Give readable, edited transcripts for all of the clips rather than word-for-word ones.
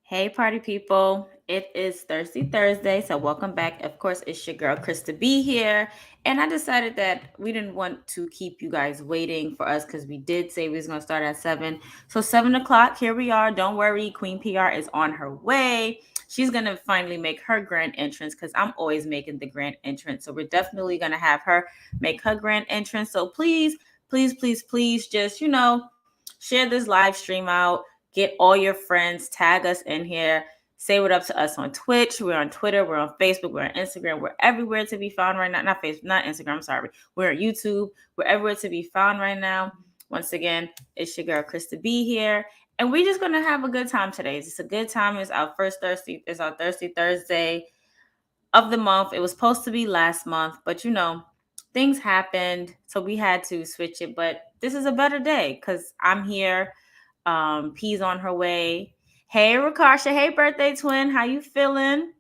Hey, party people. It is Thirsty Thursday, so welcome back. Of course, it's your girl, Krista B here. And I decided that we didn't want to keep you guys waiting for us because we did say we was going to start at 7. So 7 o'clock, here we are. Don't worry, Queen PR is on her way. She's going to finally make her grand entrance because I'm always making the grand entrance. So we're definitely going to have her make her grand entrance. So please, please, please, please just, share this live stream out. Get all your friends, tag us in here, say what up to us on Twitch. We're on Twitter, we're on Facebook, we're on Instagram, we're everywhere to be found right now. Not Facebook, not Instagram, I'm sorry. We're on YouTube, we're everywhere to be found right now. Once again, it's your girl Krista B here. And we're just gonna have a good time today. It's a good time. It's our Thirsty Thursday of the month. It was supposed to be last month, but things happened, so we had to switch it. But this is a better day because I'm here. P's on her way. Hey, Rakasha. Hey, birthday twin. How you feeling?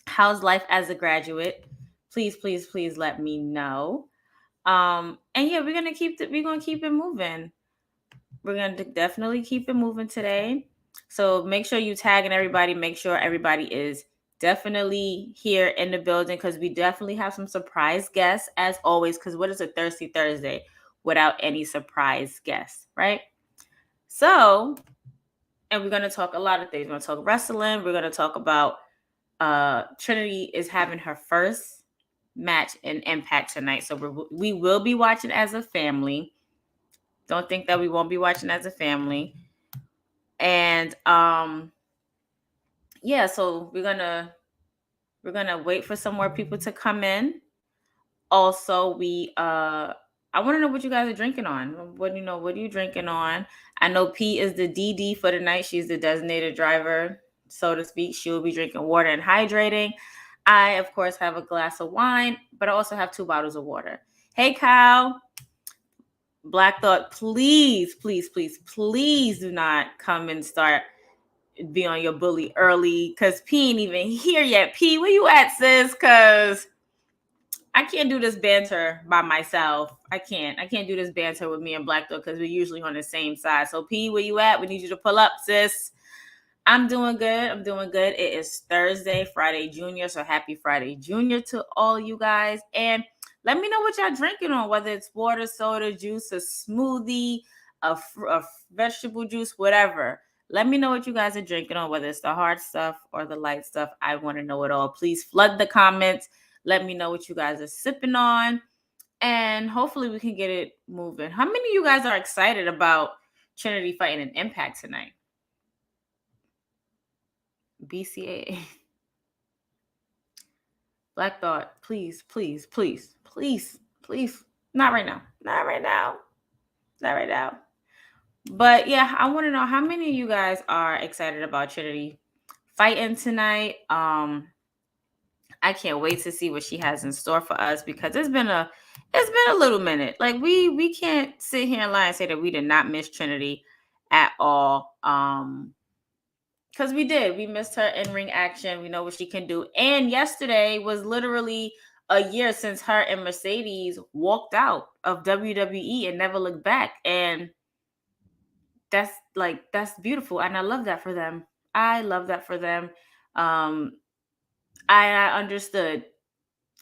How's life as a graduate? Please, please, please let me know. And yeah, we're gonna keep it moving. We're gonna definitely keep it moving today. So make sure you tagging everybody. Make sure everybody is definitely here in the building because we definitely have some surprise guests as always. Because what is a Thirsty Thursday without any surprise guests, right? So, and we're going to talk a lot of things. We're going to talk wrestling. We're going to talk about Trinity is having her first match in Impact tonight. So we will be watching as a family. Don't think that we won't be watching as a family. And yeah, so we're gonna wait for some more people to come in. Also, I want to know what you guys are drinking on. What are you drinking on? I know P is the DD for the night. She's the designated driver, so to speak. She will be drinking water and hydrating. I, of course, have a glass of wine, but I also have 2 bottles of water. Hey, Kyle. Black Thought, please, please, please, please do not come and start be on your bully early because P ain't even here yet. P, where you at, sis? Because I can't do this banter by myself. I can't do this banter with me and Black Thought because we're usually on the same side. So P, where you at? We need you to pull up, sis. I'm doing good. It is Thursday, Friday Junior. So happy Friday Junior to all you guys. And let me know what y'all drinking on, whether it's water, soda, juice, a smoothie, a vegetable juice, whatever. Let me know what you guys are drinking on, whether it's the hard stuff or the light stuff. I want to know it all. Please flood the comments. Let me know what you guys are sipping on. And hopefully we can get it moving. How many of you guys are excited about Trinity fighting an Impact tonight? BCAA. Black Thought, please, please, please, please, please. Not right now. Not right now. Not right now. But yeah, I want to know how many of you guys are excited about Trinity fighting tonight. I can't wait to see what she has in store for us because it's been a little minute. Like we can't sit here and lie and say that we did not miss Trinity at all. Because we did. We missed her in-ring action. We know what she can do. And yesterday was literally a year since her and Mercedes walked out of WWE and never looked back. And that's beautiful. And I love that for them. I understood.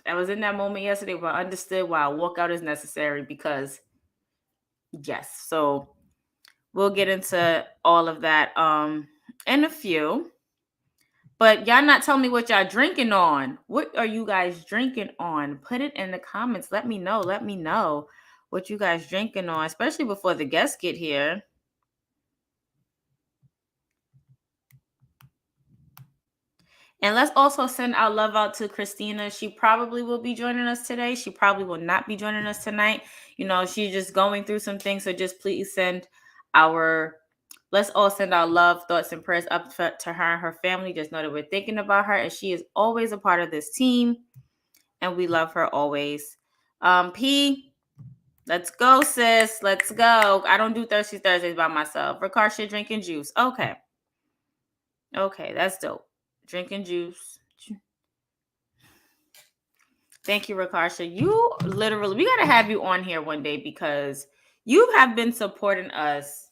I was in that moment yesterday where I understood why a walkout is necessary because yes. So we'll get into all of that in a few. But y'all not telling me what y'all drinking on. What are you guys drinking on? Put it in the comments. Let me know. Let me know what you guys drinking on, especially before the guests get here. And let's also send our love out to Christina. She probably will be joining us today. She probably will not be joining us tonight. She's just going through some things. So just please let's all send our love, thoughts, and prayers up to her and her family. Just know that we're thinking about her, and she is always a part of this team, and we love her always. P, let's go, sis. Let's go. I don't do Thirsty Thursdays by myself. Ricard drinking juice. Okay, that's dope. Drinking juice. Thank you, Ricard. You literally, we got to have you on here one day because you have been supporting us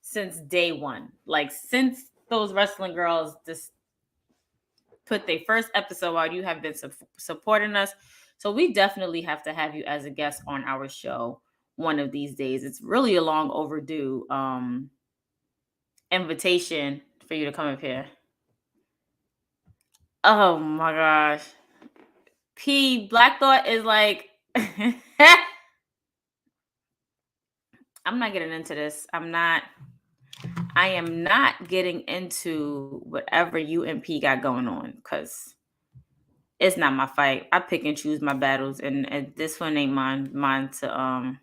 since day one. Like since those wrestling girls just put their first episode out. You have been supporting us. So we definitely have to have you as a guest on our show one of these days. It's really a long overdue invitation for you to come up here. Oh my gosh. Black Thought is like I'm not getting into this. I am not getting into whatever you and P got going on because it's not my fight. I pick and choose my battles, and this one ain't mine to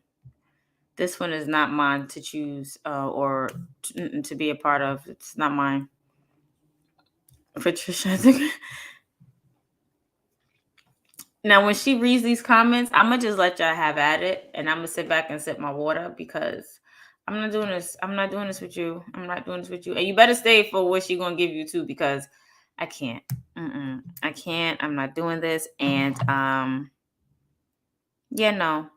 this one is not mine to choose or to be a part of. It's not mine. Patricia. Now, when she reads these comments, I'm gonna just let y'all have at it, and I'm gonna sit back and sip my water because I'm not doing this. I'm not doing this with you. I'm not doing this with you, and you better stay for what she's gonna give you too, because I can't. I can't. I'm not doing this, and yeah, no.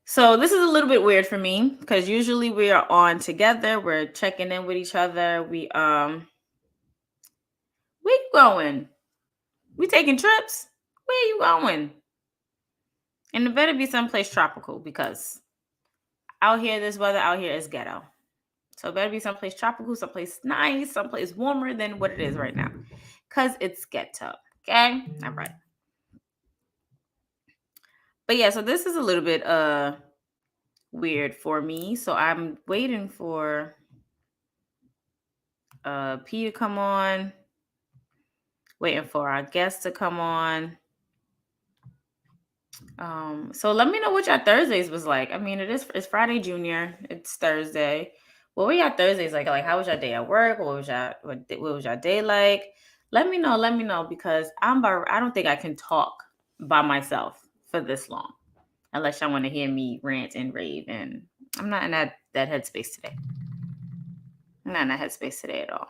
So this is a little bit weird for me because usually we are on together. We're checking in with each other. We going? We taking trips? Where you going? And it better be someplace tropical because out here, this weather out here is ghetto. So it better be someplace tropical, someplace nice, someplace warmer than what it is right now. Because it's ghetto. Okay? All right. But yeah, so this is a little bit weird for me. So I'm waiting for P to come on. Waiting for our guests to come on. So let me know what your Thursdays was like. I mean, it's Friday Junior. It's Thursday. What were your Thursdays like? Like, how was your day at work? What was your day like? Let me know because I don't think I can talk by myself for this long, unless y'all want to hear me rant and rave. And I'm not in that headspace today. I'm not in that headspace today at all.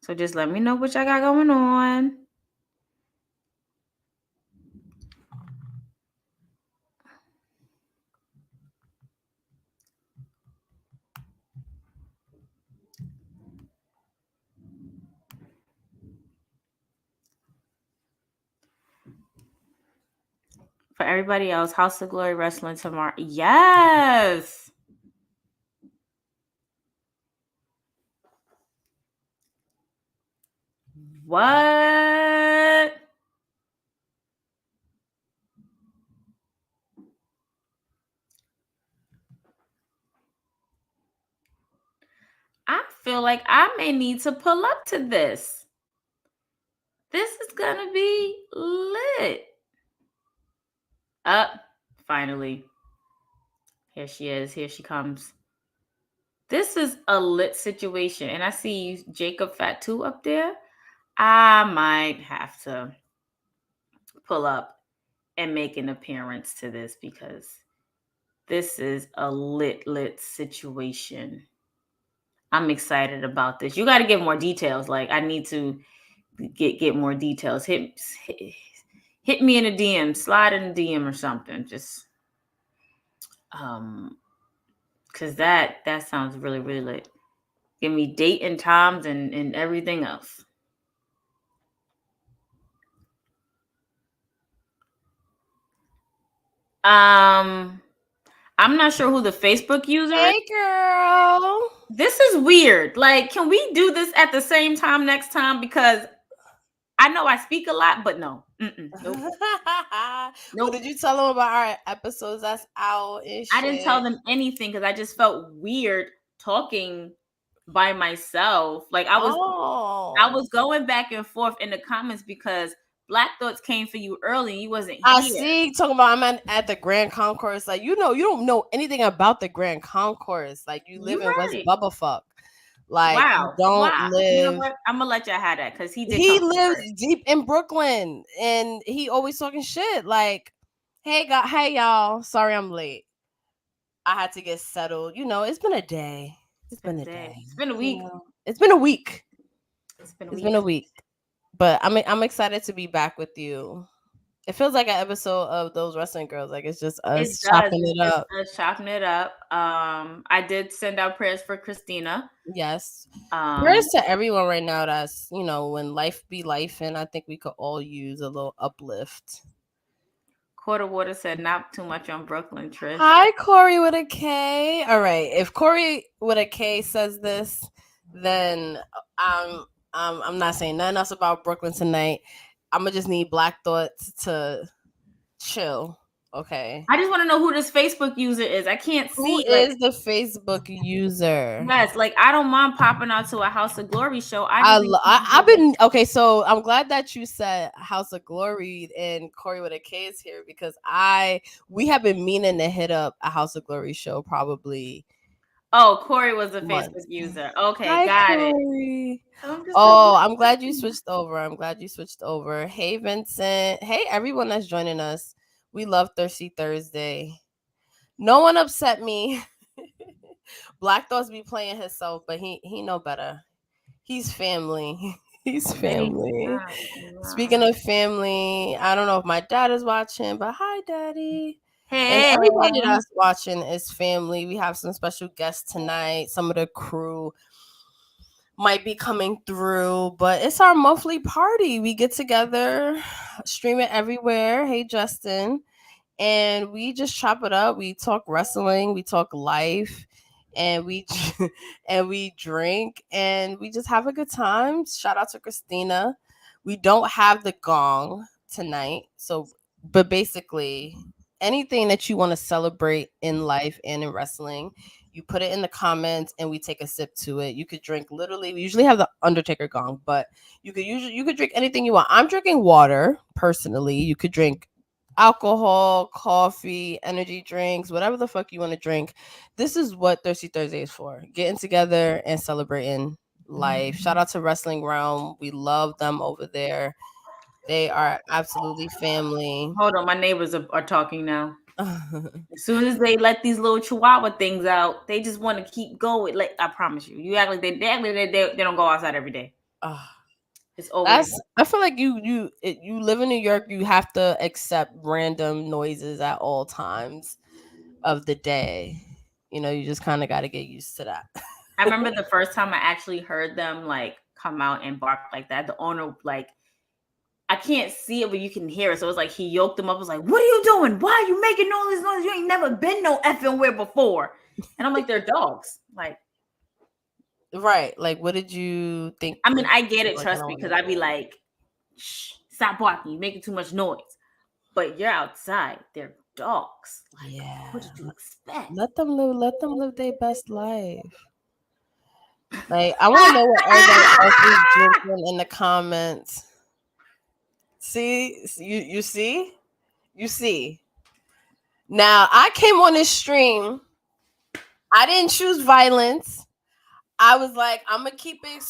So just let me know what y'all got going on. For everybody else, House of Glory Wrestling tomorrow. Yes. What? I feel like I may need to pull up to this. This is gonna be lit. Up, finally. Here she is. Here she comes. This is a lit situation. And I see Jacob Fatu up there. I might have to pull up and make an appearance to this because this is a lit situation. I'm excited about this. You got to give more details. Like, I need to get more details. Hit me in a DM, slide in a DM or something. Just because that sounds really lit. Give me date and times and everything else. I'm not sure who the Facebook user is. Hey, girl. This is weird. Like, can we do this at the same time next time? Because I know I speak a lot, but no. Nope. Well, did you tell them about our episodes that's out and shit? I didn't tell them anything because I just felt weird talking by myself. Like, I was going back and forth in the comments because Black Thoughts came for you early and you wasn't here. I see talking about I'm at the Grand Concourse. Like, you don't know anything about the Grand Concourse. Like, you live in West Bubblefuck. Like, wow. You don't live. You know what? I'm gonna let y'all have that because he lives deep in Brooklyn and he always talking shit. Like, hey y'all, sorry I'm late. I had to get settled. You know, it's been a day. It's been a day. It's been a week. It's been a week. It's been a week. But I'm excited to be back with you. It feels like an episode of Those Wrestling Girls. Like it's just us chopping it up. It's us chopping it up. I did send out prayers for Christina. Yes. Prayers to everyone right now that's, when life be life, and I think we could all use a little uplift. Quarter Water said not too much on Brooklyn, Trish. Hi, Corey with a K. All right. If Corey with a K says this, then I'm not saying nothing else about Brooklyn tonight. I'm gonna just need Black Thoughts to chill. Okay. I just want to know who this Facebook user is. I can't see. Who is the Facebook user? Yes, like I don't mind popping out to a House of Glory show. I've been okay. So I'm glad that you said House of Glory and Corey with a K is here because we have been meaning to hit up a House of Glory show probably. Oh, Corey was a Facebook user. Okay, Hi, got Corey. it. I'm glad you switched over. Hey, Vincent. Hey, everyone that's joining us. We love Thirsty Thursday. No one upset me. Black Thoughts be playing himself, but he know better. He's family. He's family. Speaking of family, I don't know if my dad is watching, but hi, Daddy. Hey. And everybody that's watching is family. We have some special guests tonight. Some of the crew might be coming through, but it's our monthly party. We get together, stream it everywhere. Hey, Justin. And we just chop it up. We talk wrestling, we talk life, and we drink, and we just have a good time. Shout out to Christina. We don't have the gong tonight, but basically anything that you want to celebrate in life and in wrestling, you put it in the comments and we take a sip to it. You could drink literally, we usually have the Undertaker gong, but you could drink anything you want. I'm drinking water personally. You could drink alcohol, coffee, energy drinks, whatever the fuck you want to drink. This is what Thirsty Thursday is for. Getting together and celebrating life. Shout out to Wrestling Realm. We love them over there. They are absolutely family. Hold on, my neighbors are talking now. As soon as they let these little chihuahua things out, they just want to keep going. Like I promise you, you act like they don't go outside every day. It's always. I feel like you live in New York. You have to accept random noises at all times of the day. You just kind of got to get used to that. I remember the first time I actually heard them like come out and bark like that. The owner I can't see it, but you can hear it. So it's like he yoked them up. Was like, "What are you doing? Why are you making all this noise? You ain't never been no effing where before." And I'm like, "They're dogs." Like, right? Like, what did you think? I mean, I get it. Trust me, because I'd be like, "Shh, stop barking! You're making too much noise." But you're outside. They're dogs. Like, yeah. What did you expect? Let them live their best life. Like, I want to know what everybody else is drinking in the comments. See, you see. Now, I came on this stream. I didn't choose violence. I was like, I'm gonna keep it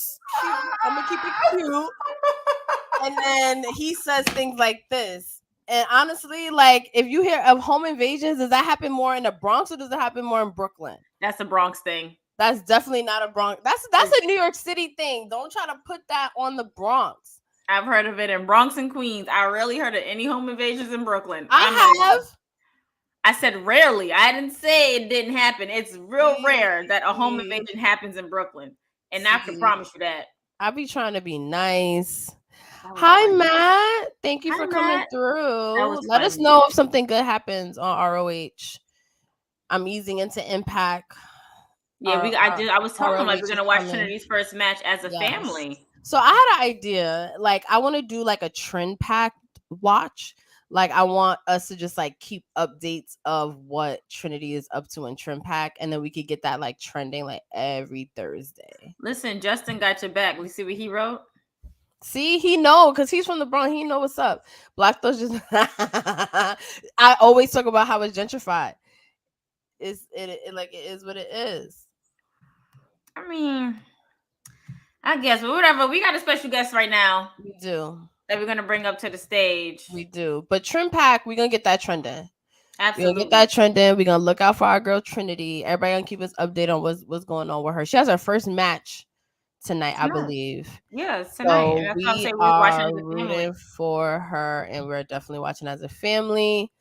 cute. And then he says things like this. And honestly, like, if you hear of home invasions, does that happen more in the Bronx or does it happen more in Brooklyn? That's a Bronx thing. That's definitely not a Bronx. That's a New York City thing. Don't try to put that on the Bronx. I've heard of it in Bronx and Queens. I rarely heard of any home invasions in Brooklyn. I said rarely. I didn't say it didn't happen. It's real rare that a home invasion happens in Brooklyn. And I can promise you that. I be trying to be nice. Hi, Matt. Thank you for coming through. Let us know if something good happens on ROH. I'm easing into Impact. Yeah, I was telling them like we're gonna watch Trinity's first match as a family. So I had an idea. Like, I want to do like a trend pack watch. Like, I want us to just like keep updates of what Trinity is up to in Trend Pack, and then we could get that like trending like every Thursday. Listen, Justin got your back. We see what he wrote. See, he know because he's from the Bronx. He know what's up. Black Thoughts just. I always talk about how it's gentrified. It is what it is. I mean, I guess, but whatever. We got a special guest right now. We do. That we're gonna bring up to the stage. We do. But Trend Pack, we're gonna get that trending. Absolutely. We're gonna get that trending. We're gonna look out for our girl Trinity. Everybody gonna keep us updated on what's going on with her. She has her first match tonight, I believe. Yes, tonight. So That's what I'm we saying. We was watching are as a family. rooting for her, and we're definitely watching as a family.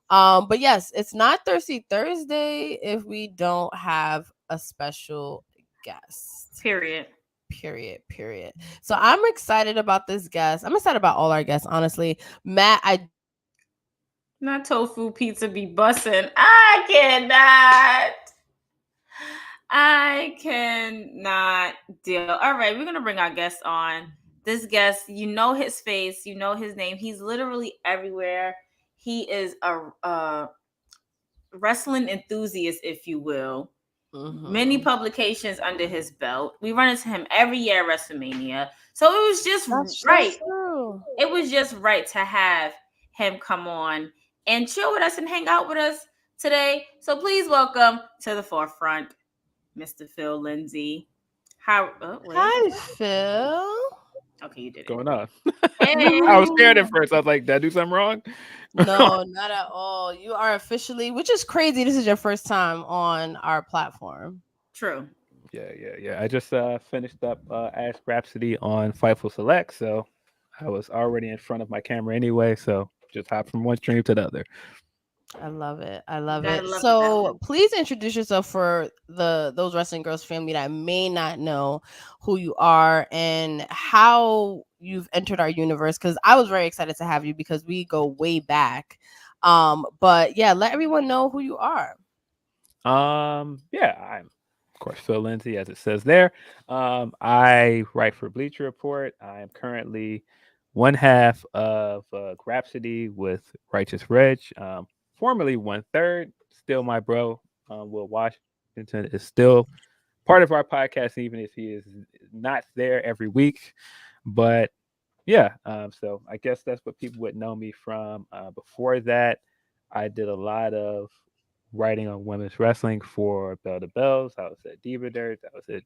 But yes, it's not Thirsty Thursday if we don't have a special guest. Period. Period. So I'm excited about this guest. I'm excited about all our guests, honestly. Matt, Not tofu pizza be bussin'. I cannot. I cannot deal. All right, we're gonna bring our guest on. This guest, you know his face, you know his name. He's literally everywhere. He is a wrestling enthusiast, if you will. Many publications under his belt. We run into him every year at WrestleMania. So it was just right. True. It was just right to have him come on and chill with us and hang out with us today. So please welcome to the forefront, Mr. Phil Lindsay. Hi, Phil. Okay, you did it. Going on. Hey. I was scared at first. I was like, did I do something wrong? No, not at all. You are officially, which is crazy. This is your first time on our platform. True. Yeah. I just finished up Ask Rhapsody on Fightful Select, so I was already in front of my camera anyway, so just hop from one stream to the other. I love it. Gotta love So please introduce yourself for those Wrestling Girls family that may not know who you are and how you've entered our universe. Because I was very excited to have you because we go way back. But yeah, let everyone know who you are. Yeah, I'm of course Phil Lindsay, as it says there. I write for Bleacher Report. I am currently one half of Rhapsody with Righteous Reg. Formerly 1/3, still my bro. Will Washington is still part of our podcast, even if he is not there every week. But yeah, so I guess that's what people would know me from. Before that, I did a lot of writing on women's wrestling for Bell to Bells. I was at Diva Dirt. I was at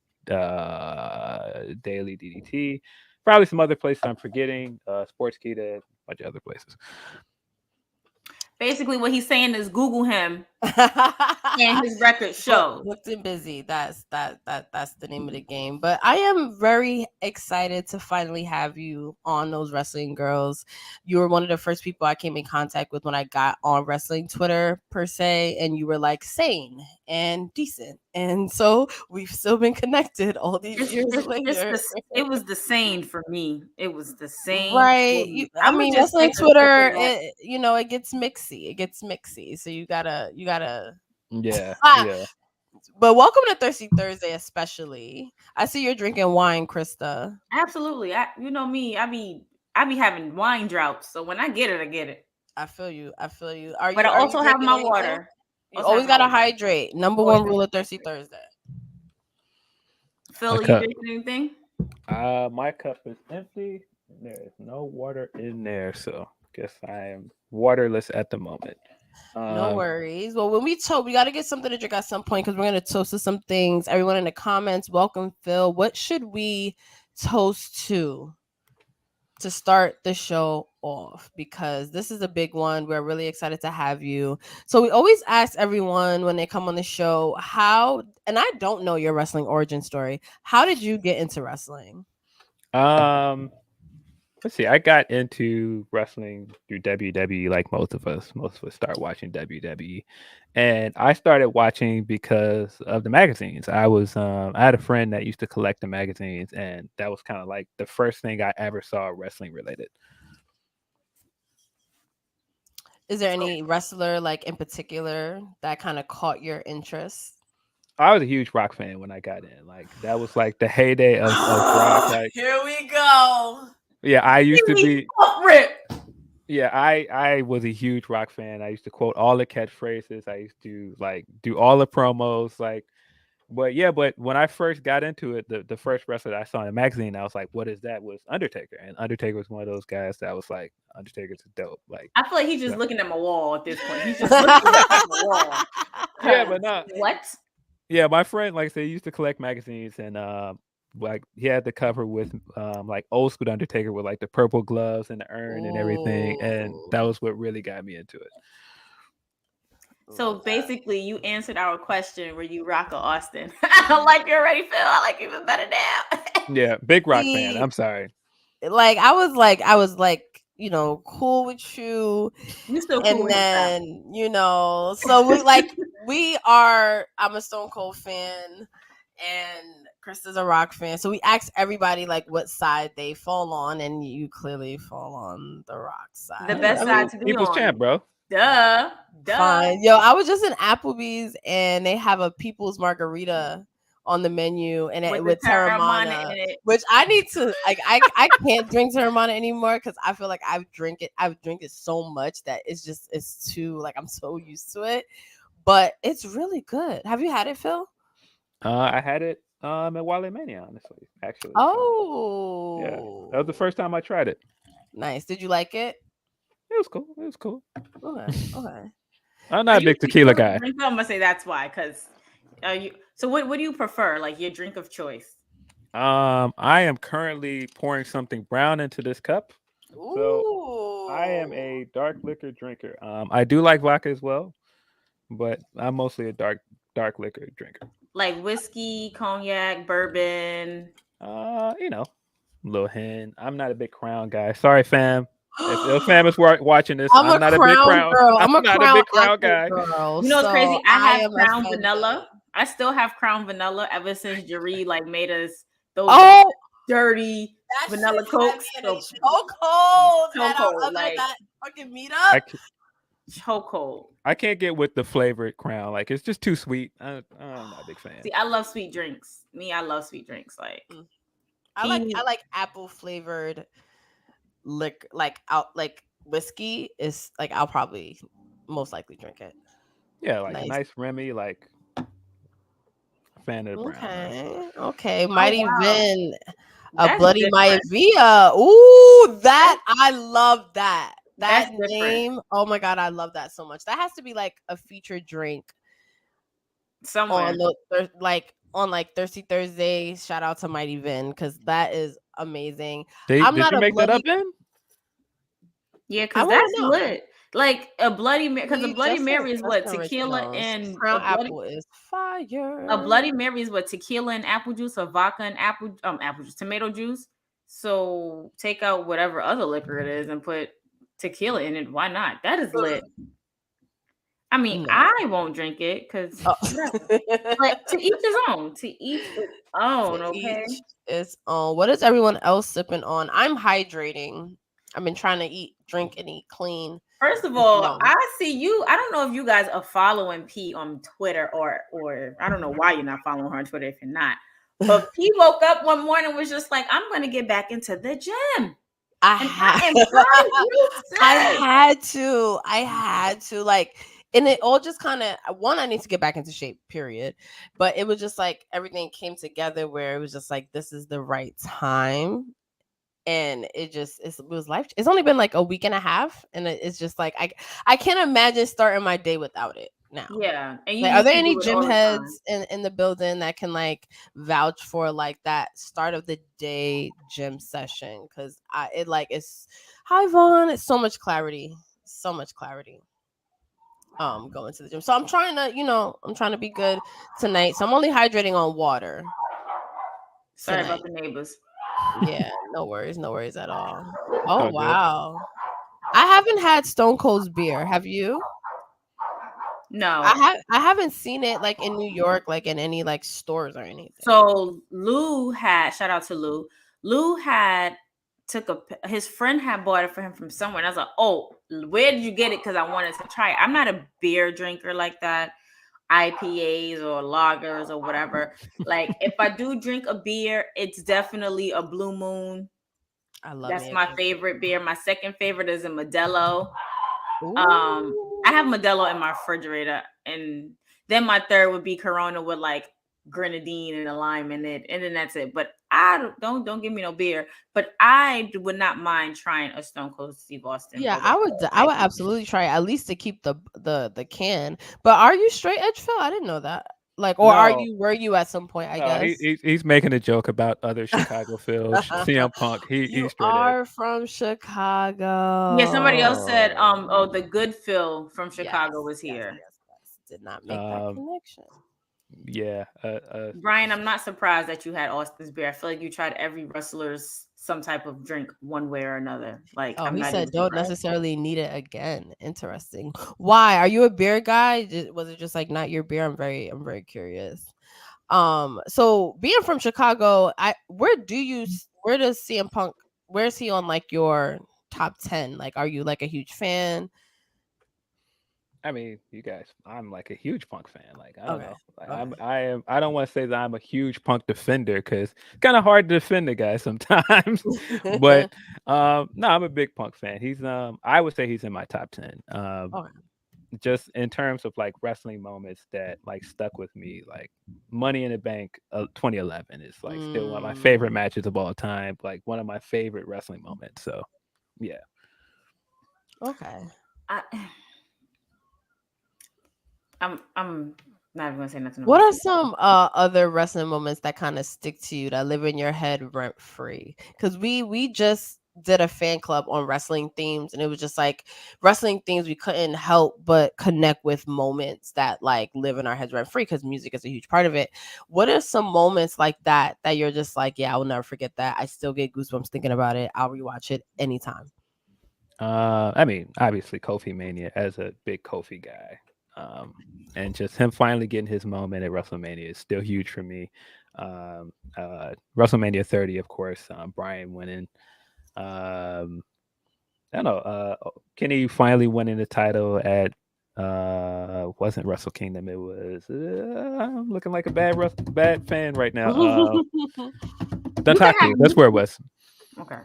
Daily DDT. Probably some other places I'm forgetting. Sportskeeda, a bunch of other places. Basically, what he's saying is Google him and his record shows. Booked and busy. That's the name of the game. But I am very excited to finally have you on those Wrestling Girls. You were one of the first people I came in contact with when I got on wrestling Twitter per se, and you were like sane and decent, and so we've still been connected all these years later. It was the same for me. It was the same, right? I mean, wrestling Twitter, it gets mixy. It gets mixy. So you gotta. Yeah. But welcome to Thirsty Thursday, especially. I see you're drinking wine, Krista. Absolutely. You know me. I be having wine droughts. So when I get it, I get it. I feel you. But I also have my water. You always gotta hydrate. Number one rule of Thirsty Thursday. Phil, are you drinking anything? My cup is empty. There is no water in there, so I guess I am waterless at the moment. No worries. Well, when we got to get something to drink at some point because we're going to toast to some things. Everyone in the comments, welcome, Phil. What should we toast to start the show off? Because this is a big one. We're really excited to have you. So we always ask everyone when they come on the show, and I don't know your wrestling origin story. How did you get into wrestling? Let's see. I got into wrestling through WWE, like most of us. Most of us start watching WWE, and I started watching because of the magazines. I had a friend that used to collect the magazines, and that was kind of like the first thing I ever saw wrestling related. Is there any wrestler like in particular that kind of caught your interest? I was a huge Rock fan when I got in. Like that was like the heyday of Rock. Like, here we go. Yeah, I used to be. Yeah, I was a huge Rock fan. I used to quote all the catchphrases. I used to like do all the promos. Like, but when I first got into it, the first wrestler that I saw in a magazine, I was like, "What is that?" Was Undertaker, and Undertaker was one of those guys that was like, "Undertaker's dope." Like, I feel like he's just looking at my wall at this point. He's just looking at my wall. Yeah, but not what? Yeah, my friend, like I said, used to collect magazines, and like he had the cover with like old school Undertaker with like the purple gloves and the urn and everything, and that was what really got me into it. So basically, you answered our question: were you Rock or Austin? I don't like you already, Phil. I like you even better now. Yeah, big rock fan. See, I'm sorry. like I was like, you know, cool with you, You still cool and with him, fam. then you know, so I'm a Stone Cold fan, and Krista's a rock fan. So we asked everybody like what side they fall on, and you clearly fall on the rock side. The best side to be People's on. champ, bro. Duh. Fine. Yo, I was just in Applebee's and they have a People's Margarita on the menu and with the Terramana, in it. which I need to like. I can't drink Terramana anymore because I feel like I've drank it so much that it's too like I'm so used to it. But it's really good. Have you had it, Phil? I had it at Wale Mania, honestly, actually. Oh, yeah, that was the first time I tried it. Nice. Did you like it? It was cool. It was cool. Okay. I'm not a big tequila guy. I'm gonna say that's why, because you. So what do you prefer? Like your drink of choice? I am currently pouring something brown into this cup. So I am a dark liquor drinker. I do like vodka as well, but I'm mostly a dark liquor drinker. Like whiskey, cognac, bourbon. You know, Lil Hen. I'm not a big Crown guy. Sorry, fam. If fam is watching this, I'm not a big Crown girl. I'm not a big Crown guy. Girl, you know what's crazy? I have Crown offended. Vanilla. I still have Crown Vanilla ever since Jaree like made us those dirty vanilla cokes. So cold. Like that fucking meetup. Chokehold. I can't get with the flavored Crown. Like it's just too sweet. I'm not a big fan. See, I love sweet drinks. I love sweet drinks. Like I like apple flavored liquor. Like whiskey is like I'll probably most likely drink it. Yeah, like a nice Remy, like fan of the brown. Okay. Mighty Vin, That's Bloody different. Maivia. Ooh, I love that. That name. Different. Oh my god, I love that so much. That has to be like a featured drink somewhere on Thirsty Thursday. Shout out to Mighty Vin because that is amazing. Did you make that up, Vin? Yeah, because that's lit. Like a Bloody Mary, because a Bloody Mary is what tequila and Crown Apple is fire. A Bloody Mary is what tequila and apple juice, or vodka and apple juice, tomato juice. So take out whatever other liquor it is and put tequila in it. Why not? That is lit. I mean, I won't drink it because, like, to each his own. To each his own. Okay. It's what is everyone else sipping on? I'm hydrating. I've been trying to drink and eat clean. First of all, I see you. I don't know if you guys are following P on Twitter or I don't know why you're not following her on Twitter if you're not. But P woke up one morning and was just like, I'm going to get back into the gym. I had to like, and it all just kind of I need to get back into shape, period. But it was just like everything came together where it was just like, this is the right time. And it was life. It's only been like a week and a half, and it's just like I can't imagine starting my day without it now. Yeah. And are there any gym heads in the building that can like vouch for like that start of the day gym session? Because it's hi Vaughn. It's so much clarity. Going to the gym. So I'm trying to be good tonight. So I'm only hydrating on water. Sorry about the neighbors. Yeah, no worries at all. Oh wow. I haven't had Stone Cold's beer. Have you? No. I haven't seen it like in New York, like in any like stores or anything. So Lou had, shout out to Lou. Lou had his friend had bought it for him from somewhere. And I was like, oh, where did you get it? Because I wanted to try it. I'm not a beer drinker like that. IPAs or lagers or whatever. Like if I do drink a beer, it's definitely a Blue Moon. That's my favorite beer. My second favorite is a Modelo. I have Modelo in my refrigerator, and then my third would be Corona with like grenadine and a lime in it, and then that's it. But I don't give me no beer. But I would not mind trying a Stone Cold Steve Austin. Yeah, I would absolutely try at least to keep the can. But are you straight edge, Phil? I didn't know that. Like, or were you at some point? I guess he's making a joke about other Chicago Phils. CM Punk. He's straight are from Chicago. Yeah, somebody else said, the good Phil from Chicago was here. Yes. Did not make that connection. Yeah. Brian, I'm not surprised that you had Austin's beer. I feel like you tried every wrestler's some type of drink one way or another. Like, Oh, I'm he not said even don't surprised. necessarily need it again. Interesting. Why? Are you a beer guy? Was it just like not your beer? I'm very curious. So being from Chicago, where does CM Punk, where is he on like your top 10? Like, are you like a huge fan? I mean, you guys, I'm like a huge Punk fan. Like, I don't Okay. know. Like, Okay. I don't want to say that I'm a huge Punk defender because it's kind of hard to defend the guy sometimes. But no, I'm a big Punk fan. He's I would say he's in my top 10. Okay. Just in terms of like wrestling moments that like stuck with me, like Money in the Bank 2011 is like still one of my favorite matches of all time, like one of my favorite wrestling moments. So, yeah. Okay. I'm not even gonna say nothing. What about are it. some other wrestling moments that kind of stick to you that live in your head rent free? Because we just did a fan club on wrestling themes, and it was just like wrestling themes we couldn't help but connect with moments that like live in our heads rent free because music is a huge part of it. What are some moments like that you're just like, yeah, I will never forget that. I still get goosebumps thinking about it. I'll rewatch it anytime. I mean, obviously Kofi Mania as a big Kofi guy. And just him finally getting his moment at WrestleMania is still huge for me. WrestleMania 30, of course, Brian winning. I don't know, Kenny finally winning the title at wasn't Wrestle Kingdom. It was I'm looking like a bad fan right now. Dontaku, that's where it was. Okay.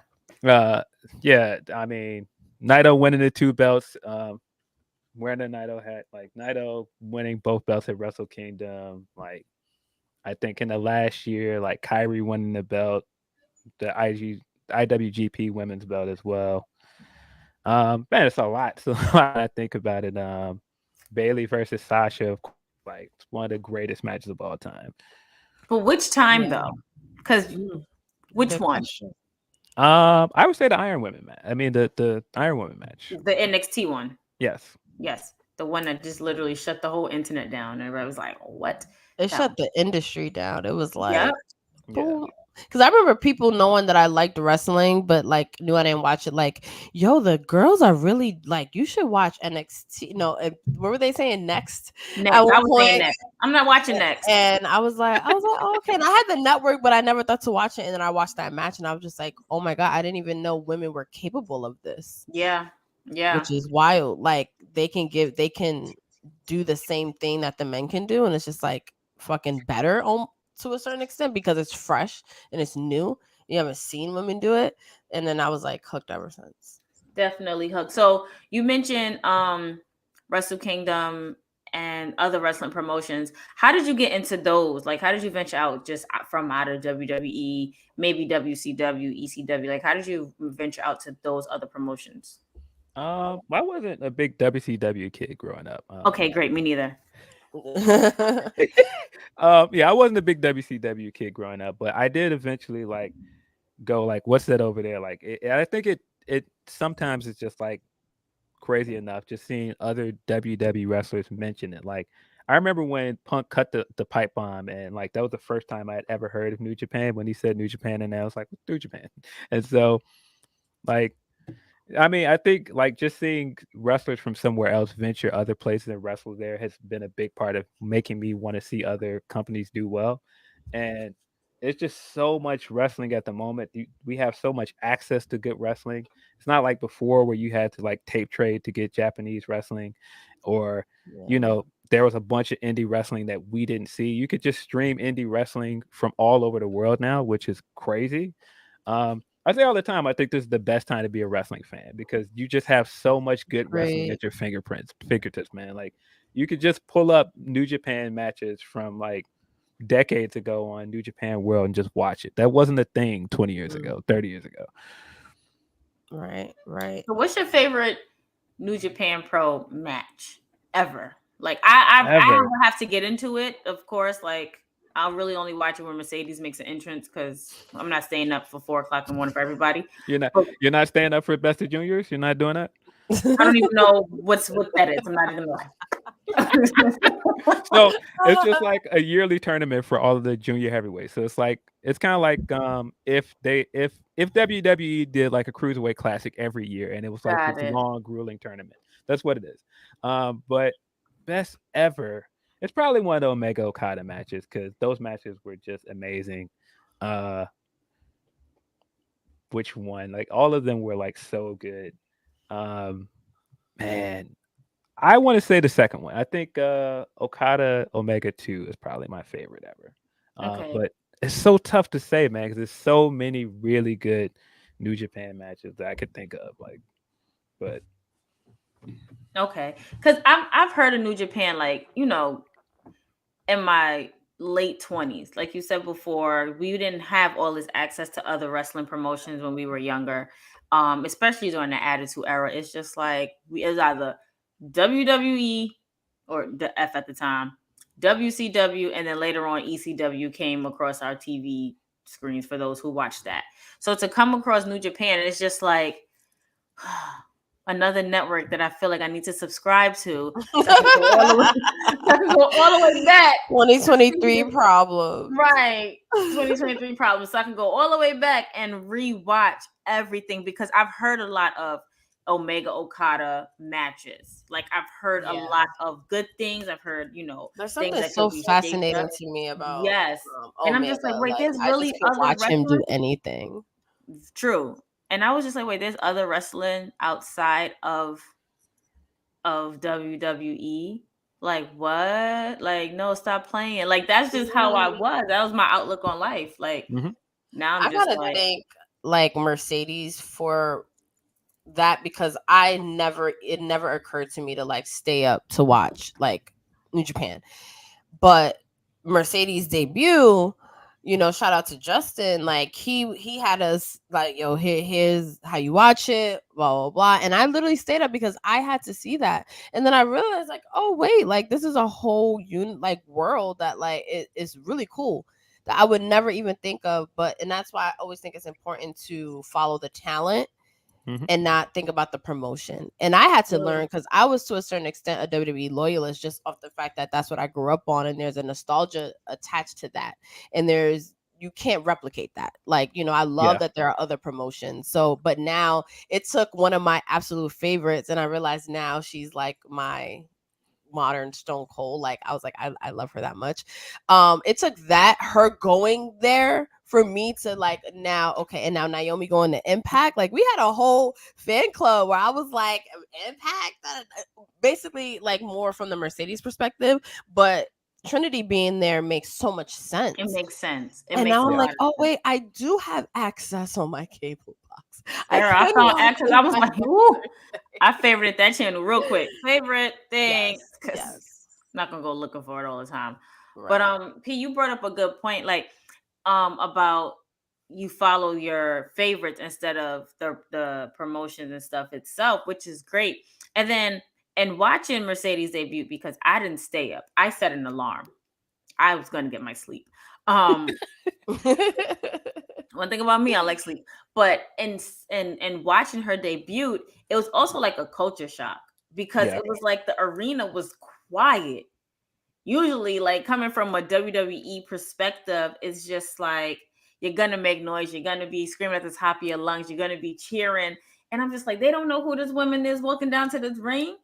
Yeah, I mean, Naito winning the 2 belts. Wearing the Naito hat, like Naito winning both belts at Wrestle Kingdom. Like, I think in the last year, like Kyrie winning the belt, the IWGP women's belt as well. Man, it's a lot. So I think about it. Bailey versus Sasha, like it's one of the greatest matches of all time. But which time Yeah. though? Because which Good one? question. I would say the Iron Women match. I mean the Iron Women match. The NXT one. Yes. Yes. The one that just literally shut the whole internet down. And everybody was like, what? It That shut the industry down. It was like, Yep. Yeah. boom. Because I remember people knowing that I liked wrestling, but like knew I didn't watch it. Like, yo, the girls are really like, you should watch NXT. No, what were they saying next? Next. At I one was saying point, next. I'm not watching next. and I was like, oh, okay. And I had the network, but I never thought to watch it. And then I watched that match, and I was just like, oh my god, I didn't even know women were capable of this. Yeah. Yeah. Which is wild. Like they can do the same thing that the men can do, and it's just like fucking better to a certain extent because it's fresh and it's new. You haven't seen women do it, and then I was like hooked ever since. Definitely hooked. So you mentioned Wrestle Kingdom and other wrestling promotions. How did you get into those? Like, how did you venture out just from out of WWE, maybe WCW, ECW? Like, how did you venture out to those other promotions? I wasn't a big WCW kid growing up. Okay, great. Me neither. Yeah, I wasn't a big WCW kid growing up, but I did eventually like go like, what's that over there? Like, I think it sometimes it's just like crazy enough just seeing other WWE wrestlers mention it. Like, I remember when Punk cut the pipe bomb, and like that was the first time I had ever heard of New Japan when he said New Japan, and I was like, New Japan. And so, like, I mean, I think like just seeing wrestlers from somewhere else venture other places and wrestle there has been a big part of making me want to see other companies do well. And it's just so much wrestling at the moment. We have so much access to good wrestling. It's not like before where you had to like tape trade to get Japanese wrestling, or you know, there was a bunch of indie wrestling that we didn't see. You could just stream indie wrestling from all over the world now, which is crazy. I say all the time, I think this is the best time to be a wrestling fan because you just have so much good wrestling at your fingertips, man. Like, you could just pull up New Japan matches from like decades ago on New Japan World and just watch it. That wasn't a thing 20 years ago, 30 years ago. Right. So what's your favorite New Japan Pro match ever? Like, I would have to get into it, of course. Like, I'll really only watch it when Mercedes makes an entrance because I'm not staying up for 4:00 in the morning for everybody. You're not staying up for Best of Juniors? You're not doing that? I don't even know what that is. I'm not even gonna lie. So it's just like a yearly tournament for all of the junior heavyweights. So it's kind of like if WWE did like a cruiserweight classic every year, and it was like Got this it. long, grueling tournament. That's what it is. But best ever. It's probably one of the Omega Okada matches because those matches were just amazing. Which one? Like all of them were like so good. Man, I want to say the second one. I think Okada Omega 2 is probably my favorite ever. Okay. But it's so tough to say, man, because there's so many really good New Japan matches that I could think of. But Okay, because I've heard of New Japan, like, in my late 20s. Like you said before, we didn't have all this access to other wrestling promotions when we were younger, especially during the Attitude Era. It's just like it was either WWE or the F at the time, WCW, and then later on ECW came across our TV screens for those who watched that. So to come across New Japan, it's just like another network that I feel like I need to subscribe to. So I can go all the way, so I can go all the way back. 2023 problems. Right. 2023 problems. So I can go all the way back and rewatch everything because I've heard a lot of Omega Okada matches. Like I've heard a lot of good things. I've heard, There's things something that so could be fascinating shaped up. to me about Yes. And I'm just like, Omega. wait, there's I really just can other watch him do wrestlers. anything. True. And I was just like, wait, there's other wrestling outside of WWE. Like what? Like no, stop playing. Like that's just how I was. That was my outlook on life. Like now I'm I just gotta like, thank like Mercedes for that because it never occurred to me to like stay up to watch like New Japan. But Mercedes debut, shout out to Justin. Like he had us like, yo, here's how you watch it, blah blah blah. And I literally stayed up because I had to see that. And then I realized like, oh wait, like this is a whole world that like it is really cool that I would never even think of. And that's why I always think it's important to follow the talent and not think about the promotion. And I had to learn because I was to a certain extent a WWE loyalist just off the fact that that's what I grew up on, and there's a nostalgia attached to that, and you can't replicate that. Like, I love that there are other promotions. So, but now it took one of my absolute favorites, and I realized now she's like my modern Stone Cold. Like I was like, I love her that much. It took her going there for me to like now, okay, and now Naomi going to Impact. Like we had a whole fan club where I was like, Impact, basically like more from the Mercedes perspective, but Trinity being there makes so much sense. It makes sense. And now I'm like, oh wait, I do have access on my cable box. I found access. I was like, woo. I favorited that channel real quick. Favorite thing. Yes. Not gonna go looking for it all the time. Right. But P, you brought up a good point, like about you follow your favorites instead of the promotions and stuff itself, which is great. And then watching Mercedes debut, because I didn't stay up. I set an alarm. I was gonna get my sleep. One thing about me, I like sleep. But in watching her debut, it was also like a culture shock because it was like the arena was quiet. Usually, like coming from a WWE perspective, it's just like you're gonna make noise, you're gonna be screaming at the top of your lungs, you're gonna be cheering. And I'm just like, they don't know who this woman is walking down to this ring.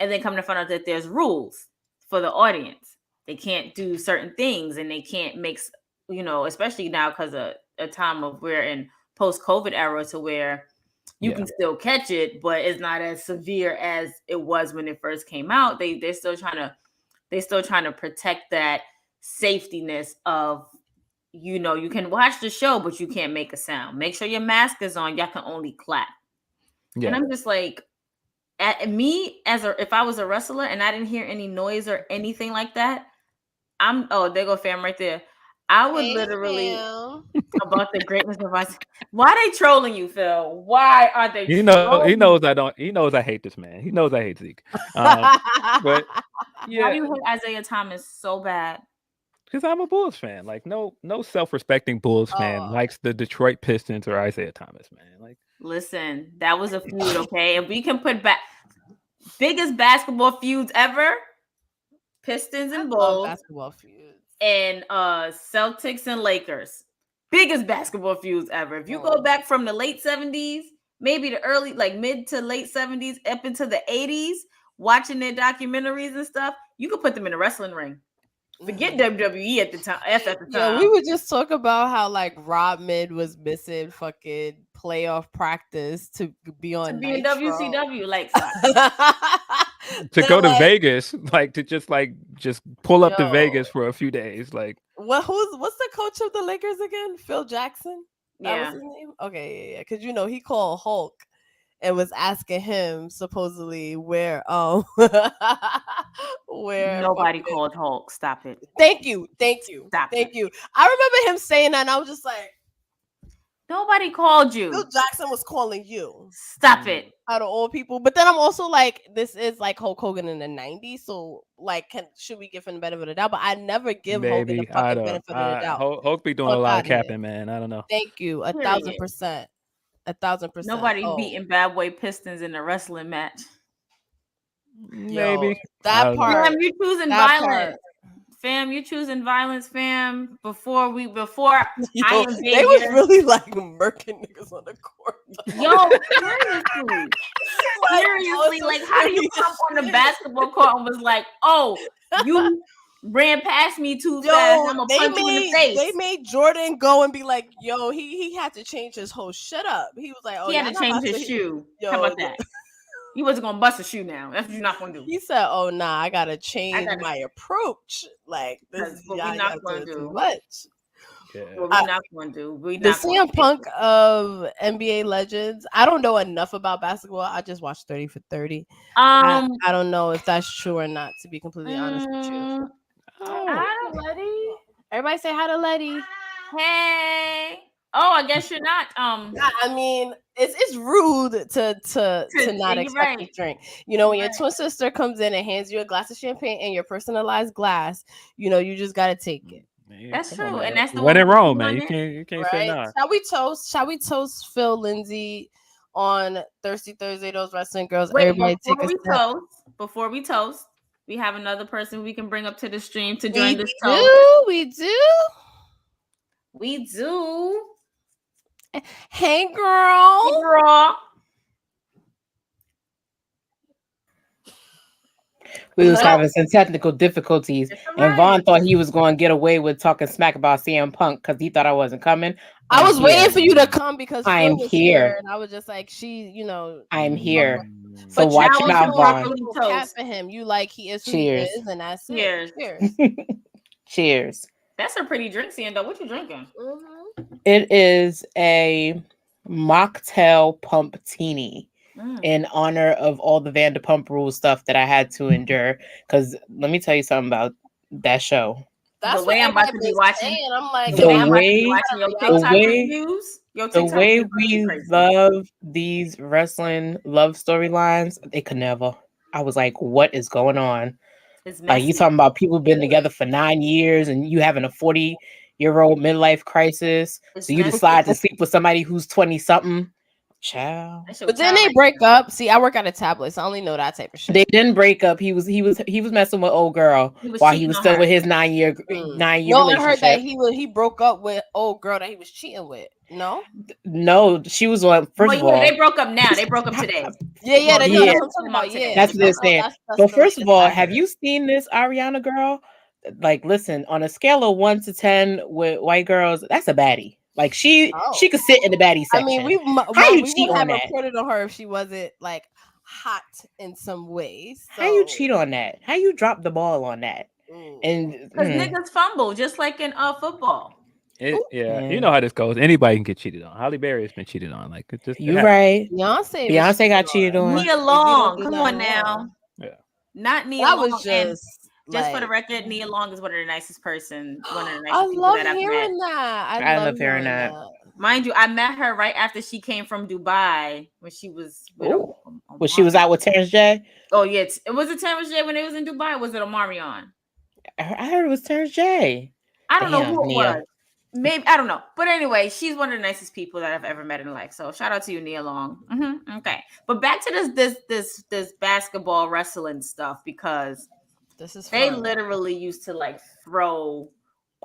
And then come to find out that there's rules for the audience. They can't do certain things and they can't make, especially now because of a time of we're in post-COVID era to where you can still catch it, but it's not as severe as it was when it first came out. They're still trying to protect that safetyness of, you can watch the show, but you can't make a sound. Make sure your mask is on. Y'all can only clap. Yeah. And I'm just like, if I was a wrestler and I didn't hear any noise or anything like that, there go fam right there. I would literally about the greatness of us. Why are they trolling you, Phil? Why are they? He knows I don't. He knows I hate this man. He knows I hate Zeke. But yeah, why do you hate Isaiah Thomas so bad? Because I'm a Bulls fan. Like no self-respecting Bulls fan likes the Detroit Pistons or Isaiah Thomas, man. Like, listen, that was a feud, okay? If we can put back biggest basketball feuds ever, Pistons and I love Bulls, basketball feuds. and Celtics and Lakers. Biggest basketball feuds ever. If you go back from the late 70s, maybe the early, like mid to late 70s, up into the 80s, watching their documentaries and stuff, you could put them in a wrestling ring. Forget WWE at the time. Yo, we would just talk about how like Rob Mid was missing fucking playoff practice to be on in Nitro. WCW, like to go to Vegas, like to just pull up to Vegas for a few days. Like, what's the coach of the Lakers again? Phil Jackson. That Yeah. was his name. Okay, yeah. Because he called Hulk and was asking him supposedly where nobody called Hulk. Stop it. Thank you. Stop Thank you. I remember him saying that, and I was just like, nobody called you. Phil Jackson was calling you. Stop it. Out of all people. But then I'm also like, this is like Hulk Hogan in the 90s, so like, should we give him the benefit of the doubt? But I never give Hogan the fucking benefit of the doubt. Hulk be doing a lot of capping, man. I don't know. Thank you. 1,000%. 1,000%. Nobody beating Bad Boy Pistons in a wrestling match. Maybe. That part. Fam, you choosing violence. Fam, you choosing violence, fam. Before Yo, I invade they was really like murking niggas on the court. Yo, seriously, like how do you come on the basketball court and was like, oh, you ran past me too fast, I'm gonna punch you in the face. They made Jordan go and be like, yo, he had to change his whole shut up. He was like, oh, he had to change his shoe. How about that? He wasn't gonna bust a shoe now. That's what you're not gonna do. He said, "Oh nah, I gotta change my approach. Like this is what we're not gonna do. Much. Yeah. What we're not gonna do. The CM Punk of NBA Legends. I don't know enough about basketball. I just watched 30 for 30. I don't know if that's true or not. To be completely honest with you. Hi to Letty. Everybody say hi to Letty. Hey. Oh, I guess you're not. I mean, it's rude to not expect to drink. You know, when your twin sister comes in and hands you a glass of champagne and your personalized glass, you know, you just gotta take it. Man, that's true, and that's the when in Rome, man. You can't say no. Shall we toast Phil Lindsay on Thirsty Thursday? Those wrestling girls. Wait, everybody take a sip. Before we toast, we have another person we can bring up to the stream to join this toast. We do. Hey, girl. We was having some technical difficulties, and Vaughn thought he was going to get away with talking smack about CM Punk because he thought I wasn't coming. I was waiting for you to come because I am here, and I was just like, I'm here. So watch your mouth, Vaughn. For him, you like he is. Cheers, he is, and that's Cheers. Cheers. That's a pretty drink, Sando. What you drinking? It is a mocktail pumptini in honor of all the Vanderpump Rules stuff that I had to endure. Because let me tell you something about that show. That's the way I'm about to be watching. I'm like, the way we love these wrestling love storylines, they could never. I was like, what is going on? Like, you talking about people been together for 9 years and you having a 40-year-old midlife crisis. So you decide to sleep with somebody who's 20-something. Child. But then they break up. See, I work at a tablet, so I only know that type of shit. They didn't break up. He was messing with old girl while he was still with his 9-year relationship. I heard that he broke up with old girl that he was cheating with. No, she was on. First of all, they broke up now. They broke up today. That's what they're saying. But first of all, have you seen this Ariana girl? Like, listen, on a scale of 1 to 10 with white girls, that's a baddie. Like she could sit in the baddie section. I mean, we would have reported on her if she wasn't like hot in some ways. So. How you cheat on that? How you drop the ball on that? And because niggas fumble just like in football. You know how this goes. Anybody can get cheated on. Halle Berry has been cheated on. Like, it's just right. Beyonce got cheated on. Nia Long, come on now. Yeah, not Nia Long. That was just. Just for the record, Nia Long is one of the nicest people I love that I've hearing met. That. I love hearing that. Mind you, I met her right after she came from Dubai when she was. When she was out with Terrence J. Oh yeah, was it Terrence J when it was in Dubai? Or was it Omarion? I heard it was Terrence J. I don't know who it was. Maybe I don't know, but anyway, she's one of the nicest people that I've ever met in life. So shout out to you, Nia Long. Okay, but back to this basketball wrestling stuff because. This is They fun. literally used to like throw.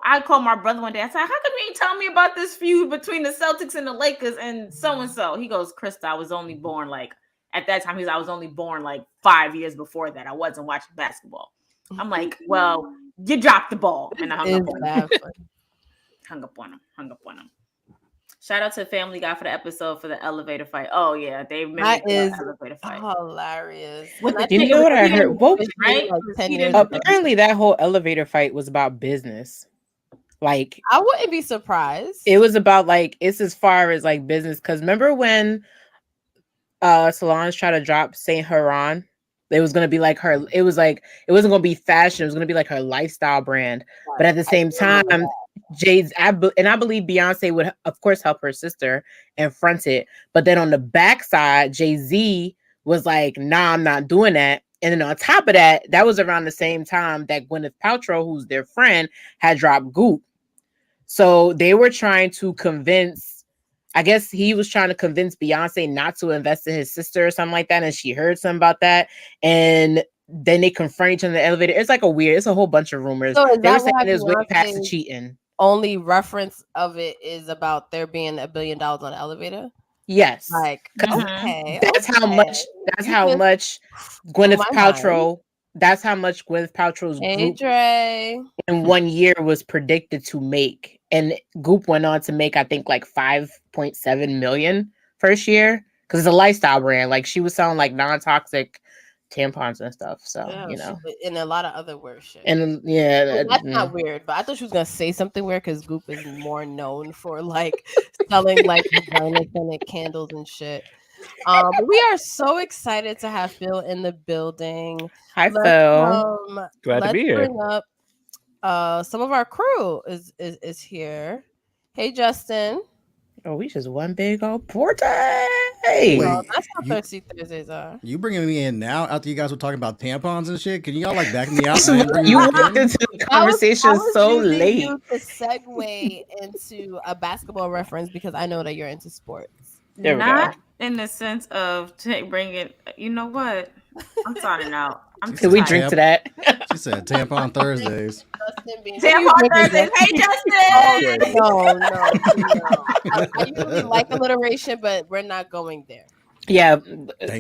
I called my brother one day. I said, "How come you ain't tell me about this feud between the Celtics and the Lakers and so and so?" He goes, "Krista, I was only born like at that time. I was only born like 5 years before that. I wasn't watching basketball." I'm like, "Well, you dropped the ball," and I hung up on him. Hung up on him. Shout out to Family Guy for the episode for the elevator fight. Oh yeah, they made the elevator fight. Hilarious. You know what I heard? Right? Like 10 years apparently, that whole elevator fight was about business. Like, I wouldn't be surprised. It was about like it's as far as like business. Because remember when Solange tried to drop Saint Laurent? It was gonna be like her. It was like it wasn't gonna be fashion. It was gonna be like her lifestyle brand. But at the same time, I believe Beyonce would, of course, help her sister and front it. But then on the backside, Jay-Z was like, "Nah, I'm not doing that." And then on top of that, that was around the same time that Gwyneth Paltrow, who's their friend, had dropped Goop. So they were trying to convince, I guess he was trying to convince Beyonce not to invest in his sister or something like that. And she heard something about that. And then they confront each other in the elevator. It's like it's a whole bunch of rumors. So they were saying it was way past the cheating. Only reference of it is about there being $1 billion on the elevator. Yes. Like, okay. That's how much Gwyneth Paltrow. That's how much Gwyneth Paltrow's Goop in 1 year was predicted to make. And Goop went on to make, I think, like 5.7 million first year. Because it's a lifestyle brand. Like, she was selling like non-toxic tampons and stuff. So, and a lot of other weird shit. And that's not weird, but I thought she was gonna say something weird because Goop is more known for like selling like vagina scented candles and shit. But we are so excited to have Phil in the building. Hi, Phil. Glad to be here. Bring up some of our crew is here. Hey, Justin. Oh, we just one big old party. Wait, that's how Thirsty Thursdays are. You bringing me in now after you guys were talking about tampons and shit? Can y'all like back me out? You walked into the conversation so late. To segue into a basketball reference because I know that you're into sports. Not in the sense of bringing. You know what? I'm signing out. Can we drink to that? She said tampon Thursdays. Tampon Thursdays. Hey, Justin. No. I usually like alliteration, but we're not going there. Yeah.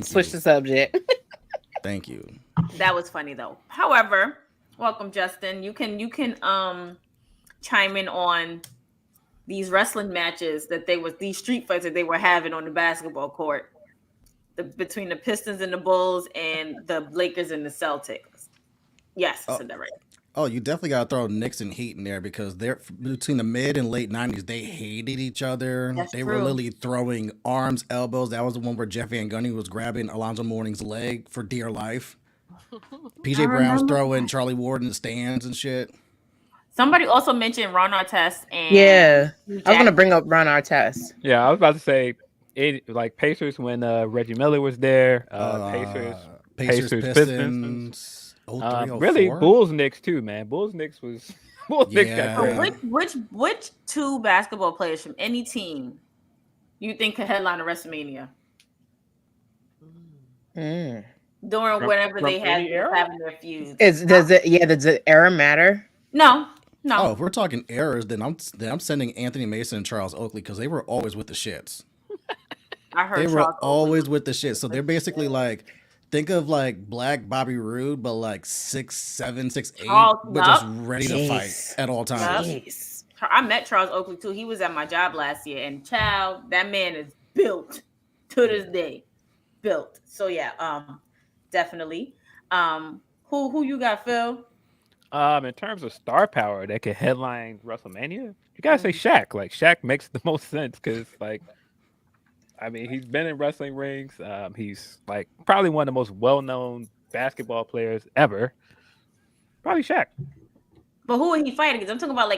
Switch the subject. Thank you. That was funny though. However, welcome, Justin. You can chime in on these wrestling matches these street fights that they were having on the basketball court. Between the Pistons and the Bulls and the Lakers and the Celtics. Yes, I said that right. Oh, you definitely got to throw Knicks and Heat in there because they're between the mid and late 90s, they hated each other. They were literally throwing arms, elbows. That was the one where Jeff Van Gundy was grabbing Alonzo Mourning's leg for dear life. PJ Brown's throwing Charlie Ward in the stands and shit. Somebody also mentioned Ron Artest and I was going to bring up Ron Artest. Yeah, I was about to say like Pacers when Reggie Miller was there. Pacers, Pistons. Really, Bulls Knicks too, man. Bulls Knicks got crazy. Which two basketball players from any team you think could headline a WrestleMania? During whenever they had having their feuds. Does the era matter? No. Oh, if we're talking eras, then I'm sending Anthony Mason and Charles Oakley because they were always with the shits. I heard they were always with the shit. So they're basically like, think of like Black Bobby Roode, but like 6'7", 6'8", but just ready to fight at all times. I met Charles Oakley too. He was at my job last year, and child, that man is built to this day. Built. So yeah, definitely. Who you got, Phil? In terms of star power that could headline WrestleMania, you gotta say Shaq. Like Shaq makes the most sense because like. I mean, he's been in wrestling rings. He's like probably one of the most well-known basketball players ever. Probably Shaq. But who would he fight against? I'm talking about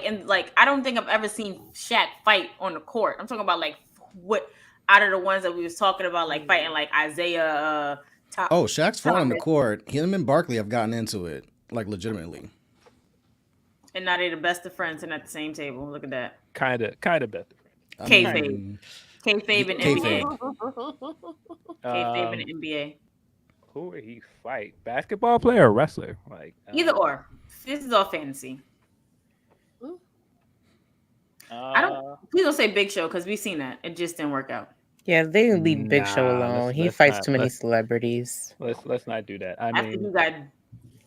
I don't think I've ever seen Shaq fight on the court. I'm talking about like what out of the ones that we was talking about, like fighting like Isaiah. Shaq's fought on the court. Him and Barkley have gotten into it, like legitimately. And now they're the best of friends and at the same table. Look at that. Kind of best of friends. Kayfabe in NBA. Kayfabe in NBA. Who would he fight? Basketball player or wrestler? Like either or. This is all fantasy. Please don't say Big Show because we've seen that. It just didn't work out. Yeah, they leave Big Show alone. He fights too many celebrities. Let's not do that. I mean, you got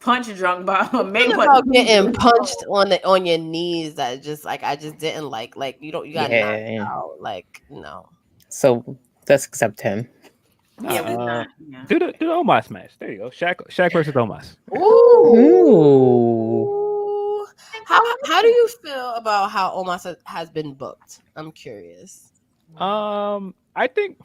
punch drunk by Mayweather. About getting punched on your knees. That just like I just didn't like you got knocked out. Like no. So let's accept him. Yeah, do the Omos match. There you go. Shaq versus Omos. Ooh. How do you feel about how Omos has been booked? I'm curious. I think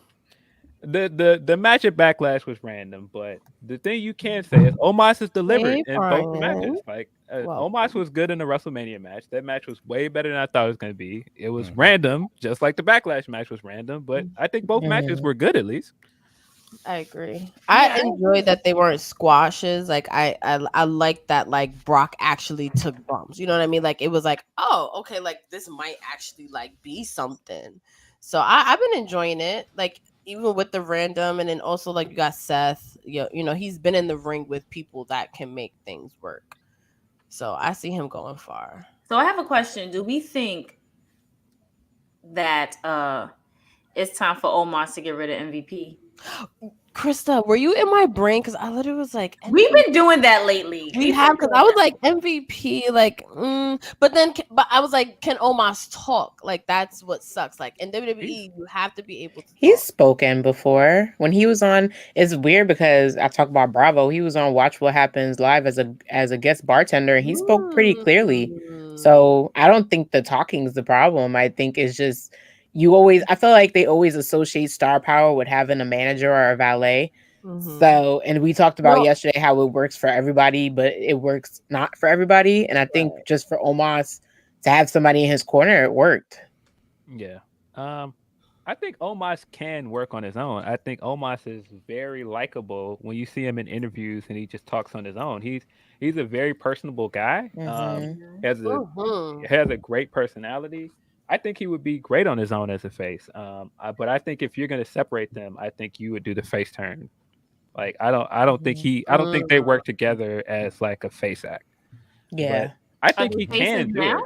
the match at Backlash was random, but the thing you can say is Omos is delivered in both matches. Like Omos was good in the WrestleMania match. That match was way better than I thought it was going to be. It was random, just like the Backlash match was random, but I think both matches were good at least. I agree. I enjoyed that they weren't squashes. Like I like that like Brock actually took bumps. You know what I mean? Like it was like, oh, okay, like this might actually like be something. So I've been enjoying it. Like even with the random, and then also like you got Seth. You know he's been in the ring with people that can make things work. So I see him going far. So I have a question. Do we think that it's time for Omos to get rid of MVP? Krista, were you in my brain? Because I literally was like, MVP. We've been doing that lately. We have, because I was like MVP, like, but I was like, can Omos talk? Like that's what sucks. Like in WWE, you have to be able to. He's spoken before when he was on. It's weird because I talk about Bravo. He was on Watch What Happens Live as a guest bartender, and he spoke pretty clearly. So I don't think the talking is the problem. I think it's just. I feel like they always associate star power with having a manager or a valet. Mm-hmm. So, and we talked about yesterday how it works for everybody, but it works not for everybody. And I think just for Omos to have somebody in his corner, it worked. Yeah. I think Omos can work on his own. I think Omos is very likable when you see him in interviews and he just talks on his own. He's a very personable guy. Mm-hmm. Has a great personality. I think he would be great on his own as a face. But I think if you're going to separate them, I think you would do the face turn. Like I don't think they work together as like a face act. Yeah, but I think he can do it.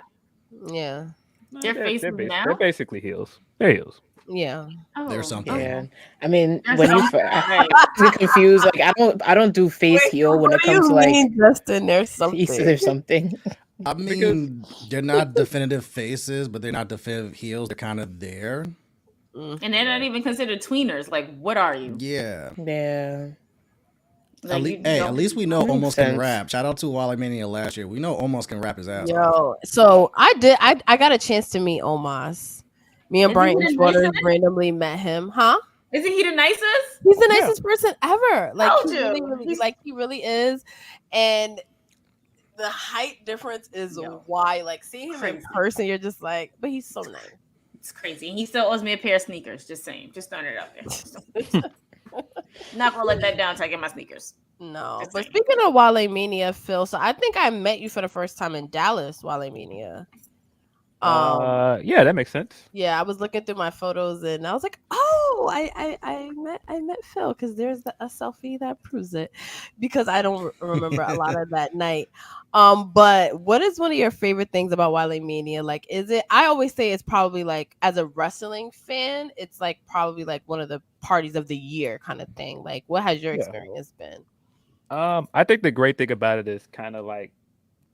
Yeah, they're basically heels. They're heels. Yeah, there's something. Yeah, I mean, when you get confused, like I don't do face heel when it comes to like Justin. There's something. There's something. I mean, they're not definitive faces, but they're not definitive heels. They're kind of there. And they're not even considered tweeners. Like, what are you? Yeah. Yeah. Like, at least we know Omos can rap. Shout out to Wally Mania last year. We know Omos can rap his ass off. So I got a chance to meet Omos. Me and Brian Schwartz randomly met him. Huh? Isn't he the nicest? He's the nicest person ever. Like he really is. And the height difference is why, like, seeing him in person, you're just like, but he's so nice. It's crazy. And he still owes me a pair of sneakers. Just saying. Just throwing it out there. Not gonna let that down until I get my sneakers. No. Just but saying. Speaking of Wale Mania, Phil, so I think I met you for the first time in Dallas, Wale Mania. Yeah, that makes sense. Yeah, I was looking through my photos and I was like, oh, I met Phil because there's a selfie that proves it, because I don't remember a lot of that night. But what is one of your favorite things about Wale Mania? Like, is it? I always say it's probably like, as a wrestling fan, it's like probably like one of the parties of the year kind of thing. Like, what has your experience been? I think the great thing about it is kind of like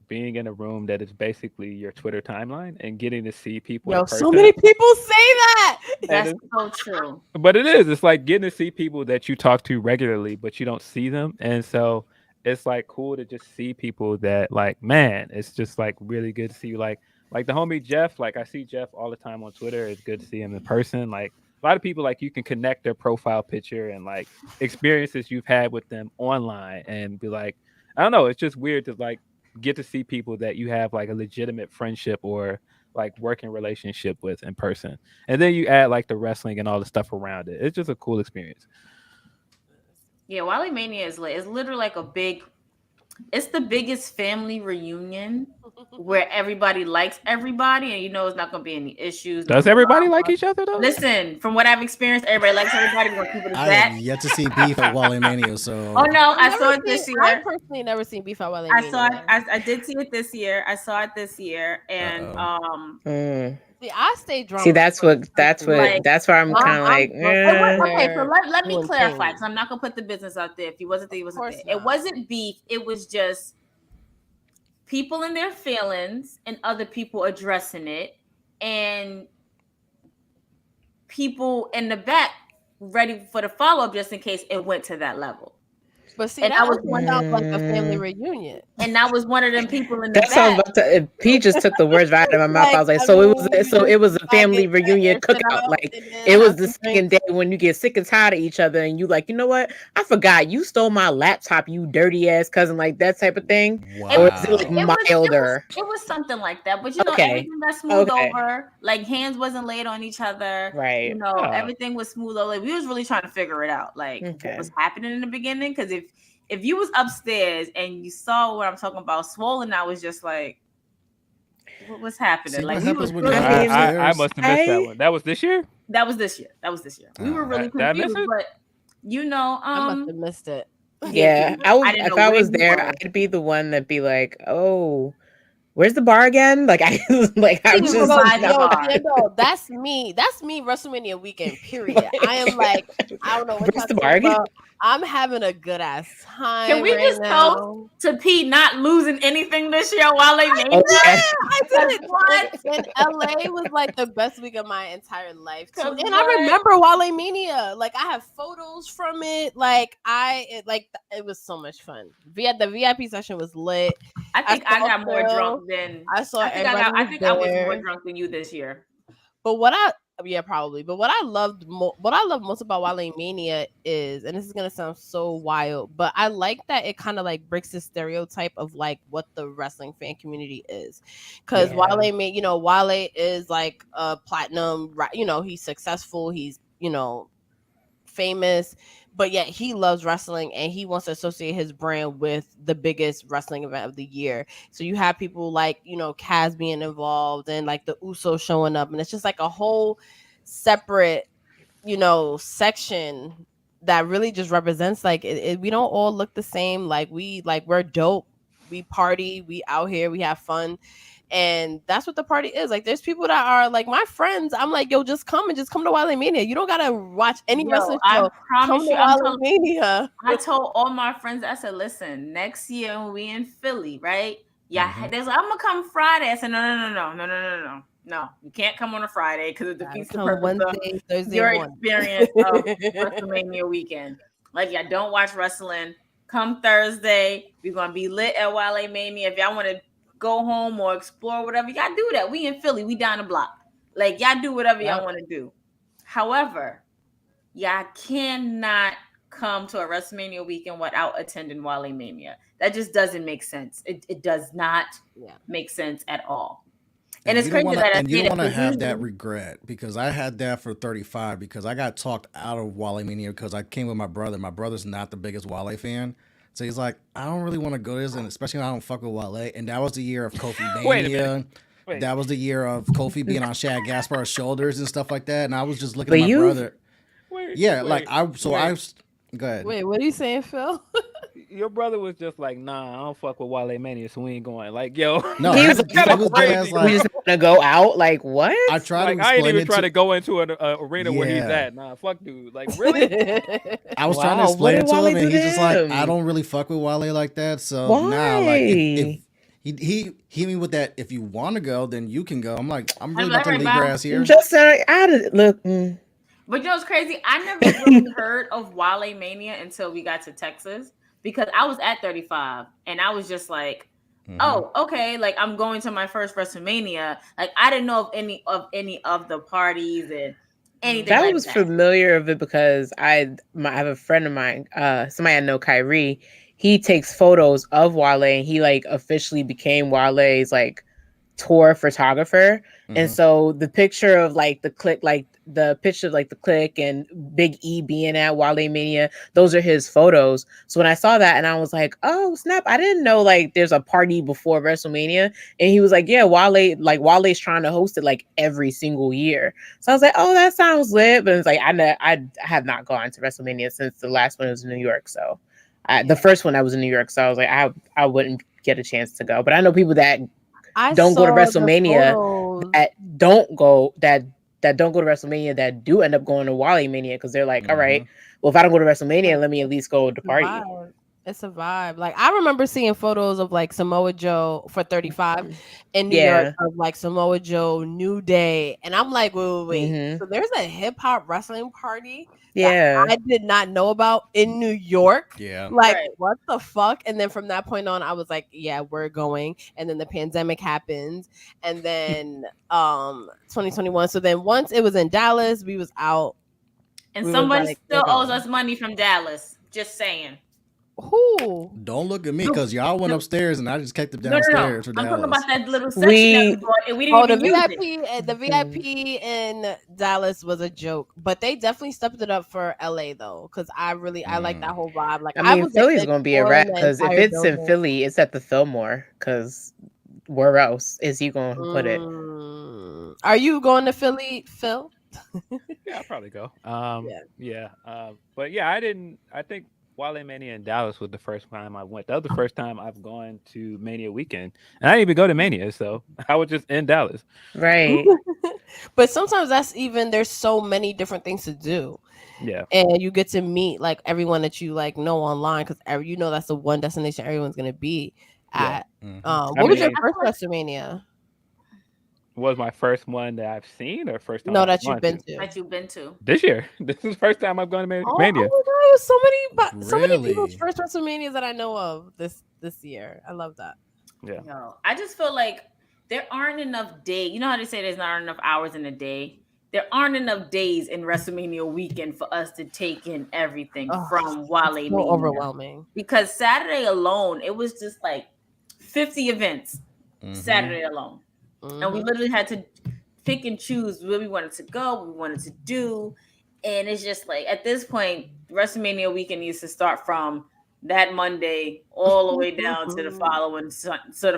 being in a room that is basically your Twitter timeline and getting to see people. Yo, so many people say that. That's so true. But it is. It's like getting to see people that you talk to regularly, but you don't see them. And so it's like cool to just see people that, like, man, it's just like really good to see you. Like the homie Jeff, like I see Jeff all the time on Twitter. It's good to see him in person. Like a lot of people, like you can connect their profile picture and like experiences you've had with them online and be like, I don't know. It's just weird to like get to see people that you have like a legitimate friendship or like working relationship with in person, and then you add like the wrestling and all the stuff around it. It's just a cool experience. Yeah, Wale Mania is literally like a big it's the biggest family reunion where everybody likes everybody, and it's not going to be any issues. Does everybody like each other though? Listen, from what I've experienced, everybody likes everybody. We're going to keep it as I that. have yet to see beef at Wale Mania, so. Oh no, I saw it this year. I personally never seen beef at Wale Mania. I saw it. I did see it this year. I saw it this year, and See, I stay drunk. See, that's where I'm kind of like. Okay, so let me clarify, because I'm not gonna put the business out there. If he wasn't there, he wasn't there. It wasn't beef. It was just people in their feelings and other people addressing it, and people in the back ready for the follow-up just in case it went to that level. But see, that was one out like a family reunion, and that was one of them people in the back. Sounds about to. P just took the words right out of my mouth. I was like, it was a family reunion cookout. Like it was the second day when you get sick and tired of each other, and you like, you know what? I forgot you stole my laptop, you dirty ass cousin, like that type of thing. Wow. Or is it like milder? It was something like that, but everything got smoothed over. Like hands wasn't laid on each other, right? Everything was smooth over. Like, we was really trying to figure it out, like what was happening in the beginning, because if you was upstairs and you saw what I'm talking about, Swollen, I was just like, what was happening? See, like I must have missed that one. That was this year? That was this year. We were really confused, but I must have missed it. Yeah, if I was there, I'd be the one that'd be like, oh, where's the bar again? Like I'm just that's me. That's me WrestleMania weekend, period. I am like, I don't know what's the bar again? I'm having a good ass time. Can we just toast to Pete not losing anything this year while they made I did it. What? And LA was like the best week of my entire life too. And I remember Wale Mania. Like I have photos from it. It was so much fun. The VIP session was lit. I think I got more drunk than I saw. I think I was more drunk than you this year. But probably. But what I loved most about Wale Mania is, and this is gonna sound so wild, but I like that it kind of like breaks the stereotype of like what the wrestling fan community is, because Wale is like a platinum, he's successful, he's famous, but yet he loves wrestling and he wants to associate his brand with the biggest wrestling event of the year. So you have people like, Kaz being involved and like the Usos showing up, and it's just like a whole separate, section that really just represents like we don't all look the same. Like we're dope, we party, we out here, we have fun. And that's what the party is. Like, there's people that are like my friends. I'm like, yo, just come to Wale Mania. You don't gotta watch any wrestling show. I promise you, Wale Mania. I told all my friends, I said, listen, next year when we in Philly, right? Yeah, I'm gonna come Friday. I said, no, you can't come on a Friday because it defeats the purpose of your experience of WrestleMania weekend. Like, yeah, don't watch wrestling. Come Thursday, we're gonna be lit at Wale Mania. If y'all want to go home or explore whatever, y'all do that. We in Philly, we down the block. Like, y'all do whatever y'all want to do. However, y'all cannot come to a WrestleMania weekend without attending Wale Mania. That just doesn't make sense. It does not make sense at all. And it's crazy that you don't want to have that regret, because I had that for 35 because I got talked out of Wale Mania because I came with my brother. My brother's not the biggest Wale fan. So he's like, I don't really want to go to this, and especially when I don't fuck with Wale. And that was the year of Kofi Mania. That was the year of Kofi being on Shad Gaspar's shoulders and stuff like that. And I was just looking at my brother. Go ahead. Wait, what are you saying, Phil? Your brother was just like, nah, I don't fuck with Wale Mania, so we ain't going. Like, yo, no, he was crazy. We just want to go out. Like, what? I tried to. I ain't even trying to go into an arena where he's at. Nah, fuck, dude. Like, really? I was trying to explain it to him, and he's just like, I don't really fuck with Wale like that. So now, like, if he hit me with that, if you want to go, then you can go. I'm like, I'm really about to leave your ass here. Just look. But you know what's crazy? I never really heard of Wale Mania until we got to Texas, because I was at 35 and I was just like, oh, okay, like I'm going to my first WrestleMania. Like, I didn't know of any of the parties and anything. I was familiar of it because I have a friend of mine, somebody I know, Kyrie. He takes photos of Wale, and he like officially became Wale's like tour photographer. Mhm. And so the picture of like the Clique, like the picture of like the Clique and Big E being at Wale Mania, those are his photos. So when I saw that and I was like, oh snap, I didn't know like there's a party before WrestleMania. And he was like, yeah, Wale's trying to host it like every single year. So I was like, oh, that sounds lit. But it's like I have not gone to WrestleMania since the last one was in New York. So the first one I was in New York. So I was like, I wouldn't get a chance to go. But I know people that don't go to WrestleMania that don't go to WrestleMania that do end up going to Wale Mania because they're like, all right, well, if I don't go to WrestleMania, let me at least go to party. It's a vibe. Like I remember seeing photos of like Samoa Joe for 35 in New York of like Samoa Joe, New Day, and I'm like, wait. So there's a hip hop wrestling party that I did not know about in New York. Yeah. Like what the fuck? And then from that point on, I was like, yeah, we're going. And then the pandemic happened, and then 2021. So then once it was in Dallas, we was out. And somebody still owes us money from Dallas. Just saying. Who? Don't look at me because y'all went upstairs and I just kept them downstairs. No. I'm talking about that little section that we bought and we didn't even use it. The VIP in Dallas was a joke, but they definitely stepped it up for LA though, because I like that whole vibe. Like I mean, Philly's gonna be a wrap because if it's in Philly, it's at the Fillmore. Because where else is he gonna put it? Are you going to Philly, Phil? Yeah, I'll probably go. But yeah, I think Wale Mania in Dallas was the first time I went. That was the first time I've gone to Mania weekend. And I didn't even go to Mania, so I was just in Dallas. Right. But sometimes there's so many different things to do. Yeah. And you get to meet like everyone that you like know online because that's the one destination everyone's gonna be at. What was your first WrestleMania? Was my first one that I've seen or first time? No, that you've been to. That you've been to. This year. This is the first time I've gone to Mania. Oh my God, so many people's first WrestleManias that I know of this year. I love that. Yeah. No, I just feel like there aren't enough days. You know how they say there's not enough hours in a day? There aren't enough days in WrestleMania weekend for us to take in everything from Wale Mania. So overwhelming. Because Saturday alone, it was just like 50 events Saturday alone. And we literally had to pick and choose where we wanted to go, what we wanted to do. And it's just like, at this point, WrestleMania weekend needs to start from that Monday all the way down to the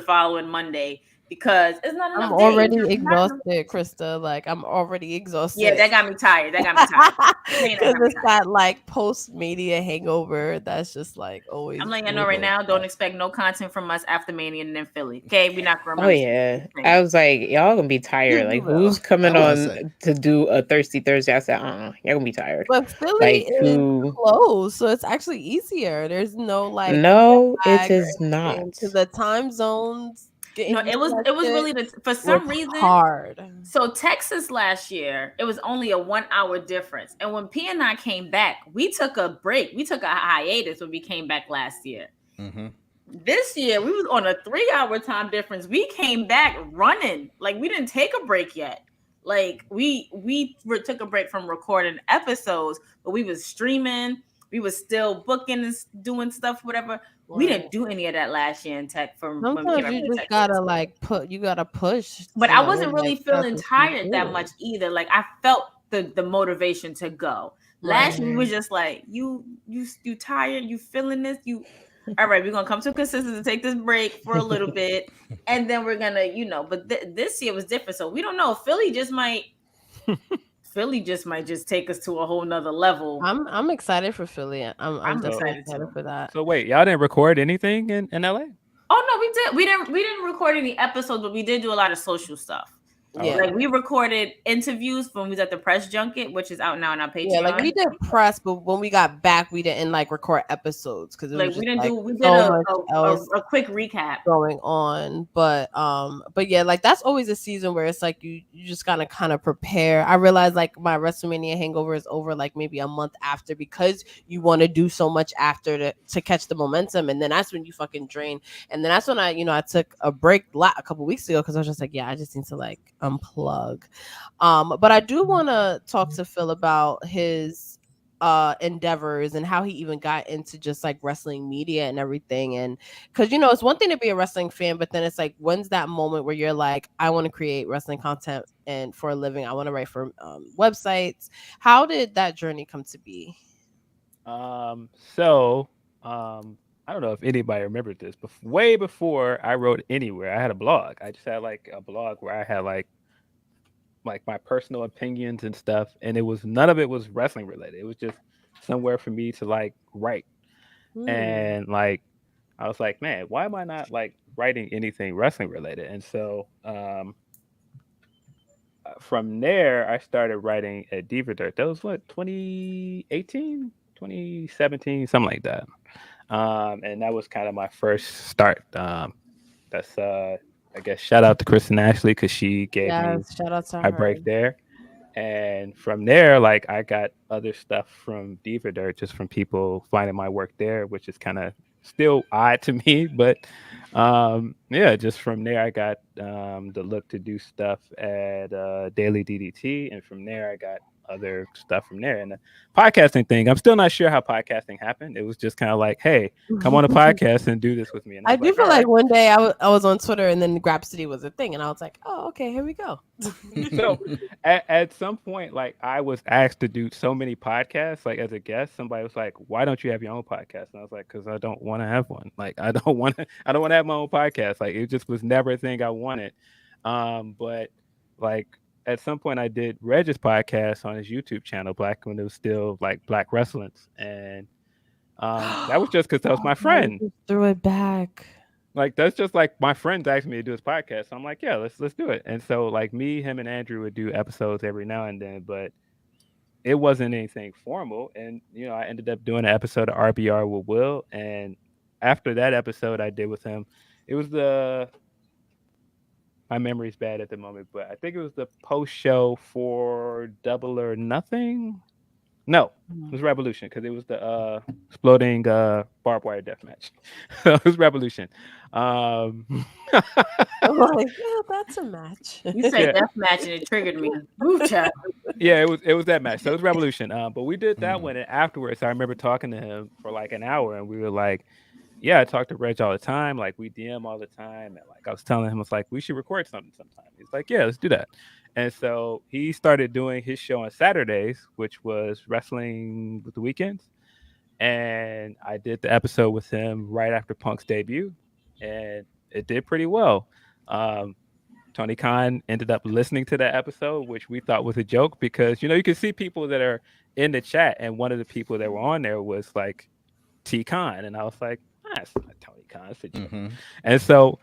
following Monday. Because it's not enough. I'm already exhausted, Krista. Like I'm already exhausted. Yeah, that got me tired. Because it's that like post-media hangover. That's just like always. I'm letting you know right now. Don't expect no content from us after Mania and then Philly. Okay, we're not gonna. Oh yeah, I was like, y'all gonna be tired. Like who's coming on to do a Thirsty Thursday? I said, y'all gonna be tired. But Philly is close, so it's actually easier. There's no like. No, it is not. To the time zones. No, it was really for some reason hard. So Texas last year, it was only a 1 hour difference. And when P and I came back, we took a break. We took a hiatus when we came back last year. This year, we was on a 3 hour time difference. We came back running. Like we didn't take a break yet. Like we took a break from recording episodes, but we was streaming. We was still booking and doing stuff, whatever. We didn't do any of that last year in tech. Sometimes you just gotta push. But I wasn't really feeling tired that much either. Like I felt the motivation to go. Last year we was just like, you tired, you feeling this, all right, we're gonna come to a consensus to take this break for a little bit, and then we're gonna, but this year was different. So we don't know. Philly just might just take us to a whole nother level. I'm excited for Philly. I'm excited for that. So wait, y'all didn't record anything in LA? Oh no, we did. We didn't record any episodes, but we did do a lot of social stuff. Yeah, like we recorded interviews when we was at the press junket, which is out now on our Patreon. Yeah, like we did press, but when we got back, we didn't like record episodes because like we did a quick recap going on. But yeah, like that's always a season where it's like you just gotta kind of prepare. I realized like my WrestleMania hangover is over like maybe a month after because you want to do so much after to catch the momentum, and then that's when you fucking drain. And then that's when I took a break a couple weeks ago because I was just like, yeah, I just need to like unplug. But I do want to talk to Phil about his endeavors and how he even got into just like wrestling media and everything. And because it's one thing to be a wrestling fan, but then it's like, when's that moment where you're like, I want to create wrestling content and for a living, I want to write for websites. How did that journey come to be? I don't know if anybody remembered this, but way before I wrote anywhere, I had a blog. I just had like a blog where I had like my personal opinions and stuff, and none of it was wrestling related. It was just somewhere for me to like write. And like I was like, man, why am I not like writing anything wrestling related? And so from there I started writing at Diva Dirt. That was what, 2018, 2017, something like that. And that was kind of my first start. That's I guess shout out to Kristen Ashley because she gave me shout out to my her. break there. And from there, like I got other stuff from Diva Dirt, just from people finding my work there, which is kind of still odd to me. But yeah, just from there, I got the look to do stuff at Daily DDT, and from there, I got other stuff from there. And the podcasting thing, I'm still not sure how podcasting happened. It was just kind of like, hey, come on a podcast and do this with me. And I do feel like one day I was on Twitter and then Grapsody was a thing, and I was like, oh, okay, here we go. So at some point, like I was asked to do so many podcasts, like as a guest. Somebody was like, why don't you have your own podcast? And I was like, because I don't want to have one. Like I don't want to have my own podcast. Like it just was never a thing I wanted. But like at some point I did Reg's podcast on his YouTube channel back when it was still like Black Wrestlings. And that was just because that was my friend. Threw it back. Like that's just like my friends asked me to do his podcast. So I'm like, yeah, let's do it. And so like me, him, and Andrew would do episodes every now and then, but it wasn't anything formal. And I ended up doing an episode of RBR with Will. And after that episode I did with him, it was my memory's bad at the moment, but I think it was the post show for Double or Nothing. No, it was Revolution because it was the exploding barbed wire death match. It was Revolution. I'm like, yeah, that's a match. You said death match and it triggered me. Yeah, it was that match. So it was Revolution. But we did that one, and afterwards I remember talking to him for like an hour, and we were like, yeah, I talk to Reg all the time. Like we DM all the time. And like I was telling him, I was like, we should record something sometime. He's like, yeah, let's do that. And so he started doing his show on Saturdays, which was Wrestling with the Weekends. And I did the episode with him right after Punk's debut. And it did pretty well. Tony Khan ended up listening to that episode, which we thought was a joke because, you can see people that are in the chat. And one of the people that were on there was like T Khan. And I was like, that's not Tony Khan. It's a joke. Mm-hmm. And so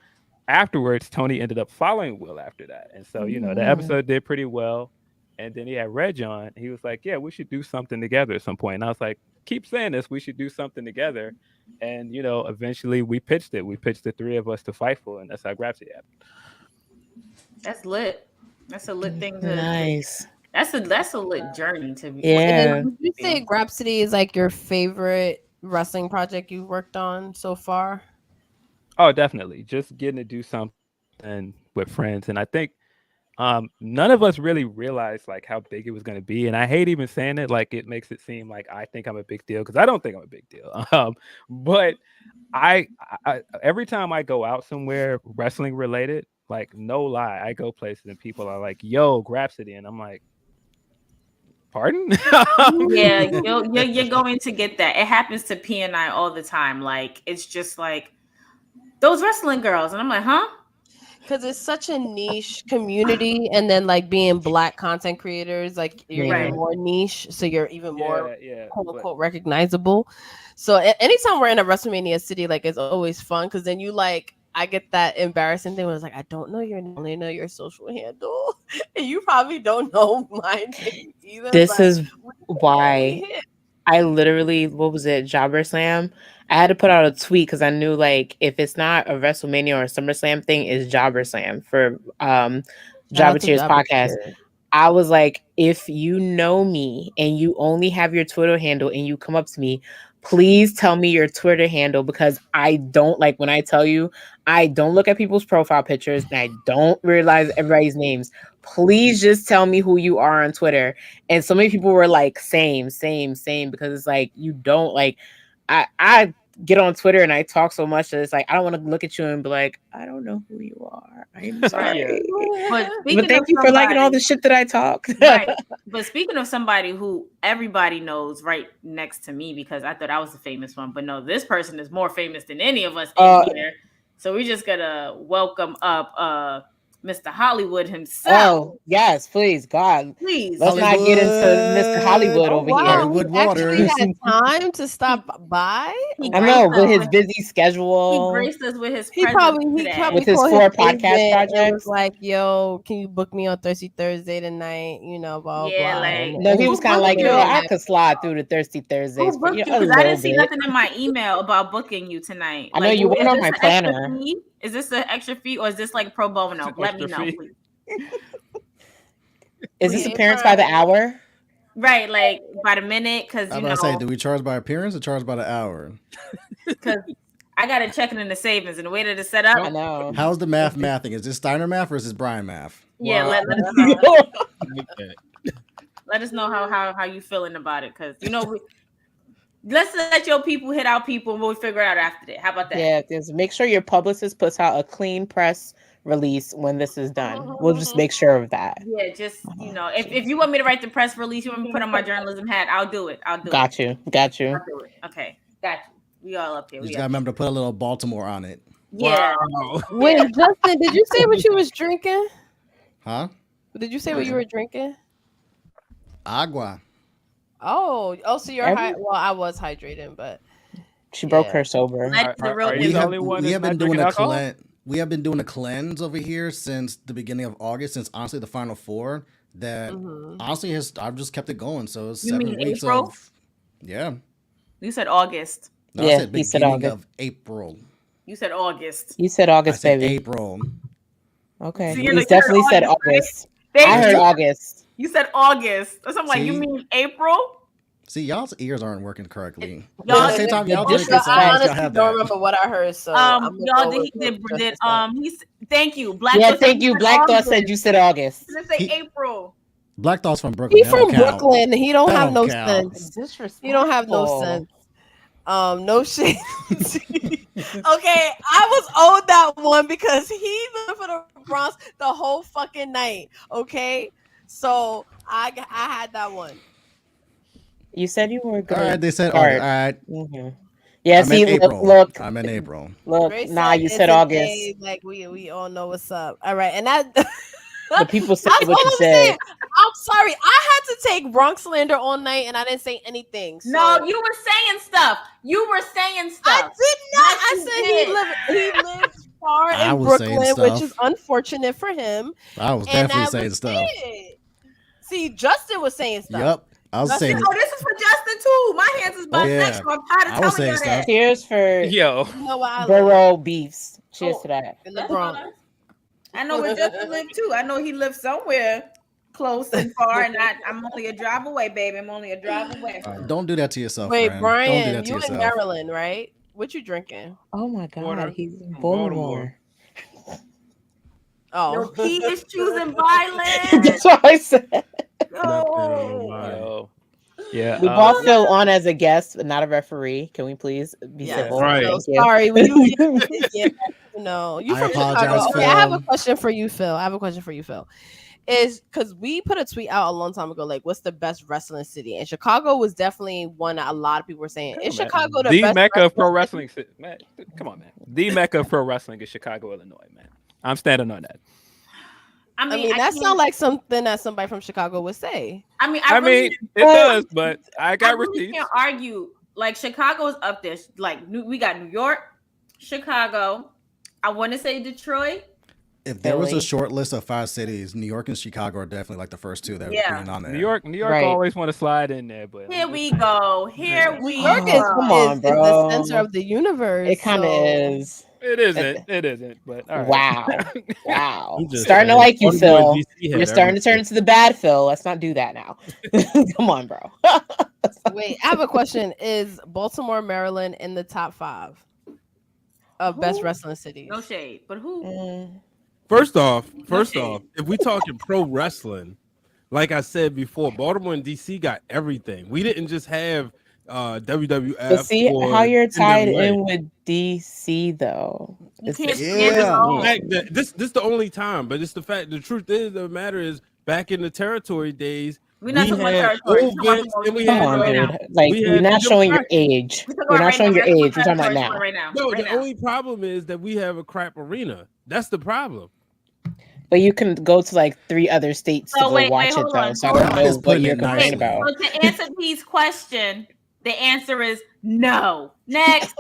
afterwards, Tony ended up following Will after that. And so, the episode did pretty well. And then he had Reg on. He was like, yeah, we should do something together at some point. And I was like, keep saying this. We should do something together. And, eventually we pitched it. We pitched the three of us to Fightful, and that's how Grapsody happened. That's lit. That's a lit thing to... Nice. That's a lit journey to be. Yeah. Would you say Grapsody is like your favorite wrestling project you've worked on so far? Oh, definitely. Just getting to do something with friends. And I think none of us really realized like how big it was going to be. And I hate even saying it, like it makes it seem like I think I'm a big deal, because I don't think I'm a big deal. But I every time I go out somewhere wrestling related, like no lie, I go places and people are like, yo, Grapsody. And I'm like, pardon? Yeah, you're going to get that. It happens to P and I all the time. Like it's just like those wrestling girls, and I'm like, huh? Because it's such a niche community, and then like being Black content creators, like you're even more niche, so you're even more quote unquote recognizable. So anytime we're in a WrestleMania city, like it's always fun because then I get that embarrassing thing when it's like, I don't know your name, I only know your social handle, and you probably don't know mine either. This is why I literally, what was it, Jobber Slam? I had to put out a tweet because I knew like if it's not a WrestleMania or a SummerSlam thing, it's Jobber Slam for Jobber Tears podcast. I was like, if you know me and you only have your Twitter handle and you come up to me, please tell me your Twitter handle, because I don't, like, when I tell you, I don't look at people's profile pictures and I don't realize everybody's names. Please just tell me who you are on Twitter. And so many people were like, same, because it's like, you don't, like, I get on Twitter and I talk so much that it's like, I don't want to look at you and be like, I don't know who you are. I'm sorry. But thank you for liking all the shit that I talk. Right. But speaking of somebody who everybody knows right next to me, because I thought I was the famous one, but no, this person is more famous than any of us in here. So we just gotta welcome up Mr. Hollywood himself. Oh, yes, please, God. Please. Let's not get into Mr. Hollywood over here. Hollywood Waters. Actually had time to stop by. I know, with his busy schedule. He graced us with his He probably with his 4 podcast projects. Was like, yo, can you book me on Thirsty Thursday tonight? You know, blah, yeah, blah. like, no, he was kind of like, yo, I could slide through the Thirsty Thursdays. Because I didn't see nothing in my email about booking you tonight. I know you went on my planner. Is this an extra fee or is this like pro bono? Let me know, please. Is this appearance by the hour? Right, like by the minute, because I was about to say, do we charge by appearance or charge by the hour? Because I got to check it in the savings and the way that it's set up. I know. How's the mathing? Is this Steiner math or is this Brian math? Yeah, wow. Let us know. Let us know how you feeling about it, because let's let your people hit our people and we'll figure it out after that. How about that? Yeah, just make sure your publicist puts out a clean press release when this is done. We'll just make sure of that. Yeah, just if you want me to write the press release, you want me to put on my journalism hat, I'll do it. Got you. I'll do it. Okay, got you. We all up here. You just gotta remember to put a little Baltimore on it. Yeah. Wow. Wait, Justin, did you say what you was drinking? Huh? Did you say what you were drinking? Agua. Oh, so you're high. Well, I was hydrating, but she broke her sober. We have been doing a cleanse. We have been doing a cleanse over here since the beginning of August, since honestly the Final Four. That honestly I've just kept it going. So it's 7 weeks April? Yeah. You said August. No, yeah, I said beginning of April. You said August. You said August, I said baby. April. Okay. So you definitely said August. Right? I heard August. You said August. So I'm like, you mean April? See, y'all's ears aren't working correctly. Y'all, at the same time, y'all drinking, so I honestly don't remember what I heard. So y'all thank you. Black thank you. Black Thought said you said August. Let's say April. Black Thought's from Brooklyn. He's from Brooklyn. He don't have no sense. Disrespectful. He don't have no sense. No shit. Okay, I was owed that one because he lived for the Bronx the whole fucking night. Okay, so I had that one. You said you were good. All right, they said all right. Mm-hmm. Yeah, look. I'm in April. Look, you said August. Day, like we all know what's up. All right, and that. The people said what you said. I'm sorry. I had to take Bronx slander all night, and I didn't say anything. So. No, you were saying stuff. I did not. I said he lives far in Brooklyn, which is unfortunate for him. I was definitely saying stuff. See, Justin was saying stuff. Yep. I was saying. Oh, this is for Justin too. My hands is bisexual. I'm tired of telling you that. Cheers for Borough Beefs. Cheers to that. In the Bronx. I know where Justin lives too. I know he lives somewhere close and far, and I'm only a drive away, baby. I'm only a drive away. Don't do that to yourself. Wait, friend. Brian, you in Maryland, right? What you drinking? Oh my God, he's in Baltimore. Oh, he is choosing violence. That's what I said. No. Yeah, we brought Phil on as a guest, but not a referee. Can we please be civil? Right. So sorry. No, you from Chicago. Okay, I have a question for you, Phil. Is because we put a tweet out a long time ago, like, what's the best wrestling city? And Chicago was definitely one that a lot of people were saying. Is Chicago the best Mecca of pro wrestling? Man, come on, man. The Mecca of pro wrestling is Chicago, Illinois, man. I'm standing on that. I mean that sounds like something that somebody from Chicago would say. I mean, it does, but I got receipts. Can't argue. Like, Chicago is up there. Like, we got New York, Chicago. I want to say Detroit. If there was a short list of 5 cities, New York and Chicago are definitely like the first 2 that would be on there. New York always want to slide in there, but here we go. New York is the center of the universe. It kind of is. It isn't. But all right. Wow. Starting to like you, Phil. You're starting to turn into the bad Phil. Let's not do that now. Come on, bro. Wait, I have a question. Is Baltimore, Maryland in the top 5 of best wrestling cities? No shade, but who? First off, if we talking pro wrestling, like I said before, Baltimore and DC got everything. We didn't just have WWF. But see how you're tied in with DC though. This is the only time, but it's the fact. The truth is, the matter is, back in the territory days, we're not talking about territory. We're not showing your age. We're not showing your age. We're talking about now. No, the only problem is that we have a crap arena. That's the problem. But you can go to like 3 other states to go watch it though. So I don't know what you're complaining about. So to answer P's question, the answer is no. Next.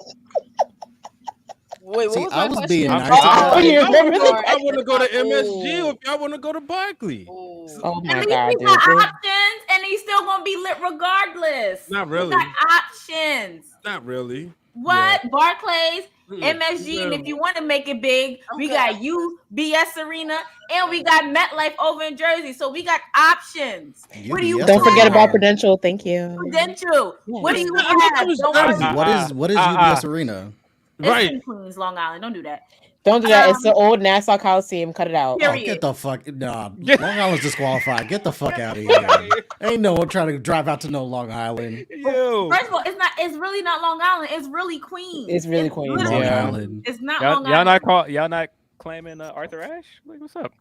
Wait, See, I was being nice. I want to go to MSG or if y'all want to go to Barclays. Oh my God, dude. Options, and he's still gonna be lit regardless. Not really. We got options. Not really. What? Yeah. Barclays, MSG, and if you want to make it big, we got UBS Arena and we got MetLife over in Jersey. So we got options. What do you don't forget about Prudential? Thank you. Prudential. What do you have? What is UBS Arena? It's in Queens, Long Island. Don't do that. Don't do that. It's the old Nassau Coliseum. Cut it out. Oh, get the fuck. Nah, Long Island's disqualified. Get the fuck out of here. Ain't no one trying to drive out to no Long Island. First of all, it's not. It's really not Long Island. It's really Queens. It's really Queens. Long Island. It's not Long Island. Y'all not claiming Arthur Ashe? Like, what's up?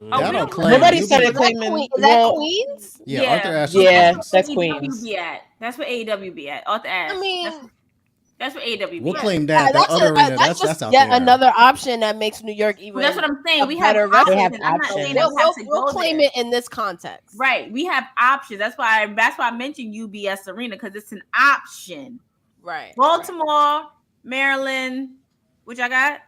Y'all don't claim. Nobody started claiming. Is that Queens? Yeah, Arthur Ashe. Yeah, that's Queens. That's where AEW be at. Arthur Ashe. I mean. That's what AEW. We'll claim that. The other arena, that's out yet there. Another option that makes New York even. Well, that's what I'm saying. We have options. We'll claim it in this context. Right. We have options. That's why I mentioned UBS Arena because it's an option. Right. Baltimore, Maryland, which I got.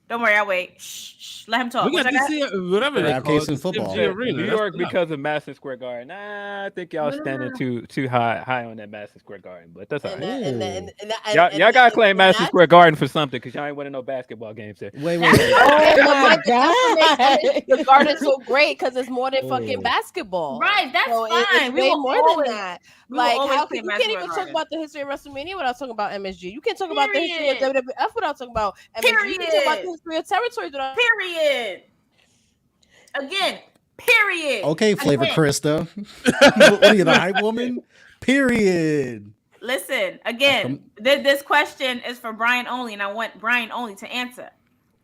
Don't worry, I'll wait. Shh, let him talk. We got DC, whatever they call it, football. New York because of Madison Square Garden. I think y'all standing too high on that Madison Square Garden, but that's all right. Y'all gotta claim Madison Square Garden for something because y'all ain't winning no basketball games there. Wait. Oh my God! The Garden's so great because it's more than fucking basketball. Right, that's so fine. It's way more than that. Like, you can't even talk Garden. about the history of WrestleMania without talking about MSG. You can't talk about the history of WWF without talking about MSG. You can talk about the history of territories without. Period. Again. Period. Okay, Flavor Krista. What are you, the hype woman? Period. Listen, again, this question is for Brian only, and I want Brian only to answer.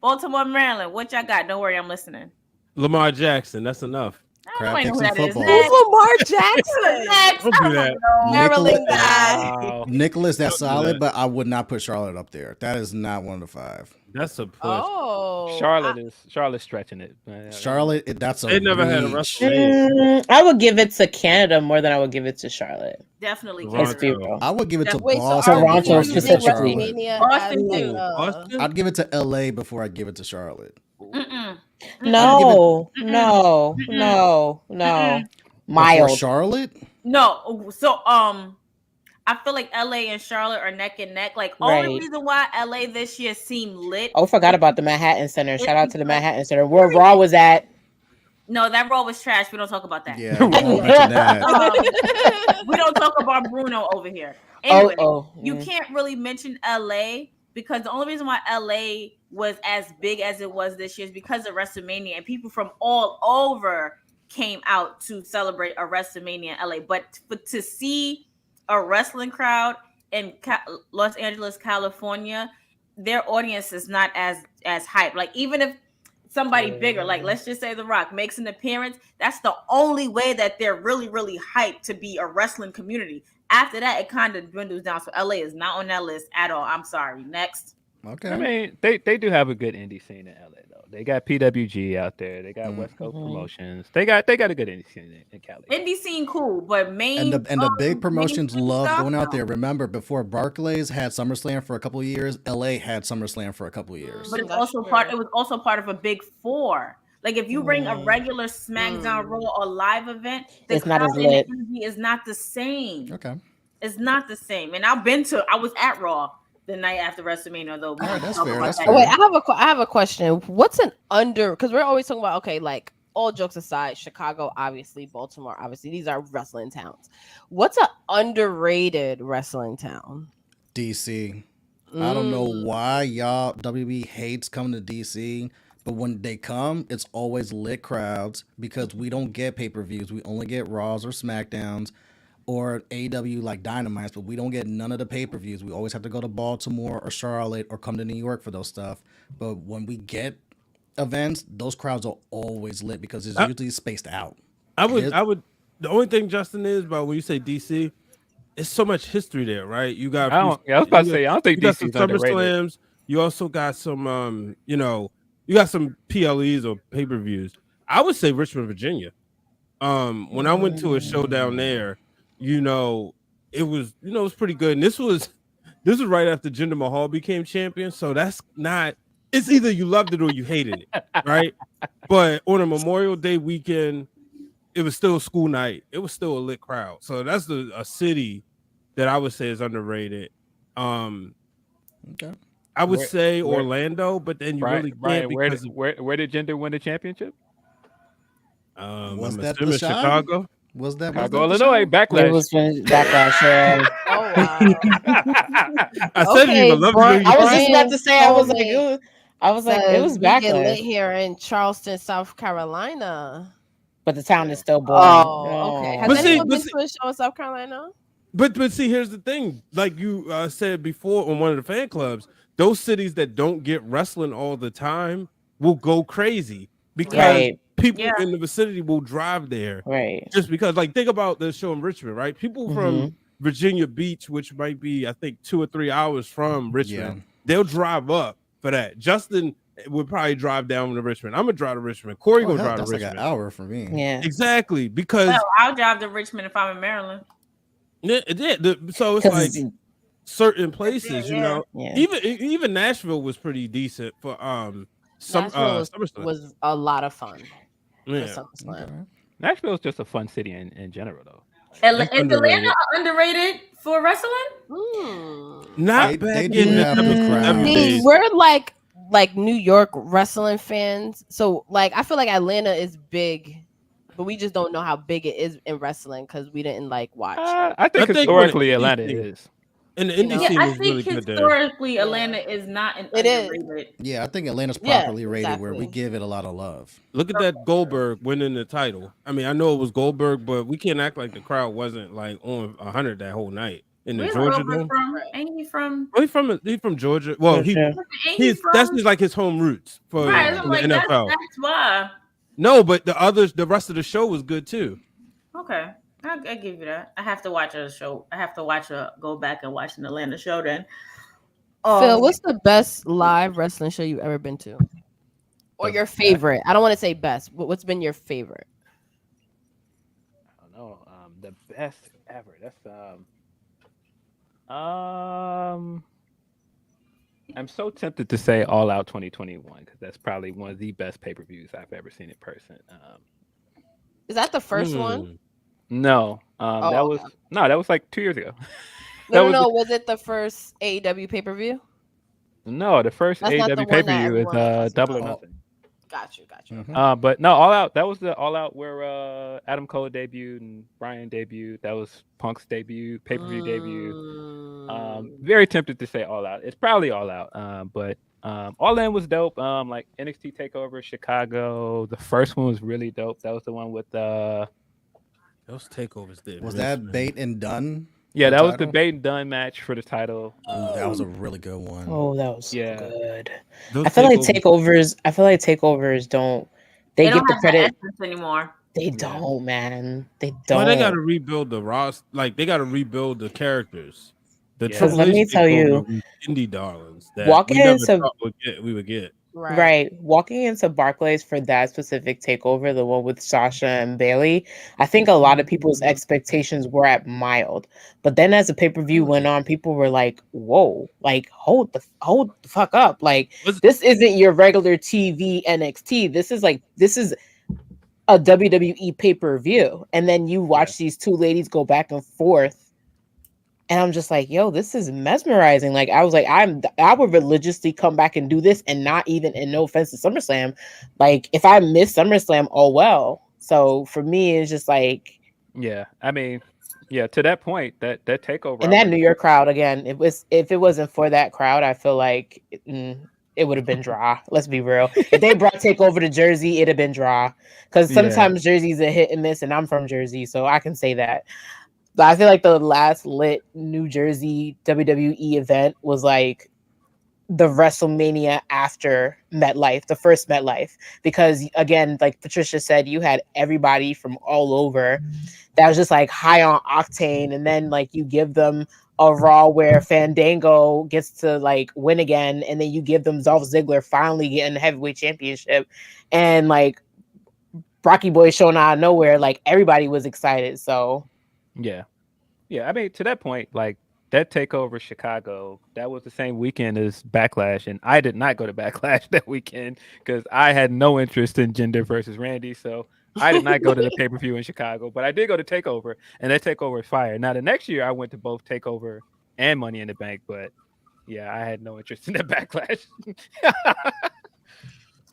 Baltimore, Maryland, what y'all got? Don't worry, I'm listening. Lamar Jackson, that's enough. I don't know who that is. Lamar Jackson. Next. Don't do that. Maryland guy. Nicholas, that's solid, but I would not put Charlotte up there. That is not one of the 5. That's a push. Oh, Charlotte's stretching it. Charlotte, that's a. They never had a WrestleMania. I would give it to Canada more than I would give it to Charlotte. Definitely. I would give it to Boston. Toronto specifically. Boston. I'd give it to LA before I give it to Charlotte. No. Mild. Before Charlotte? No. So I feel like LA and Charlotte are neck and neck. Like only reason why LA this year seemed lit. Oh, forgot about the Manhattan Center. Shout out to the Manhattan Center. Where Raw was at. No, that Raw was trash. We don't talk about that. Yeah, we won't mention that. We don't talk about Bruno over here. Anyway, you can't really mention LA because the only reason why LA was as big as it was this year is because of WrestleMania and people from all over came out to celebrate a WrestleMania in LA. But to see a wrestling crowd in Los Angeles, California, their audience is not as hype. Like even if somebody bigger, like let's just say The Rock makes an appearance, that's the only way that they're really, really hyped to be a wrestling community. After that, it kind of dwindles down. So LA is not on that list at all. I'm sorry. Next. Okay. I mean, they do have a good indie scene in LA though. They got PWG out there. They got West Coast Promotions. They got a good indie scene in Cali. Indie scene cool, but And the big promotions mainstream love stuff, going out no. there. Remember, before Barclays had SummerSlam for a couple of years, LA had SummerSlam for a couple of years. But it's That's also true. part. It was also part of a big four. Like if you bring a regular SmackDown Raw or live event, the It's not crowd as and the lit. energy is not the same. Okay. It's not the same. And I was at Raw the night after WrestleMania, though. All right, that's Talk fair. about That's that. fair. Wait, I have a question. What's an because we're always talking about, okay, like all jokes aside, Chicago, obviously, Baltimore, obviously, these are wrestling towns. What's an underrated wrestling town? DC. I don't know why y'all WB hates coming to DC, but when they come, it's always lit crowds because we don't get pay-per-views. We only get Raws or SmackDowns or AEW like Dynamites, but we don't get none of the pay-per-views. We always have to go to Baltimore or Charlotte or come to New York for those stuff. But when we get events, those crowds are always lit because it's usually spaced out. I would. The only thing, Justin, is about when you say DC, it's so much history there, right? You got. I was about to say, I don't think you got some DC is underrated. SummerSlams. You also got some, you got some PLEs or pay-per-views. I would say Richmond, Virginia. When I went to a show down there, it was pretty good. And this was right after Jinder Mahal became champion. So that's not. It's either you loved it or you hated it, right? But on a Memorial Day weekend, it was still school night. It was still a lit crowd. So that's a city that I would say is underrated. Okay. I would say Orlando, but then you really can't because where did Jinder win the championship? Was I'm that assuming the shot? Chicago? Was that Chicago, Illinois, Backlash. It was Backlash. Yeah. Oh wow. I said Okay, you love Brian, it. I was just about to say. I was like, it was we get lit Backlash, here in Charleston, South Carolina. but the town is still boring. Oh, okay. Has But see- anyone but been see- to a show in South Carolina? But see, here's the thing. Like you said before on one of the fan clubs, those cities that don't get wrestling all the time will go crazy because Right. people in the vicinity will drive there. Right. Just because, like, think about the show in Richmond, right? People from Virginia Beach, which might be, I think, 2 or 3 hours from Richmond, they'll drive up for that. Justin would probably drive down to Richmond. I'm gonna drive to Richmond. Corey gonna drive to Richmond. That's like an hour for me. Yeah. Exactly, because Well, I'll drive to Richmond if I'm in Maryland. so it's like certain places, Yeah. Yeah. Even Nashville was pretty decent for Nashville SummerSlam. was a lot of fun. for Yeah. SummerSlam. Nashville is just a fun city in general, though. Is Atlanta underrated for wrestling? Not They back do in the have a crowd. WWE See, days. we're like New York wrestling fans, so like I feel like Atlanta is big, but we just don't know how big it is in wrestling because we didn't watch. I think when historically it- Atlanta is. And the indie Yeah, scene I is really think good there. historically Atlanta is not an It is. underrated. Yeah, I think Atlanta's Yeah, properly rated where we exactly. give it a lot of love. Look at that Goldberg winning the title. I mean, I know it was Goldberg, but we can't act like the crowd wasn't like on 100 that whole night in the Where's Georgia Goldberg Dome. from? Ain't he from? Well, he's from Georgia. Well, Yeah. Ain't he he's that's from? just like his home roots for Right, in I'm the like, NFL. that's why. No, but the rest of the show was good too. Okay, I give you that. I have to watch a show. I have to go back and watch an Atlanta show then. Phil, what's the best live wrestling show you've ever been to, or your favorite? I don't want to say best, but what's been your favorite? I don't know. The best ever. That's I'm so tempted to say All Out 2021 because that's probably one of the best pay-per-views I've ever seen in person. Is that the first one? No, that okay. was like 2 years ago. No. Was it the first AEW pay-per-view? No, the first That's not the AEW one that pay-per-view everyone was is Double or talking about. Nothing. Got you. Mhm. But no, All Out. That was the All Out where Adam Cole debuted and Bryan debuted. That was Punk's debut, pay-per-view debut. Very tempted to say All Out. It's probably All Out. But All In was dope. Like NXT Takeover Chicago. The first one was really dope. That was the one with Those takeovers did. Was that Bait and Dunn? yeah, the that was the title? Bait and Dunn match for the title. Ooh, that was a really good one. Oh, that was so Yeah. good. Those I feel like takeovers- takeovers don't. They They get don't the have credit. the essence anymore. They don't, man. They don't. Well, they got to rebuild the Ross. Like they got to rebuild the characters. The Yeah. Triple Let H me tell takeover you, of these indie darlings that walking we never into thought we would get. right, walking into Barclays for that specific takeover, the one with Sasha and Bailey, I think a lot of people's expectations were at mild. But then as the pay-per-view went on, people were like, whoa, like hold the fuck up. Like this isn't your regular TV NXT. This is a WWE pay-per-view. And then you watch these two ladies go back and forth. And I'm just like, yo, this is mesmerizing. Like, I was like, I would religiously come back and do this and not even, and no offense to SummerSlam, like if I miss SummerSlam, oh well. So for me, it's just like, yeah. I mean, yeah. To that point, that takeover and that New York crowd again. If it wasn't for that crowd, I feel like it would have been dry. Let's be real. If they brought Takeover to Jersey, it'd have been dry. Because sometimes Jersey's a hit and miss, and I'm from Jersey, so I can say that. But I feel like the last lit New Jersey WWE event was like the WrestleMania after MetLife, the first MetLife, because again, like Patricia said, you had everybody from all over that was just like high on octane, and then like you give them a Raw where Fandango gets to like win again, and then you give them Dolph Ziggler finally getting the heavyweight championship, and like Rocky Boy showing out of nowhere, like everybody was excited. So yeah. I mean, to that point, like that takeover Chicago, that was the same weekend as Backlash, and I did not go to Backlash that weekend because I had no interest in Jinder versus Randy, so I did not go to the pay-per-view in Chicago, but I did go to Takeover, and that Takeover is fire. Now the next year I went to both Takeover and Money in the Bank, but yeah, I had no interest in the Backlash.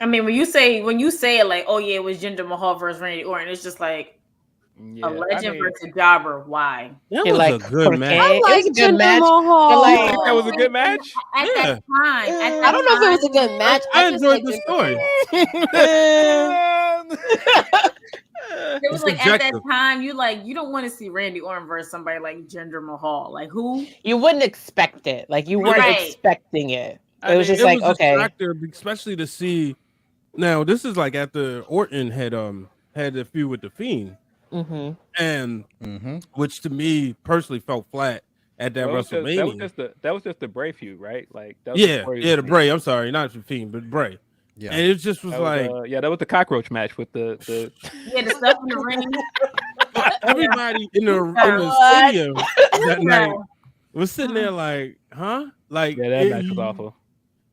I mean, when you say it like, oh yeah, it was Jinder Mahal versus Randy Orton, it's just like a legend versus jobber. Why? That was like, a good match. I like Jinder Mahal. But like, that was a good match? At that time. I don't know if it was a good match. I enjoyed the story. It was like at that time, you don't want to see Randy Orton versus somebody like Jinder Mahal. Like who? You wouldn't expect it. Like you weren't expecting it. It was just like, okay. Especially to see. Now this is like after Orton had a feud with the Fiend, and which to me personally felt flat at that WrestleMania. That was just the Bray feud, right? Like that was the Bray. I'm sorry, not the Fiend, but Bray. Yeah, and it just was that was the cockroach match with the the stuff in the ring. Everybody in the stadium that night was sitting there like, huh? Like that match was awful.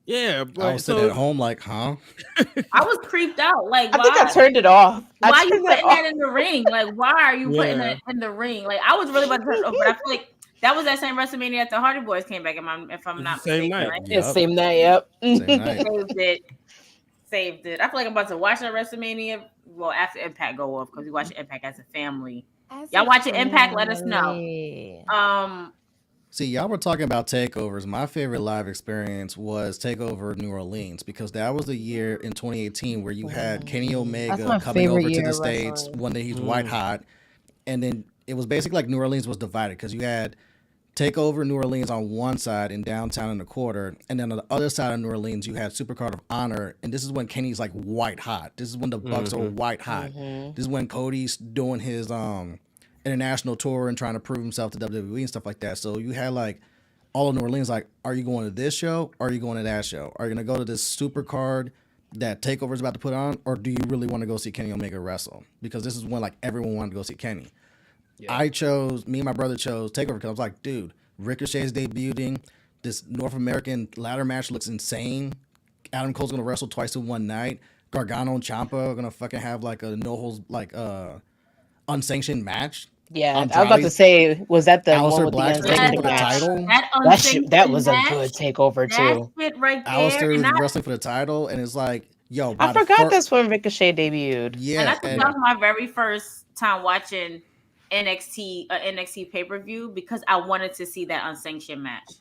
Yeah, I was sitting at home like, huh? I was creeped out. Like, why? I think I turned it off. Why are you putting that in the ring? Like, why are you putting that in the ring? Like, I was really about to turn it off, but I feel like that was that same WrestleMania that the Hardy Boys came back. If I'm not mistaken, right? Yeah, same night. Yep. Saved it. I feel like I'm about to watch that WrestleMania. Well, after Impact go off, because we watch Impact as a family. Y'all watching Impact? Let us know. See, y'all were talking about takeovers. My favorite live experience was Takeover New Orleans, because that was the year in 2018 where you had Kenny Omega coming over to the States when he's white hot. And then it was basically like New Orleans was divided, because you had Takeover New Orleans on one side and Downtown in the quarter. And then on the other side of New Orleans, you had Supercard of Honor. And this is when Kenny's like white hot. This is when the Bucks are white hot. This is when Cody's doing his international tour and trying to prove himself to WWE and stuff like that. So you had like all of New Orleans like, are you going to this show? Or are you going to that show? Are you going to go to this super card that Takeover is about to put on? Or do you really want to go see Kenny Omega wrestle? Because this is when like everyone wanted to go see Kenny. Yeah. Me and my brother chose Takeover because I was like, dude, Ricochet's debuting. This North American ladder match looks insane. Adam Cole's going to wrestle twice in one night. Gargano and Ciampa are going to fucking have like a no-holds, like unsanctioned match. Yeah, I was about to say, was that the Aleister one with Black's the wrestling for the title? That was a good takeover too. That shit right there. Aleister wrestling for the title, and it's like, yo, I forgot that's when Ricochet debuted. Yeah, and I think that was my very first time watching NXT pay-per-view because I wanted to see that unsanctioned match.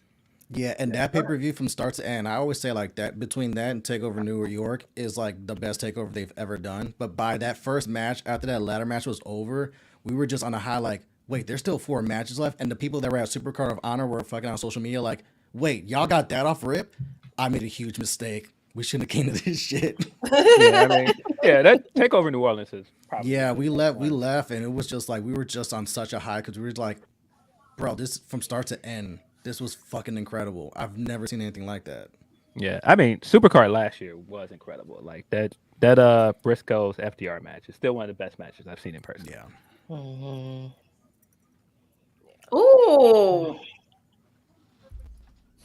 Yeah, and that pay-per-view from start to end, I always say like that, between that and Takeover New York is like the best takeover they've ever done. But by that first match, after that ladder match was over, we were just on a high like, wait, there's still 4 matches left. And the people that were at Supercard of Honor were fucking on social media like, wait, y'all got that off rip? I made a huge mistake. We shouldn't have came to this shit. That Takeover New Orleans is probably. Yeah, we left, and it was just like, we were just on such a high because we were like, bro, this from start to end, This was fucking incredible. I've never seen anything like that. Yeah, I mean, Supercard last year was incredible. Like that Briscoes FDR match is still one of the best matches I've seen in person. Yeah. Mhm. Ooh.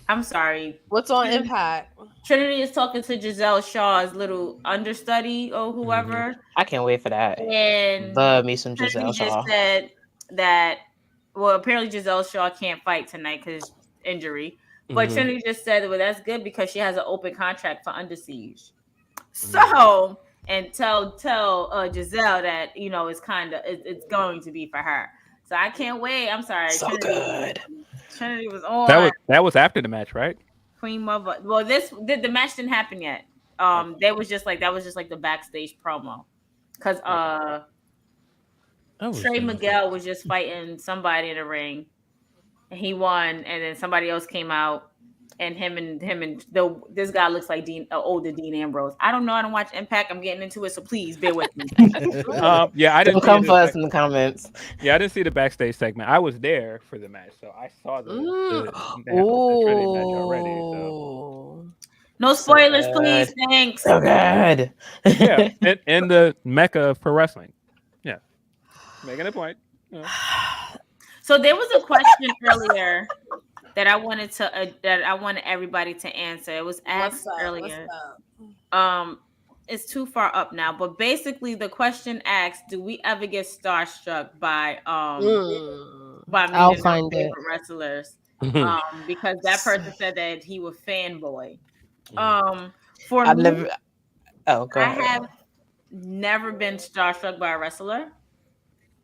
I'm sorry. What's on Impact? Trinity is talking to Giselle Shaw's little understudy or whoever. I can't wait for that. And love me some Trinity Giselle Shaw. just said that, well, apparently Giselle Shaw can't fight tonight because injury. But Trinity just said, well, that's good because she has an open contract for Under Siege. So, and tell Giselle that, you know, it's going to be for her. So I can't wait. I'm sorry. So good. Trinity was on. That was after the match, right? Queen Mother. Well, the match didn't happen yet. That was just like the backstage promo. Because Trey Miguel was just fighting somebody in the ring. And he won, and then somebody else came out, and this guy looks like older Dean Ambrose. I don't know. I don't watch Impact. I'm getting into it, so please bear with me. Yeah, I didn't come for us in the comments. Yeah, I didn't see the backstage segment. I was there for the match, so I saw the Trinity match already. So. No spoilers, please. Thanks. So good. Yeah, in the mecca of pro wrestling. Yeah, making a point. Yeah. So there was a question earlier that I wanted everybody to answer. It was asked earlier. It's too far up now, but basically the question asked, do we ever get starstruck by I'll find it. wrestlers? Because that person said that he was fanboy. For I've me, never go ahead. I have never been starstruck by a wrestler,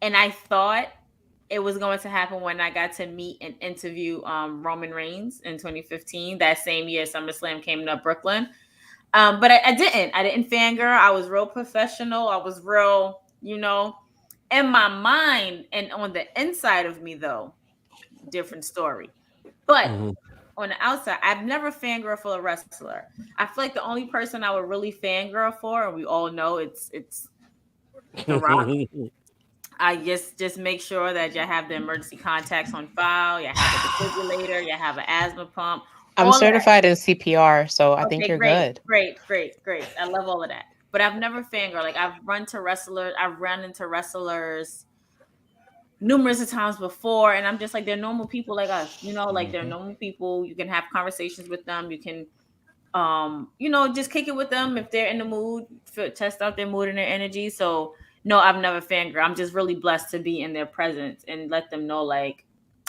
and I thought it was going to happen when I got to meet and interview Roman Reigns in 2015. That same year, SummerSlam came to Brooklyn. But I didn't. I didn't fangirl. I was real professional. I was real, in my mind and on the inside of me, though, different story. But on the outside, I've never fangirl for a wrestler. I feel like the only person I would really fangirl for, and we all know it's The Rock. I just make sure that you have the emergency contacts on file. You have a defibrillator. You have an asthma pump. I'm certified in CPR, so I think you're good. Great. I love all of that. But I've never fangirl. Like I've run into wrestlers numerous of times before, and I'm just like, they're normal people like us. Like they're normal people. You can have conversations with them. You can, just kick it with them if they're in the mood, test out their mood and their energy. So. No, I've never fangirl. I'm just really blessed to be in their presence and let them know, like,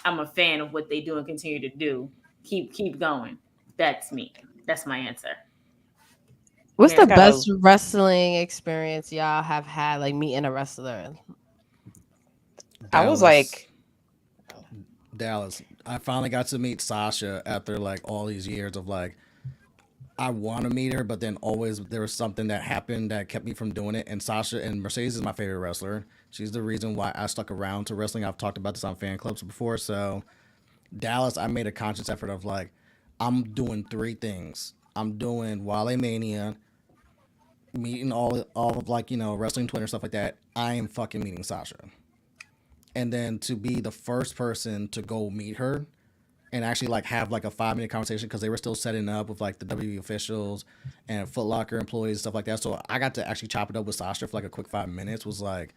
I'm a fan of what they do and continue to do. Keep going. That's me. That's my answer. What's the best wrestling experience y'all have had, like meeting a wrestler? I was like Dallas. I finally got to meet Sasha after like all these years of like, I want to meet her, but then always there was something that happened that kept me from doing it. And Sasha and Mercedes is my favorite wrestler. She's the reason why I stuck around to wrestling. I've talked about this on fan clubs before. So Dallas, I made a conscious effort of like, I'm doing 3 things. I'm doing Wale Mania, meeting all of like, wrestling Twitter, stuff like that. I am fucking meeting Sasha. And then to be the first person to go meet her and actually like have like a 5-minute conversation, because they were still setting up with like the WWE officials and Foot Locker employees and stuff like that. So I got to actually chop it up with Sasha for like a quick 5 minutes. Was like,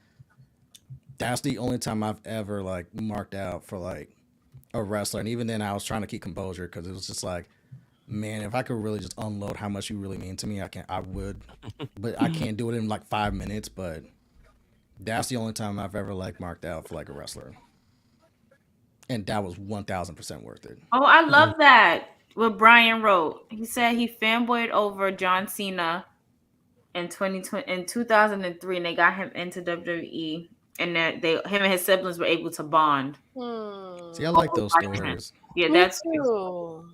that's the only time I've ever like marked out for like a wrestler. And even then I was trying to keep composure because it was just like, man, if I could really just unload how much you really mean to me, I would, but I can't do it in like 5 minutes. But that's the only time I've ever like marked out for like a wrestler. And that was 1,000% worth it. Oh, I love that. What Brian wrote. He said he fanboyed over John Cena in 2003, and they got him into WWE, and that him and his siblings were able to bond. See, I like those stories. Yeah, that's true.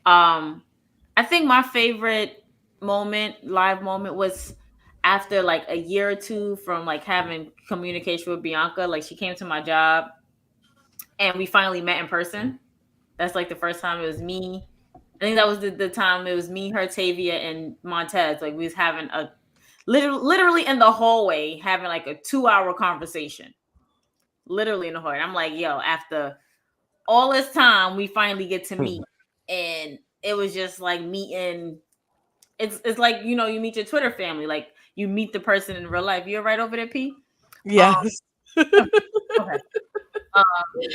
I think my favorite live moment was after like a year or two from like having communication with Bianca. Like she came to my job and we finally met in person. That's like the first time it was me. I think that was the time it was me, her, Tavia, and Montez. Like we was having a literally in the hallway having like a 2-hour conversation. Literally in the hallway. I'm like, yo, after all this time we finally get to meet, and it was just like meeting. It's like, you meet your Twitter family, like you meet the person in real life. You're right over there, P. Yes. Okay.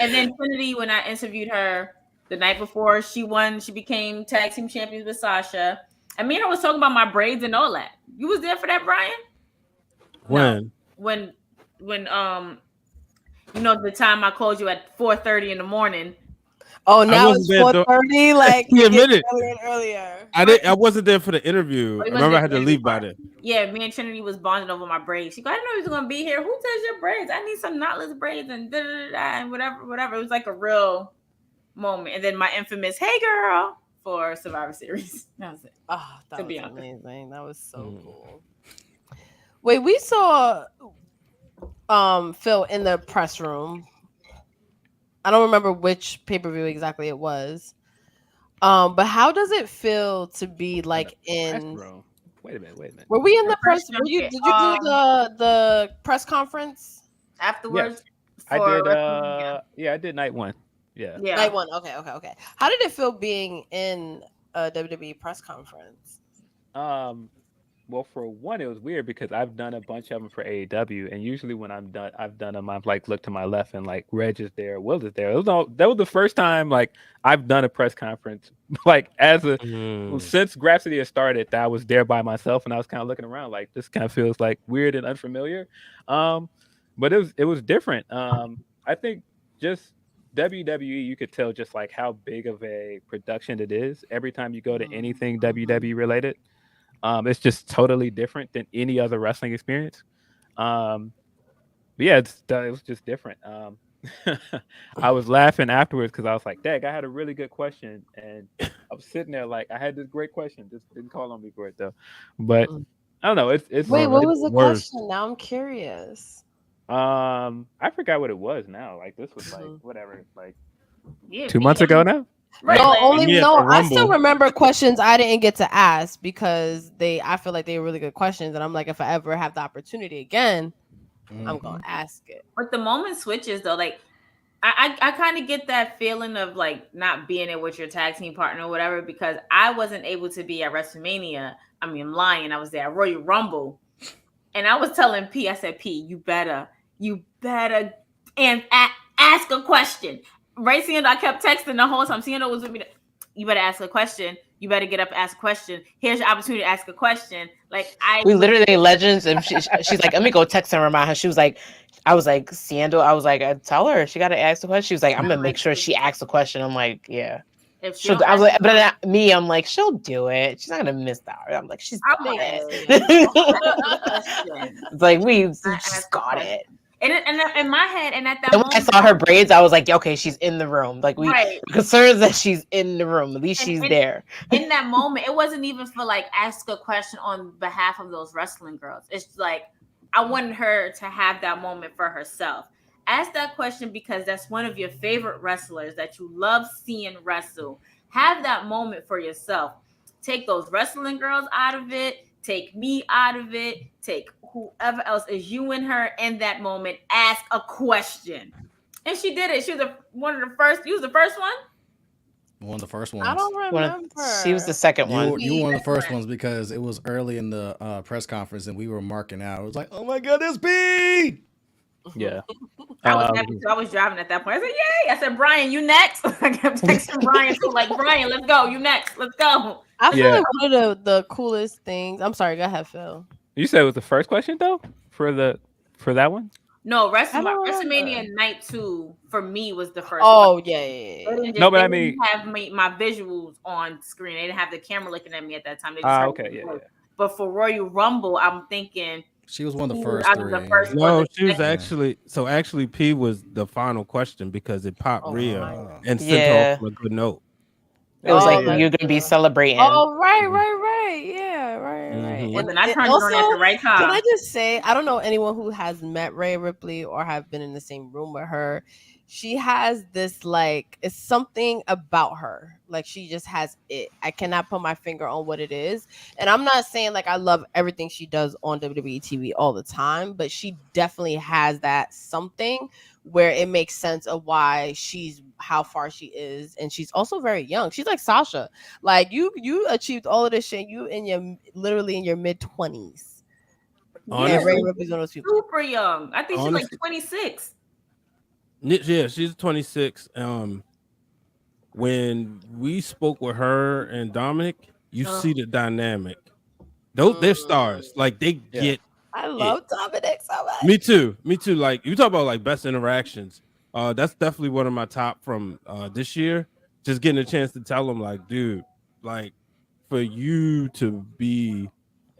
And then Trinity, when I interviewed her the night before she won, she became tag team champions with Sasha. I mean, I was talking about my braids and all that. You was there for that, Brian? When? No. When the time I called you at 4:30 in the morning. Oh, now it's 4:30. Like he admitted earlier. I wasn't there for the interview. I remember I had to leave by then. Yeah, me and Trinity was bonding over my braids. She goes, I didn't know he was gonna be here. Who does your braids? I need some knotless braids and and whatever. It was like a real moment. And then my infamous "Hey girl" for Survivor Series. That was it. Oh, that was amazing. That was so cool. Wait, we saw Phil in the press room. I don't remember which pay-per-view exactly it was. But how does it feel to be like in? Wait a minute. Were we in the press? Did you do the press conference afterwards? Yes. I did. Yeah, I did night one. Yeah. Night one. Okay. How did it feel being in a WWE press conference? Well, for one, it was weird because I've done a bunch of them for AEW, and usually when I've done them, I've like looked to my left and like Reg is there, Will is there. That was the first time like I've done a press conference like since Grapsody has started that I was there by myself, and I was kind of looking around like this kind of feels like weird and unfamiliar. But it was different. I think just WWE, you could tell just like how big of a production it is every time you go to anything WWE related. It's just totally different than any other wrestling experience. But yeah, it was just different. I was laughing afterwards because I was like, "Dang, I had a really good question," and I was sitting there like, "I had this great question, just didn't call on me for it though." But I don't know. It's wait, what was the question? Now I'm curious. I forgot what it was now. Like this was like whatever, like 2 months ago now. Right. I still remember questions I didn't get to ask because I feel like they were really good questions, and I'm like, if I ever have the opportunity again, I'm gonna ask it. But the moment switches though, like I kind of get that feeling of like not being there with your tag team partner or whatever, because I wasn't able to be at WrestleMania. I mean, I'm lying. I was there at Royal Rumble, and I was telling P, I said, P, you better and ask a question. Right, Siendo, I kept texting the whole time. Siendo was with me. You better ask a question. You better get up and ask a question. Here's your opportunity to ask a question. Like we literally legends, and she's like, let me go text her and remind her. She was like, I was like, Siendo, I was like, tell her she got to ask the question. She was like, I'm gonna make sure she asks the question. I'm like, yeah. I was like, but I'm like, she'll do it. She's not gonna miss that. I'm like, she's got it. It's like we just got it. And in my head, and at that moment, when I saw her braids, I was like, okay, she's in the room. Like we're concerned that she's in the room. At least she's there. In that moment, it wasn't even for like ask a question on behalf of those wrestling girls. It's like I wanted her to have that moment for herself. Ask that question because that's one of your favorite wrestlers that you love seeing wrestle. Have that moment for yourself. Take those wrestling girls out of it. Take me out of it. Take whoever else is you and her in that moment. Ask a question. And she did it. She was one of the first. You was the first one? One of the first ones. I don't remember. She was the second one. You were one of the first ones because it was early in the press conference and we were marking out. It was like, oh my God, it's B! Yeah. I was happy. So I was driving at that point. I said, yay. I said, Brian, you next. I kept texting Brian. So like, Brian, let's go. You next. Let's go. I feel like one of the coolest things. I'm sorry. Go ahead, Phil. You said it was the first question though for that one? No, WrestleMania Night 2 for me was the first. Oh yeah. No, but I mean, have my visuals on screen. They didn't have the camera looking at me at that time. They just okay, yeah. But for Royal Rumble, I'm thinking she was one of the first. No, she was actually P was the final question because it popped Rhea and sent off a good note. It was like you're gonna be celebrating. Oh right, yeah, right. And then I turned it on at the right time. Can I just say, I don't know anyone who has met Rhea Ripley or have been in the same room with her. she has this like, it's something about her. Like she just has it. I cannot put my finger on what it is. And I'm not saying like I love everything she does on WWE TV all the time, but she definitely has that something where it makes sense of why she's how far she is. And she's also very young. She's like Sasha. Like you achieved all of this shit. You in your literally in your mid-20s. Honestly, Rhea Ripley's one of those people. Super young. I think she's like 26. Yeah, she's 26. When we spoke with her and Dominic, you see the dynamic. They're stars. Like they get. I love Dominic so much. Me too. Like you talk about like best interactions. That's definitely one of my top from this year. Just getting a chance to tell them like, dude, like for you to be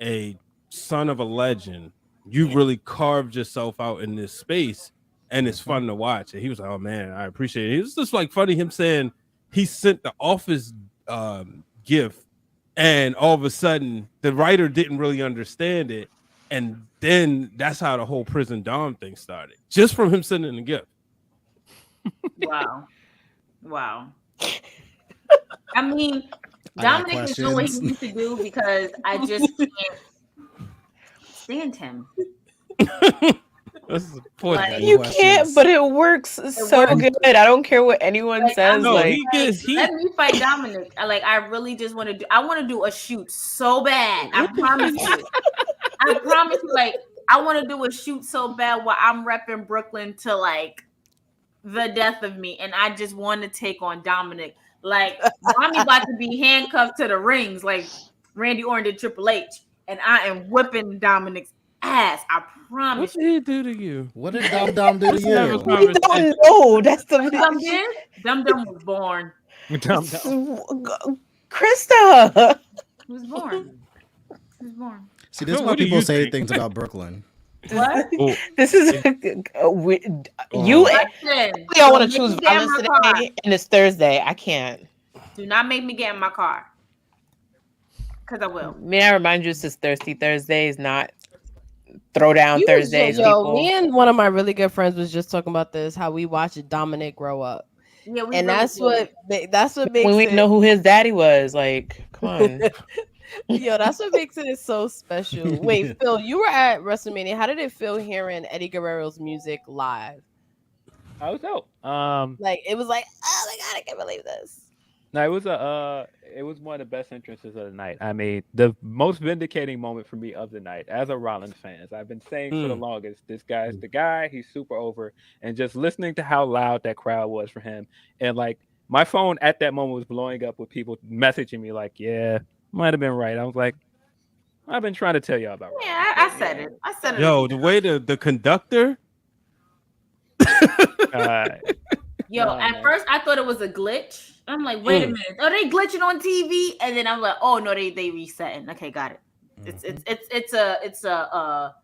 a son of a legend, you really carved yourself out in this space. And it's fun to watch. And he was like, oh man, I appreciate it. It was just like funny him saying he sent the Office gift, and all of a sudden the writer didn't really understand it. And then that's how the whole Prison Dom thing started. Just from him sending the gift. Wow. I mean, Dominic is doing what he needs to do because I just can't stand him. Like, you can't, but it works so good. I don't care what anyone says. Let me fight Dominic. I really just want to do. I want to do a shoot so bad. I promise you. Like, I want to do a shoot so bad where I'm repping Brooklyn to like the death of me, and I just want to take on Dominic. Like, Mommy about to be handcuffed to the rings, like Randy Orton did Triple H, and I am whipping Dominic's ass. I promise. What did he do to you? What did Dum do to you? We don't know. That's the Dum was born. Krista was born. See, this is why people say things about Brooklyn. What? This is you. I want to choose violence today, and it's Thursday. I can't. Do not make me get in my car, because I will. May I remind you, this is Thirsty Thursdays, not Throwdown Thursdays. Me and one of my really good friends was just talking about this. How we watched Dominic grow up. Yeah, and that's what makes when we know who his daddy was. Like, come on. Yo, that's what makes it so special. Wait, Phil, you were at WrestleMania. How did it feel hearing Eddie Guerrero's music live? I was dope. Like it was like, oh my god, I can't believe this. No, it was one of the best entrances of the night. I mean, the most vindicating moment for me of the night as a Rollins fan. I've been saying for the longest, this guy's the guy. He's super over, and just listening to how loud that crowd was for him, and like my phone at that moment was blowing up with people messaging me like, "Yeah, might have been right." I was like, I've been trying to tell y'all about. Yeah, I said it. Yo, the way the conductor. At first I thought it was a glitch. I'm like, wait a minute, are they glitching on TV? And then I'm like, oh no, they resetting. Okay, got it. It's a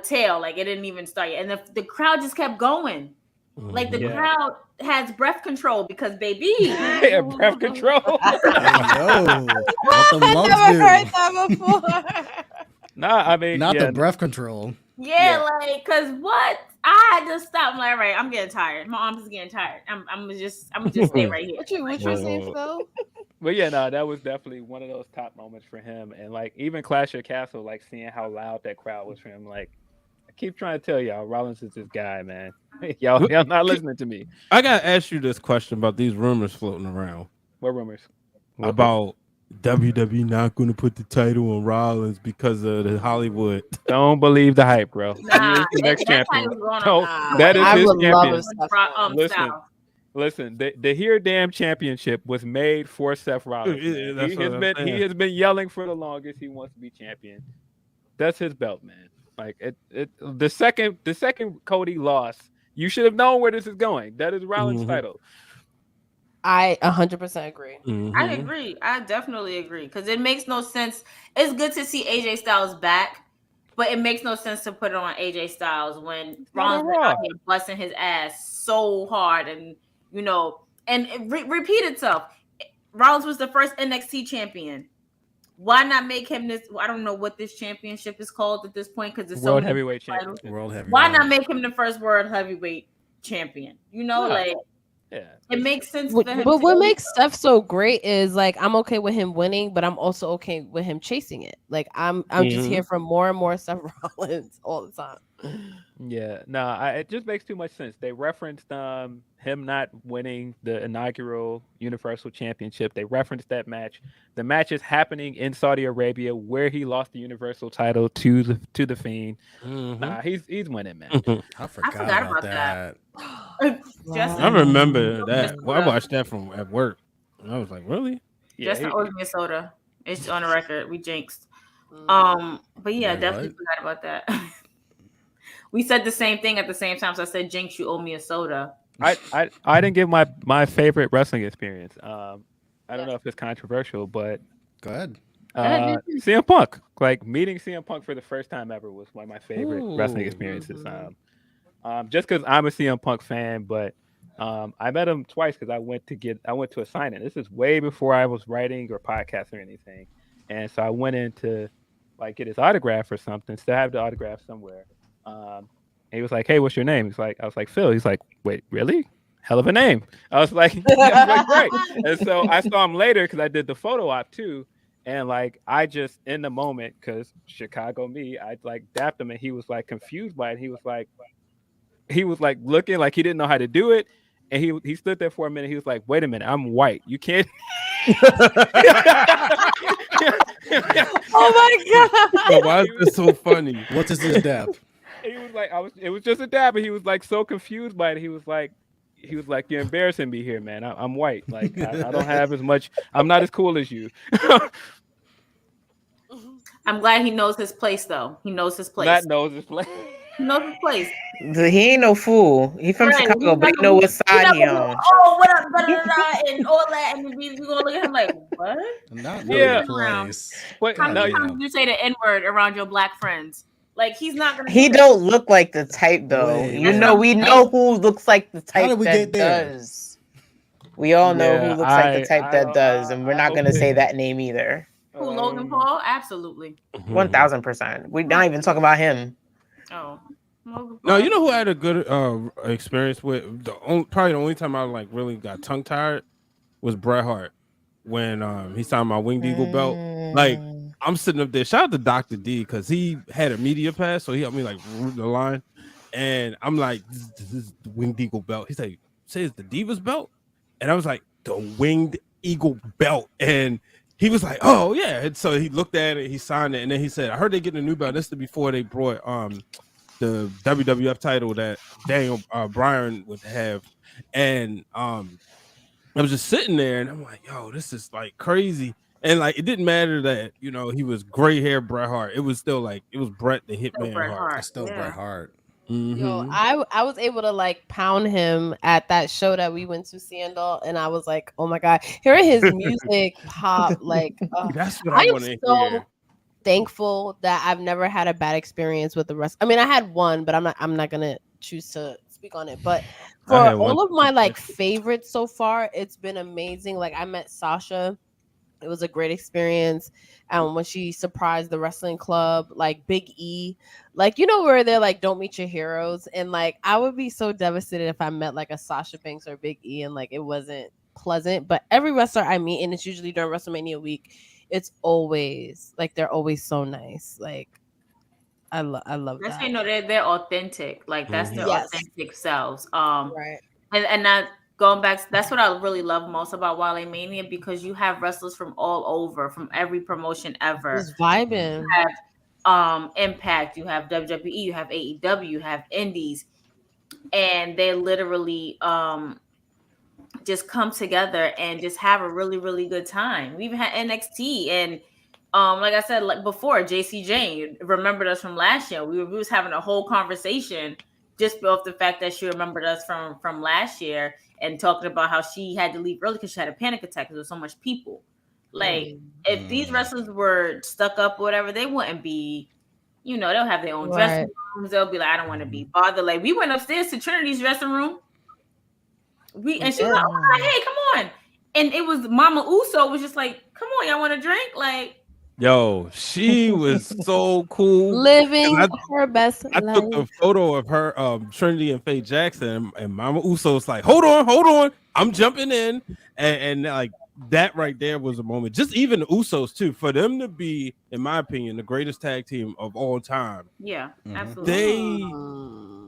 tail. Like it didn't even start yet, and the crowd just kept going. Like the crowd has breath control because baby, breath control. I've never heard that before. Nah, I mean, not the breath control. Yeah, like, cause what? I had to stop. I'm like, all right, I'm getting tired. My arms is getting tired. I'm gonna just stay right here. What you saying, Phil? But yeah, no, that was definitely one of those top moments for him. And like even Clash of Castle, like seeing how loud that crowd was for him. Like I keep trying to tell y'all, Rollins is this guy, man. y'all not listening to me. I gotta ask you this question about these rumors floating around. What rumors? About WWE not going to put the title on Rollins because of the Hollywood. Don't believe the hype, bro. Nah, he is the next champion. That is his champion. Listen. The Here Damn Championship was made for Seth Rollins. He has been yelling for the longest. He wants to be champion. That's his belt, man. Like the second Cody lost, you should have known where this is going. That is Rollins' title. I 100% agree. Mm-hmm. I agree. I definitely agree because it makes no sense. It's good to see AJ Styles back, but it makes no sense to put it on AJ Styles when Rollins is out here busting his ass so hard, and repeat itself. Rollins was the first NXT champion. Why not make him this? I don't know what this championship is called at this point because it's World Heavyweight Champion. World Heavyweight. Why not make him the first World Heavyweight champion. You know, like it makes sense for him. But what makes Steph so great is like I'm okay with him winning, but I'm also okay with him chasing it. Like I'm just here for more and more Seth Rollins all the time. Yeah, no, it just makes too much sense. They referenced him not winning the inaugural Universal Championship. They referenced that match. The match is happening in Saudi Arabia, where he lost the Universal title to the Fiend. Nah, he's winning, man. I forgot about that. I remember that. Well, I watched that from at work, and I was like, really? Yeah, Justin owes me a soda. It's on the record. We jinxed. But yeah, definitely forgot about that. We said the same thing at the same time. So I said, Jinx, you owe me a soda. I didn't give my favorite wrestling experience. I don't know if it's controversial, but go ahead. CM Punk. Like meeting CM Punk for the first time ever was one of my favorite wrestling experiences. Just because I'm a CM Punk fan, but I met him twice because I went to a sign-in. This is way before I was writing or podcasting or anything. And so I went in to like get his autograph or something. Still have the autograph somewhere. And he was like, "Hey, what's your name?" I was like, "Phil." He's like, "Wait, really? Hell of a name." I was like, "Great." And so I saw him later because I did the photo op too. And like I just in the moment, because Chicago me, I like dapped him and he was like confused by it. He was like looking like he didn't know how to do it. And he stood there for a minute. He was like, "Wait a minute, I'm white. You can't." Oh my god! Why is this so funny? What is this dab? He was like, it was just a dab, and he was like so confused by it. He was like, "You're embarrassing me here, man. I'm white. Like I don't have as much. I'm not as cool as you." I'm glad he knows his place, though. He knows his place. Matt knows his place. He knows his place. He ain't no fool. He from Chicago, but he know what side he on. Oh, what up, and all that, and we gonna look at him like, what? Not really place. How many times did you say the N-word around your black friends? Like he's not gonna. He don't look like the type though. We know who looks like the type that does. We all know who looks like the type that does, and we're not gonna say that name either. Who, Logan Paul? Absolutely. 1000%. We're not even talking about him. Oh. No, you know who I had a good experience with? Probably the only time I like really got tongue tied was Bret Hart when he signed my Winged Eagle belt. Like I'm sitting up there. Shout out to Dr. D because he had a media pass, so he helped me like root the line. And I'm like, this is the Winged Eagle belt. He's like, say it's the Divas belt, and I was like, the Winged Eagle belt, and he was like, oh yeah. And so he looked at it, he signed it, and then he said, I heard they're getting a new belt. This is before they brought the WWF title that Daniel Bryan would have. And I was just sitting there and I'm like, yo, this is like crazy. And like it didn't matter that, you know, he was gray hair Bret Hart. It was still like it was Bret the Hitman Hart. It's still Bret Hart. Mm-hmm. Yo, I was able to like pound him at that show that we went to Sandal, and I was like, oh my god, hearing his music pop, like that's what I want to hear. Thankful that I've never had a bad experience with the rest. I mean, I had one, but I'm not gonna choose to speak on it. But for all of my like favorites so far, it's been amazing. Like I met Sasha. It was a great experience. When she surprised the wrestling club, like Big E, like, you know, where they're like, don't meet your heroes. And like, I would be so devastated if I met like a Sasha Banks or Big E and like, it wasn't pleasant. But every wrestler I meet, and it's usually during WrestleMania week, it's always like, they're always so nice. Like, I love that. You know, they're authentic. Like that's their authentic selves. Right. And that, going back, that's what I really love most about Wale Mania, because you have wrestlers from all over, from every promotion ever. Just vibing. You have Impact, you have WWE, you have AEW, you have Indies, and they literally just come together and just have a really, really good time. We even had NXT, and like I said, like before, JC Jane remembered us from last year. We was having a whole conversation just off the fact that she remembered us from last year, and talking about how she had to leave early because she had a panic attack because there was so much people. Like, if these wrestlers were stuck up or whatever, they wouldn't be, you know, they'll have their own dressing rooms. They'll be like, I don't want to be bothered. Like, we went upstairs to Trinity's dressing room. And she was like, oh, hey, come on. And it was Mama Uso was just like, come on, y'all want a drink? Like, Yo, she was so cool. Living I, her best I life. took a photo of her, Trinity and Faye Jackson, and Mama Uso was like, hold on, I'm jumping in. And like that right there was a moment. Just even the Usos, too, for them to be, in my opinion, the greatest tag team of all time. Yeah, absolutely. They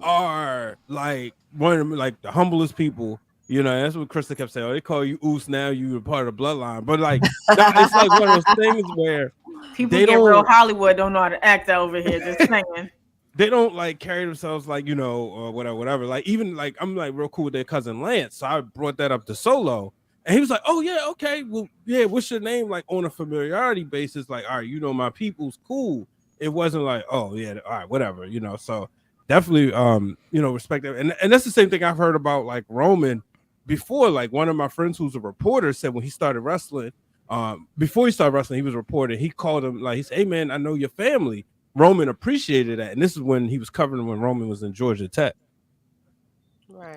are like one of like the humblest people. You know, that's what Krista kept saying. Oh, they call you Oos now, you're part of the bloodline. But like, it's like one of those things where people get real Hollywood, don't know how to act over here. Just saying. They don't like carry themselves like, or whatever. Like, even like, I'm like real cool with their cousin Lance. So I brought that up to Solo. And he was like, oh, yeah, okay. Well, yeah, what's your name? Like, on a familiarity basis, like, all right, my people's cool. It wasn't like, oh, yeah, all right, whatever, So definitely, respect that. And that's the same thing I've heard about, like, Roman before. Like, one of my friends who's a reporter said when he started wrestling, before he started wrestling, he was a reporter. He called him, like, he said, hey, man, I know your family. Roman appreciated that. And this is when he was covering when Roman was in Georgia Tech. Right.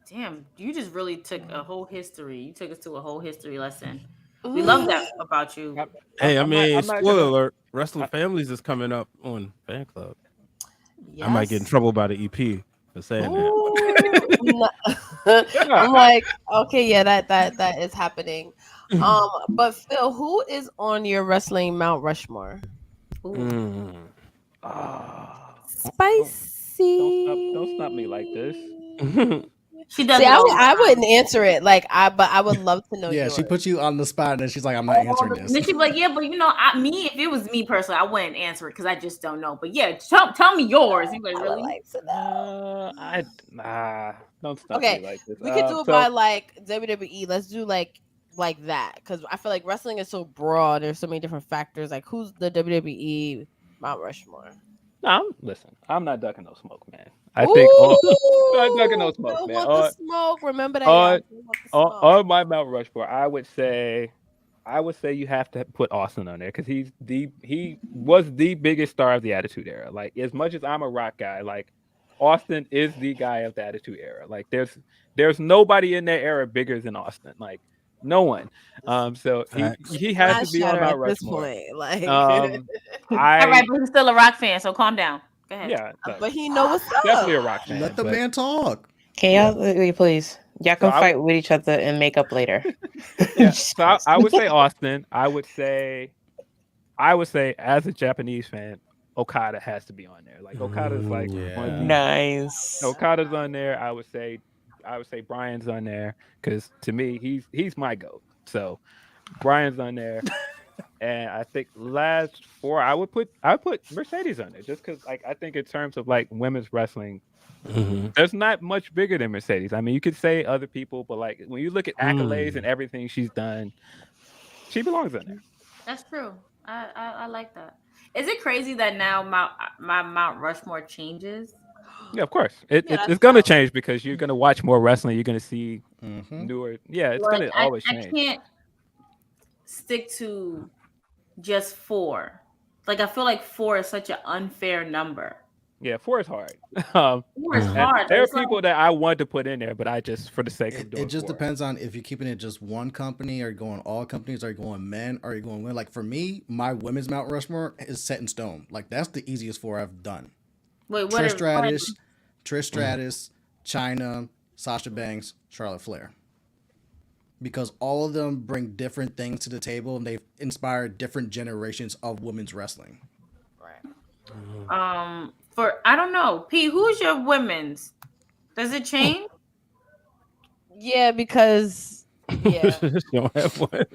Damn, you just really took a whole history. You took us to a whole history lesson. We love that about you. Hey, spoiler alert, Wrestling Families is coming up on Fan Club. Yes. I might get in trouble by the EP for saying that. I'm like, okay, yeah, that is happening. But Phil, who is on your wrestling Mount Rushmore? Spicy. Don't stop me like this. She does. See, I wouldn't answer it. But I would love to know. Yeah, yours. She put you on the spot, and she's like, "I'm not answering this." Then she'd be like, "Yeah, but if it was me personally, I wouldn't answer it because I just don't know." But yeah, tell me yours. You like, really? Like to know. Don't stop me like this. We could do it by like WWE. Let's do like that because I feel like wrestling is so broad. There's so many different factors. Like, who's the WWE Mount Rushmore? No, listen, I'm not ducking no smoke, man. I think not ducking no smoke, man. The smoke. Remember that. On my Mount Rushmore, I would say you have to put Austin on there because he was the biggest star of the Attitude Era. Like, as much as I'm a Rock guy, like Austin is the guy of the Attitude Era. Like, there's nobody in that era bigger than Austin. Like, no one. So he has to be on Mount Rushmore. Like, all right, but he's still a Rock fan, so calm down. Go ahead. Yeah, but he knows what's up. Definitely a Rock fan. Let the man talk. Can y'all please? Y'all can fight with each other and make up later. Yeah, so I would say Austin. I would say as a Japanese fan, Okada has to be on there. Like, Okada's like nice. Okada's on there. I would say Brian's on there because to me he's my GOAT. So Brian's on there. And I think last four, I would put Mercedes on there just because, like, I think in terms of like women's wrestling, there's not much bigger than Mercedes. I mean, you could say other people, but like when you look at accolades and everything she's done, she belongs on there. That's true. I like that. Is it crazy that now my Mount Rushmore changes? Yeah, of course. It's going to change because you're going to watch more wrestling. You're going to see newer. Yeah, it's going to always change. I can't stick to just 4. Like, I feel like 4 is such an unfair number. Yeah, 4 is hard. 4 is hard. There are people that I want to put in there, but I just, for the sake of doing it just 4. depends on if you're keeping it just one company, are you going all companies, are you going men, are you going women? Like, for me, my women's Mount Rushmore is set in stone. Like, that's the easiest 4 I've done. Wait, what? Trish Stratus, Chyna, Sasha Banks, Charlotte Flair. Because all of them bring different things to the table and they've inspired different generations of women's wrestling. Right. I don't know. P, who's your women's? Does it change? Yeah, because you don't have one.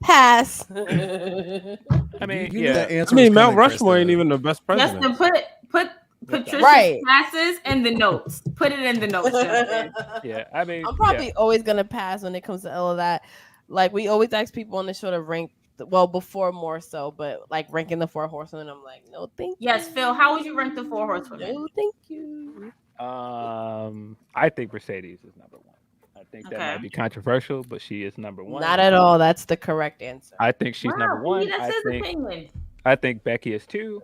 Pass. I mean, Mount Rushmore ain't even the best president. Yes, then put Patricia's passes in the notes. Put it in the notes. Yeah, I mean, I'm probably always gonna pass when it comes to all of that. Like, we always ask people on the show to rank. Well, before more so, but like ranking the 4 horsemen, I'm like, no, thank you. Yes, Phil, how would you rank the 4 horsemen? No, thank you. I think Mercedes is number 1. I think that might be controversial, but she is number 1. Not at all. That's the correct answer. I think she's number 1. That's his opinion. I think Becky is 2.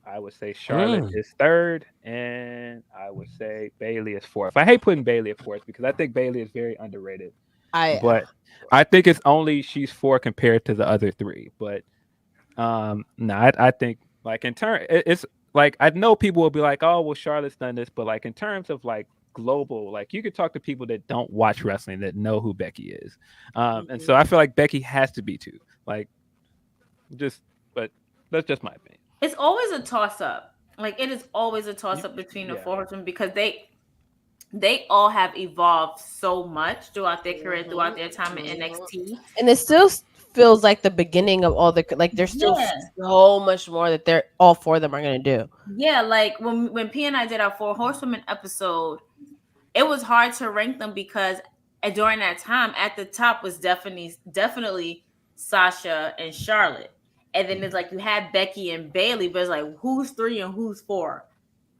I would say Charlotte is 3rd, and I would say Bayley is 4th. I hate putting Bayley at 4th because I think Bayley is very underrated. But I think it's only she's 4 compared to the other 3. But I think like in turn, it's like I know people will be like, oh well, Charlotte's done this, but like in terms of like global, like you could talk to people that don't watch wrestling that know who Becky is, and so I feel like Becky has to be too. Like, but that's just my opinion. It's always a toss up. Like it is always a toss up between the 4 horsemen because they all have evolved so much throughout their career, throughout their time in NXT, and it still feels like the beginning of all the like. There's still so much more that they're all 4 of them are gonna do. Yeah, like when P and I did our 4 horsewomen episode, it was hard to rank them because during that time, at the top was definitely Sasha and Charlotte, and then it's like you had Becky and Bayley, but it's like who's 3 and who's 4,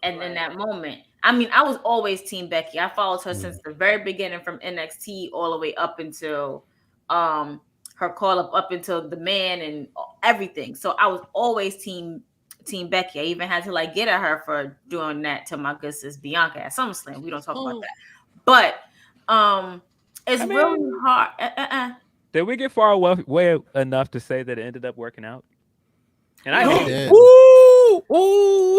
and in that moment. I mean, I was always Team Becky. I followed her since the very beginning, from NXT all the way up until her call up until the man and everything. So I was always Team Becky. I even had to like get at her for doing that to my good sis Bianca at SummerSlam. We don't talk about that, but it's really hard. Did we get far away enough to say that it ended up working out? And I hated it.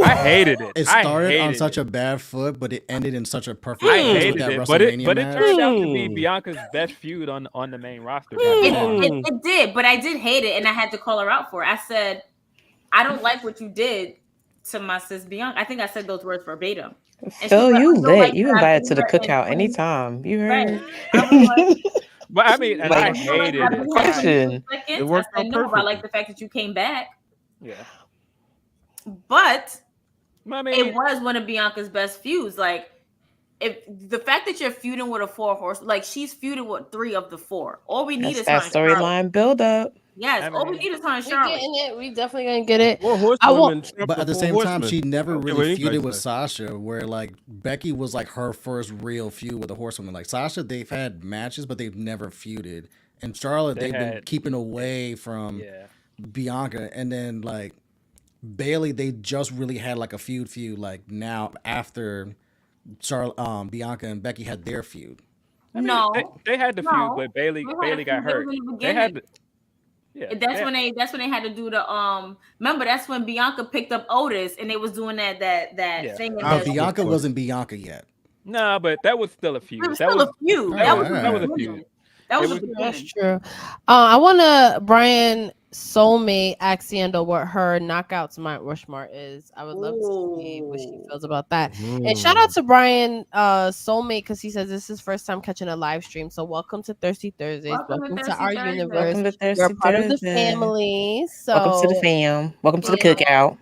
I hated it. It started on such a bad foot, but it ended in such a perfect. I hated it, but it turned out to be Bianca's best feud on the main roster. It did, but I did hate it, and I had to call her out for it. I said, "I don't like what you did to my sis Bianca." I think I said those words verbatim. Phil, you lit. Like you invited to the cookout anytime. You heard. Right. But I mean, and I hated it. It worked out perfectly. I like the fact that you came back. Yeah. But I mean, it was one of Bianca's best feuds. Like, if the fact that you're feuding with a 4 horse, like she's feuding with 3 of the 4. All we need is that storyline build up. Yes, all we need is on Charlotte. We definitely gonna get it. But at the same time, she never really feuded with Sasha, where like Becky was like her first real feud with a horsewoman. Like Sasha, they've had matches, but they've never feuded. And Charlotte, they've been keeping away from Bianca, and then like Bayley, they just really had like a feud like now after Bianca and Becky had their feud. I mean, they had the feud, but Bayley got hurt. They had that's when they had to do the remember that's when Bianca picked up Otis and they was doing that thing. Bianca wasn't Bianca yet. No, but that was still a feud. It was still a feud. That was a feud. That's true. I want to Brian Soulmate ask Ciendo what her knockouts Mount Rushmore is. I would love to see what she feels about that. And shout out to Brian Soulmate because he says this is his first time catching a live stream. So welcome to Thirsty Thursdays. Welcome to our universe. Welcome to Thirsty You're part Thursdays. of the family. So welcome to the fam. Welcome to the cookout.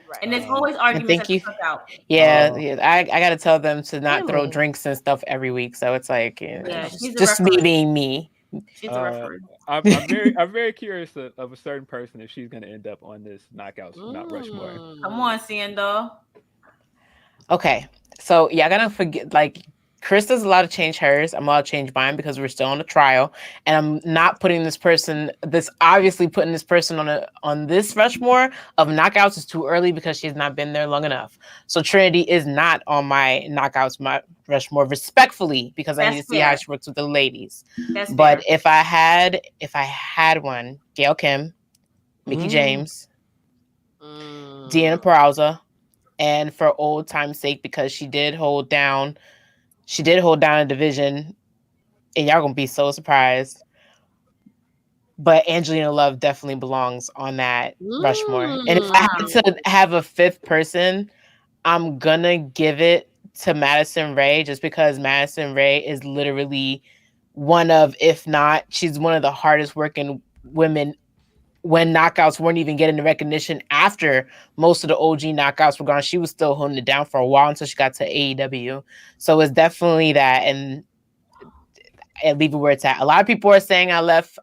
Right. And there's always arguments at the cookout. Yeah. I got to tell them to not throw drinks and stuff every week. So it's like just me being me. She's a referee. I'm very curious of a certain person if she's going to end up on this Knockouts Mount Rushmore. Come on, Ciendo. Okay, so I gotta forget. Like Krista's allowed to change hers. I'm allowed to change mine because we're still on a trial, and I'm not putting this person. Obviously putting this person on this Rushmore of knockouts is too early because she's not been there long enough. So Trinity is not on my knockouts Rushmore, respectfully, because I need to see how she works with the ladies. But if I had one, Gail Kim, Mickie James, Deanna Purrazzo, and for old time's sake, because she did hold down a division, and y'all gonna be so surprised. But Angelina Love definitely belongs on that Rushmore. And if I had to have a 5th person, I'm gonna give it to Madison Rayne, just because Madison Rayne is literally one of, if not, she's one of the hardest working women when knockouts weren't even getting the recognition after most of the OG knockouts were gone. She was still holding it down for a while until she got to AEW. So it's definitely that, and leave it where it's at. A lot of people are saying I left,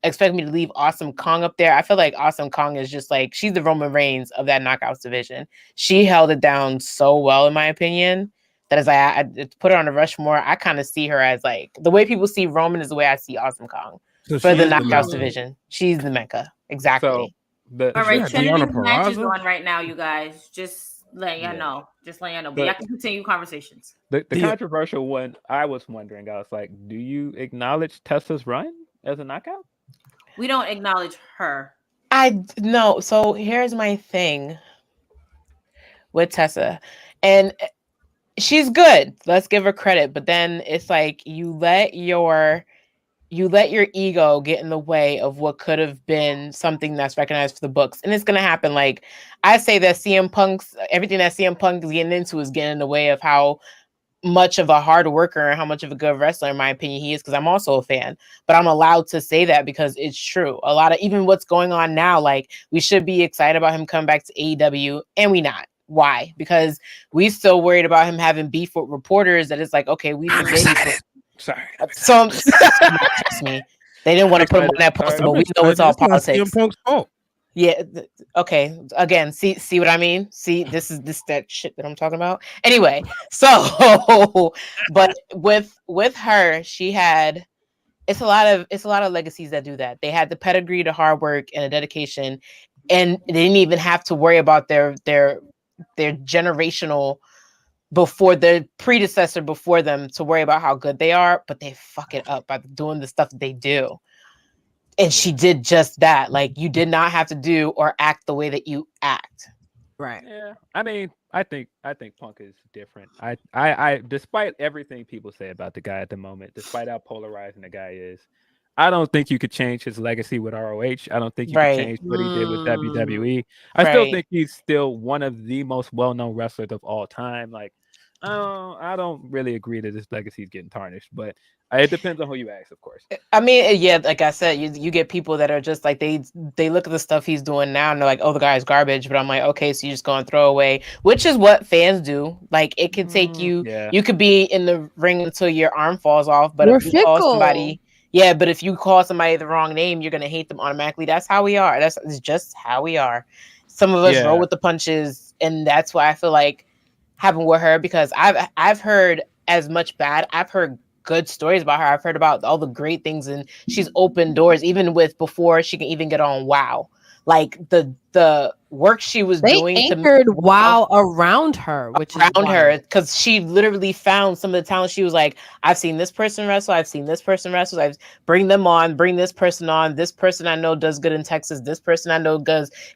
expect me to leave Awesome Kong up there. I feel like Awesome Kong is just like, she's the Roman Reigns of that knockouts division. She held it down so well, in my opinion, that as I put her on the Rushmore, I kind of see her as like, the way people see Roman is the way I see Awesome Kong. So for the knockouts division, she's the Mecca. Exactly. So all right, Trinity's match is on right now, you guys. Just let you Yeah. know. Just let you know. But But- y'all can continue conversations. The Yeah. controversial one, I was wondering, I was like, do you acknowledge Tessa's run as a knockout? We don't acknowledge her. I no. So here's my thing with Tessa, and she's good. Let's give her credit. But then it's like you let your ego get in the way of what could have been something that's recognized for the books, and it's gonna happen. Like I say that everything that CM Punk is getting into is getting in the way of how much of a hard worker and how much of a good wrestler, in my opinion, he is, because I'm also a fan. But I'm allowed to say that because it's true. A lot of even what's going on now, like we should be excited about him coming back to AEW, and we not. Why? Because we still worried about him having beef with reporters. That it's like, okay, we forget. Sorry. So trust me, they didn't want to put him on that poster, but we know it's all politics. CM Punk's fault. Yeah. Okay. Again, see what I mean? See, this that shit that I'm talking about. Anyway, so but with her, she had it's a lot of legacies that do that. They had the pedigree, the hard work, and the dedication, and they didn't even have to worry about their generational before their predecessor before them to worry about how good they are, but they fuck it up by doing the stuff that they do. And she did just that. Like you did not have to do or act the way that you act. Right. Yeah, I mean, I think Punk is different. I despite everything people say about the guy at the moment, despite how polarizing the guy is, I don't think you could change his legacy with ROH. I don't think you could change what he did with WWE. I still think he's still one of the most well-known wrestlers of all time. Like, I don't really agree that his legacy is getting tarnished, but it depends on who you ask, of course. I mean, yeah, like I said, you get people that are just like they look at the stuff he's doing now and they're like, oh, the guy's garbage. But I'm like, okay, so you're just going to throw away, which is what fans do. Like it could take you. Yeah. You could be in the ring until your arm falls off, but We're if you call fickle. somebody. Yeah, but if you call somebody the wrong name, you're gonna hate them automatically. That's how we are. That's just how we are. Some of us roll with the punches, and that's why I feel like happened with her, because I've heard as much bad. I've heard good stories about her. I've heard about all the great things, and she's opened doors even with before she can even get on WoW. Like the work she was doing anchored WoW around her, which is around her, because she literally found some of the talent. She was like, I've seen this person wrestle, I've seen this person wrestle, I've bring them on, bring this person on. This person I know does good in Texas. This person I know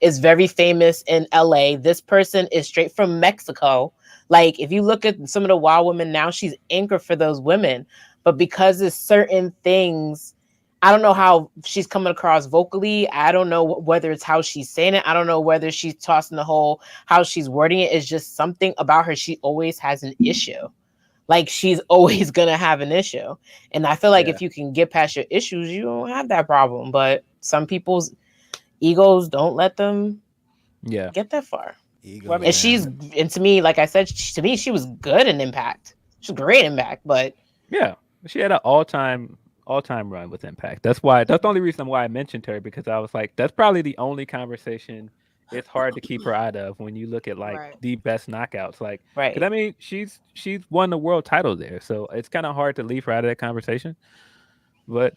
is very famous in LA. This person is straight from Mexico. Like if you look at some of the WoW women now, she's anchored for those women. But because there's certain things, I don't know how she's coming across vocally. I don't know whether it's how she's saying it. I don't know whether she's tossing the whole, how she's wording it. It's just something about her. She always has an issue. Like she's always going to have an issue. And I feel like if you can get past your issues, you don't have that problem. But some people's egos don't let them get that far. And to me, like I said, to me, she was good in Impact. She's great in Impact, but yeah, she had an all-time run with Impact. That's the only reason why I mentioned her, because I was like, that's probably the only conversation it's hard to keep her out of when you look at like the best knockouts. Like, because I mean, she's won the world title there, so it's kind of hard to leave her out of that conversation. But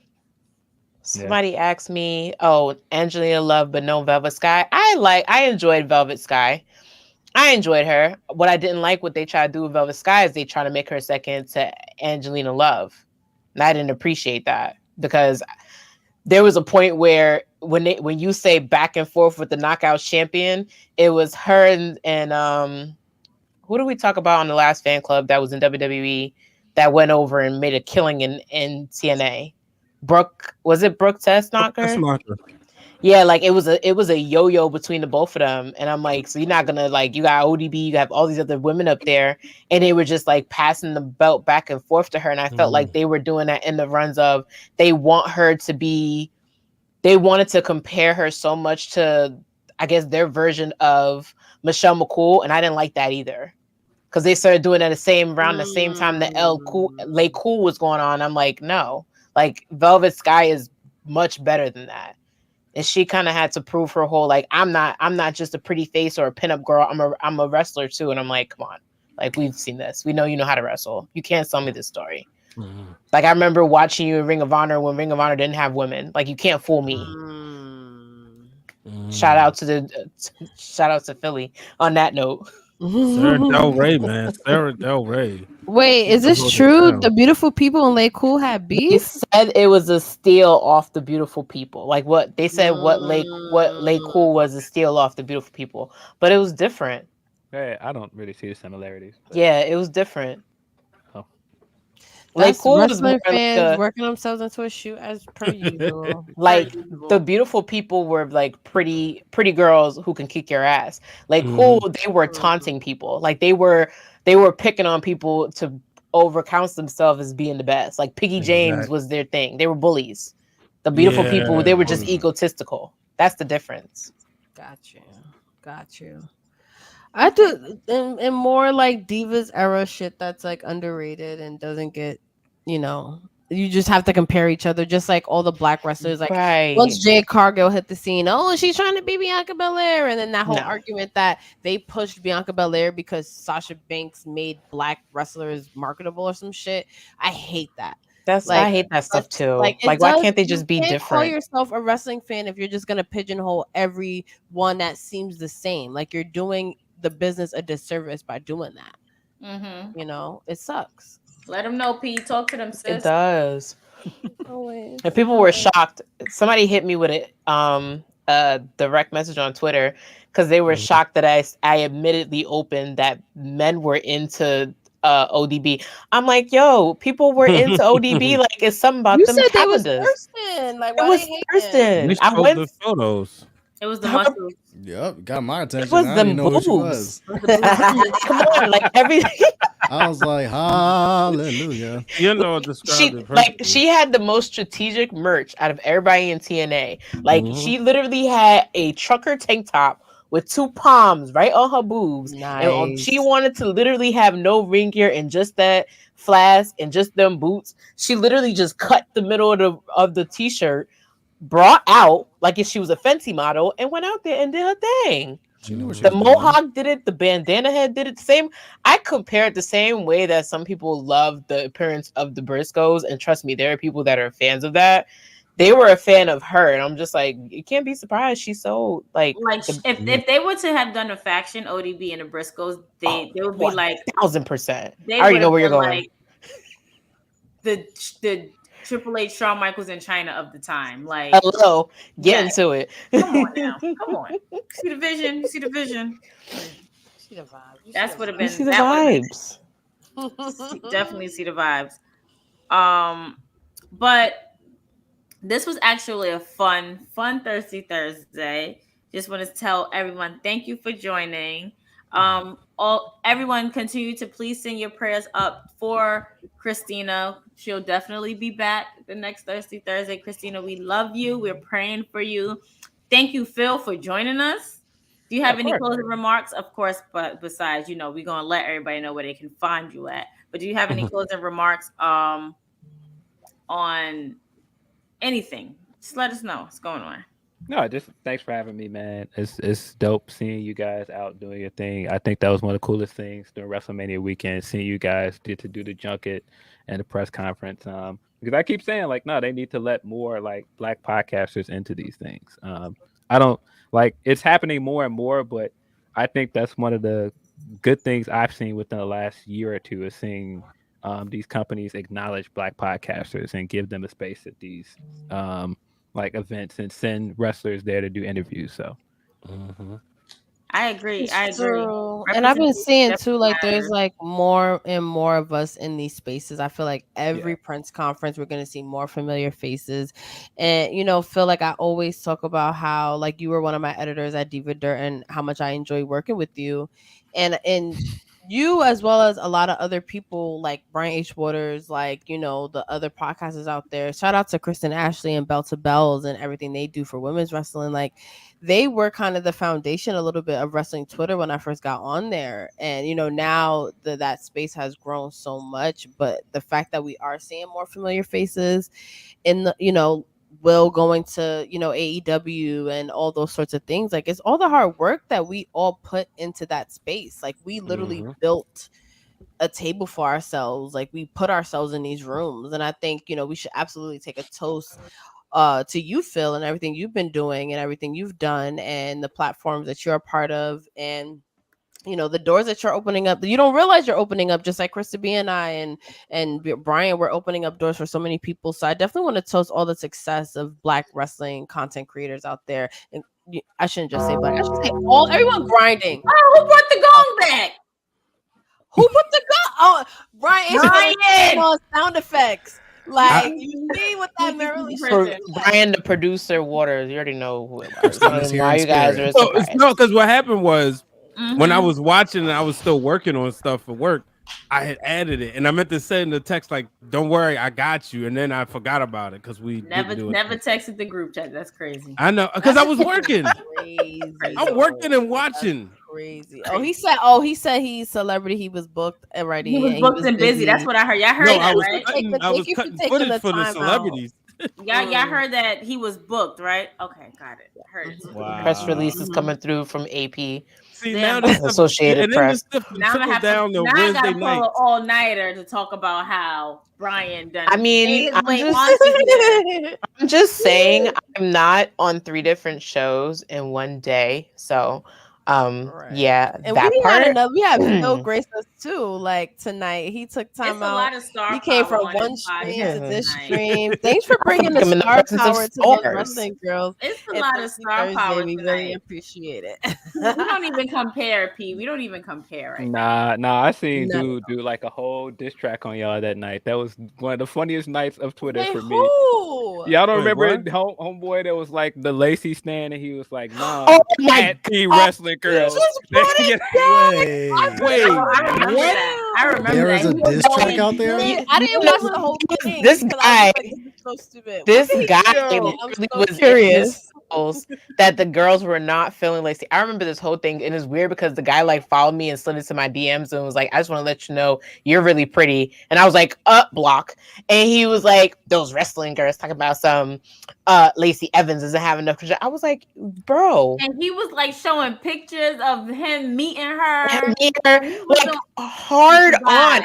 somebody asked me, "Oh, Angelina Love, but no Velvet Sky." I enjoyed Velvet Sky. I enjoyed her. What I didn't like what they tried to do with Velvet Sky is they try to make her second to Angelina Love. And I didn't appreciate that, because there was a point where when you say back and forth with the knockout champion, it was her and who did we talk about on the last fan club that was in WWE that went over and made a killing in TNA? Brooke Tessmacher? Yeah, like it was a yo-yo between the both of them. And I'm like, so you're not gonna, like, you got ODB, you have all these other women up there, and they were just like passing the belt back and forth to her. And I felt like they were doing that in the runs of they wanted to compare her so much to, I guess, their version of Michelle McCool, and I didn't like that either. Because they started doing it the same time that LA Cool was going on. I'm like, no. Like Velvet Sky is much better than that. And she kind of had to prove her whole, like, I'm not just a pretty face or a pinup girl. I'm a wrestler too. And I'm like, come on, like, we've seen this. We know you know how to wrestle. You can't sell me this story. Like I remember watching you in Ring of Honor when Ring of Honor didn't have women. Like you can't fool me. Shout out to Philly on that note. Sarah Del Rey, man. Sarah Del Rey. Wait, is this true? The beautiful people in Lake Cool had beef? They said it was a steal off the beautiful people. Like what they said, what Lake Cool was a steal off the beautiful people, but it was different. Hey, I don't really see the similarities. But... yeah, it was different. Oh. Lake Cool was more fans working themselves into a shoot as per usual. Like the beautiful people were like pretty girls who can kick your ass. Like Cool, they were taunting people. Like they were picking on people to overcount themselves as being the best. Like Piggy James was their thing. They were bullies. The beautiful people, they were just egotistical. That's the difference. Got you. I do and more like Divas era shit that's like underrated and doesn't get, you just have to compare each other, just like all the black wrestlers. Like once Jade Cargill hit the scene, she's trying to be Bianca Belair, and then that whole argument that they pushed Bianca Belair because Sasha Banks made black wrestlers marketable or some shit. I hate that. I hate that stuff too. Like why can't they just be different? Call yourself a wrestling fan if you're just gonna pigeonhole every one that seems the same. Like you're doing the business a disservice by doing that. It sucks. Let them know, P. Talk to them, sis. It does. And people were shocked. Somebody hit me with it, direct message on Twitter, because they were shocked that I admittedly opened that men were into ODB. I'm like, yo, people were into ODB. Like, it's something about them calendars. It was Thurston. Like, it was Thurston. I went the photos. It was the muscles. Yep, got my attention. It was the boobs. Come on, like everything. I was like, hallelujah. She had the most strategic merch out of everybody in TNA. Like she literally had a trucker tank top with 2 palms right on her boobs. Nice. And she wanted to literally have no ring gear and just that flask and just them boots. She literally just cut the middle of the t-shirt, brought out like if she was a Fenty model, and went out there and did her thing. The mohawk did it. The bandana head did it the same. I compare it the same way that some people love the appearance of the Briscoes, and trust me, there are people that are fans of that. They were a fan of her, and I'm just like, you can't be surprised. She's so like if they were to have done a faction, ODB and the Briscoes, they would be like 1000%. I already know where you're going. Like the Triple H, Shawn Michaels in China of the time. Like, hello, get into it. Come on now, come on. See the vision. You see the vision. See the vibes. That's would have been. See the vibes. Definitely see the vibes. But this was actually a fun Thirsty Thursday. Just want to tell everyone thank you for joining. Everyone continue to please send your prayers up for Christina. She'll definitely be back the next Thirsty Thursday. Christina, we love you. We're praying for you. Thank you, Phil, for joining us. Do you have any closing remarks? Of course, but besides, we're going to let everybody know where they can find you at. But do you have any closing remarks on anything? Just let us know what's going on. No, just thanks for having me, man. It's dope seeing you guys out doing your thing. I think that was one of the coolest things during WrestleMania weekend, seeing you guys get to do the junket and the press conference. Because I keep saying, like, no, they need to let more like black podcasters into these things. I don't like it's happening more and more, but I think that's one of the good things I've seen within the last year or two is seeing these companies acknowledge black podcasters and give them a space at these like events and send wrestlers there to do interviews. So I agree. And I've been seeing too, like there's like more and more of us in these spaces. I feel like every press conference we're gonna see more familiar faces. And Phil, like I always talk about how like you were one of my editors at Diva Dirt and how much I enjoy working with you. And you, as well as a lot of other people like Brian H. Waters, like, the other podcasters out there. Shout out to Kristen Ashley and Bell to Bells and everything they do for women's wrestling. Like, they were kind of the foundation a little bit of wrestling Twitter when I first got on there. And, now that space has grown so much. But the fact that we are seeing more familiar faces in the, Will going to, AEW and all those sorts of things. Like, it's all the hard work that we all put into that space. Like, we literally built a table for ourselves. Like, we put ourselves in these rooms. And I think, we should absolutely take a toast to you, Phil, and everything you've been doing and everything you've done and the platforms that you're a part of. And you know, the doors that you're opening up, you don't realize you're opening up, just like Krista B and I and Brian, we're opening up doors for so many people. So I definitely want to toast all the success of Black wrestling content creators out there. And I shouldn't just say Black, I should say everyone grinding. Oh, who brought the gong back? Who put the gong? Oh, Brian. Sound effects. Like, you see what that Maryland Brian, the producer, Waters. You already know who it was. Why you guys are surprised. No, because what happened was when I was watching and I was still working on stuff for work, I had added it, and I meant to say in the text like, "Don't worry, I got you," and then I forgot about it because we never texted the group chat. That's crazy. I know, because I was working. I'm working and watching. That's crazy. Oh, he said he's celebrity. He was booked already. He was booked and busy. That's what I heard. Y'all heard that, right? I was cutting footage for the celebrities. Y'all heard that he was booked, right? Okay, got it. Heard it. Wow. Press release is coming through from AP. See, now this Associated Press. Now I got to pull an all-nighter to talk about how Brian done. I mean, I'm just saying, I'm not on 3 different shows in one day, so. Yeah, and we have Phil Grace us too. Like tonight, he took time out. A lot of star he came from one stream to this stream. Thanks for bringing the star power to those wrestling girls. It's a lot of star power. We really appreciate it. We don't even compare, P. We don't even compare. Right nah. I seen dude do like a whole diss track on y'all that night. That was one of the funniest nights of Twitter for me. Y'all don't remember homeboy that was like the Lacey stand, and he was like, "Nah, oh my T wrestling girls." Wait, what? I remember there was a diss track out there. I didn't watch the whole thing. This guy, so stupid. This guy really was curious that the girls were not feeling Lacey. I remember this whole thing, and it's weird because the guy like followed me and slid into my DMs and was like, "I just want to let you know you're really pretty." And I was like, block. And he was like, "Those wrestling girls talking about some Lacey Evans doesn't have enough control." I was like, "Bro." And he was like showing pictures of him meeting her. Like hard on.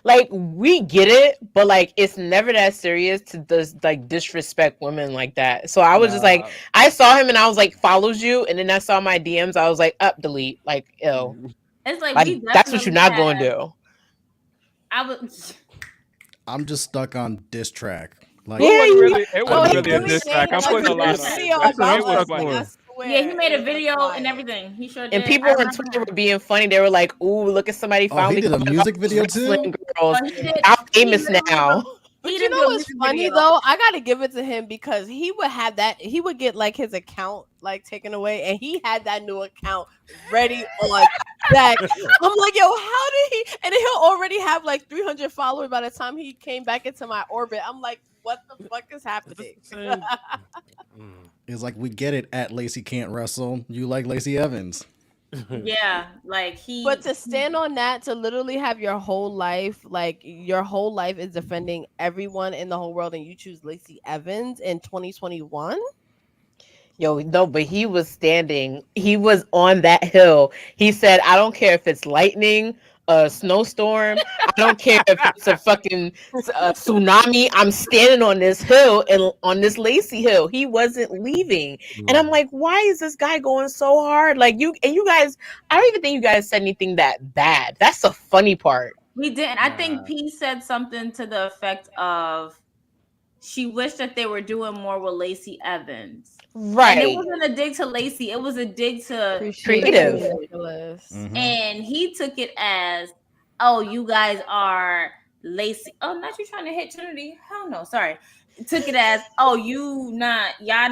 Like, we get it, but like it's never that serious to like disrespect women like that. So I was just like, I saw him and I was like, "Follows you," and then I saw my DMs. I was like, delete. Like, ew. It's like that's what you're not going to do. I'm just stuck on diss track. Like, it wasn't really a diss track. I'm putting a lot on it. Yeah, he made a video and everything. He sure did. And people on Twitter were being funny. They were like, "Ooh, look at somebody finally." He did a music video too. Girls, I'm famous now. But you know what's funny though? I gotta give it to him because he would have that. He would get like his account like taken away, and he had that new account ready on deck. I'm like, yo, how did he? And then he'll already have like 300 followers by the time he came back into my orbit. I'm like, what the fuck is happening? It's like, we get it. At Lacey can't wrestle. You like Lacey Evans. Yeah, like But to stand on that, to literally have your whole life, like your whole life is defending everyone in the whole world, and you choose Lacey Evans in 2021. Yo, no, but he was standing. He was on that hill. He said, "I don't care if it's lightning, a snowstorm. I don't care if it's a fucking tsunami. I'm standing on this hill and on this Lacey hill." He wasn't leaving. And I'm like, why is this guy going so hard? Like, you guys, I don't even think you guys said anything that bad. That's the funny part. We didn't. I think P said something to the effect of she wished that they were doing more with Lacey Evans. Right. And it wasn't a dig to Lacey. It was a dig to creative. Mm-hmm. And he took it as, "Oh, you guys are Lacey." Oh, not you trying to hit Trinity? Hell no. Sorry. Took it as, "Oh, y'all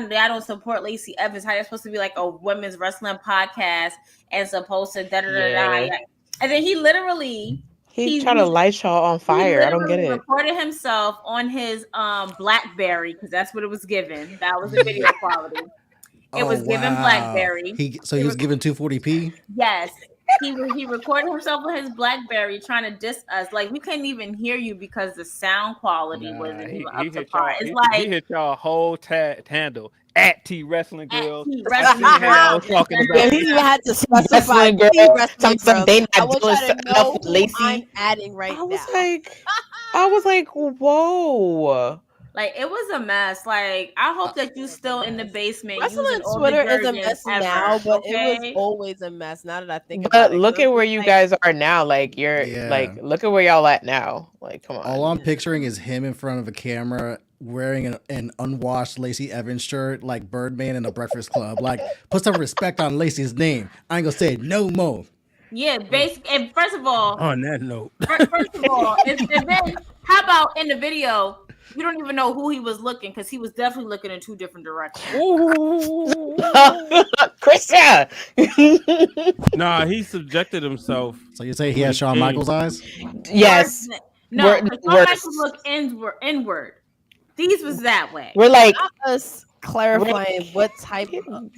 don't support Lacey Evans. How you're supposed to be like a women's wrestling podcast and supposed to da da da da." And then he literally He's trying to light y'all on fire. I don't get it. He recorded himself on his BlackBerry because that's what it was given. That was the video quality. It was given BlackBerry. He was given 240p. Yes, he recorded himself on his BlackBerry trying to diss us. Like, we couldn't even hear you because the sound quality wasn't even up to par. It's like he hit y'all whole handle. At T Wrestling Girls. I talking about. He even had to specify T Wrestling Girls. They not doing enough with Lacey. I'm adding right now. I was like, whoa. Like, it was a mess. Like, I hope that you still in the basement using Wrestling all Twitter the is a jargon mess ever, now, but okay? it was always a mess. Now that I think But about it, look at where you guys are now. Like you're Yeah. like, look at where y'all at now. Like, come on. All I'm picturing is him in front of a camera wearing an unwashed Lacey Evans shirt, like Birdman in a Breakfast Club. Like, put some respect on Lacey's name. I ain't gonna say it no more. Yeah, basic. And first of all, On that note, first of all, and then how about in the video? You don't even know who he was looking because he was definitely looking in two different directions. Christian. nah, he subjected himself. So you say he has Shawn Michaels eyes? Yes. No, We're- Shawn we're- Michaels look inward. These was that way. We're like, us clarifying what type of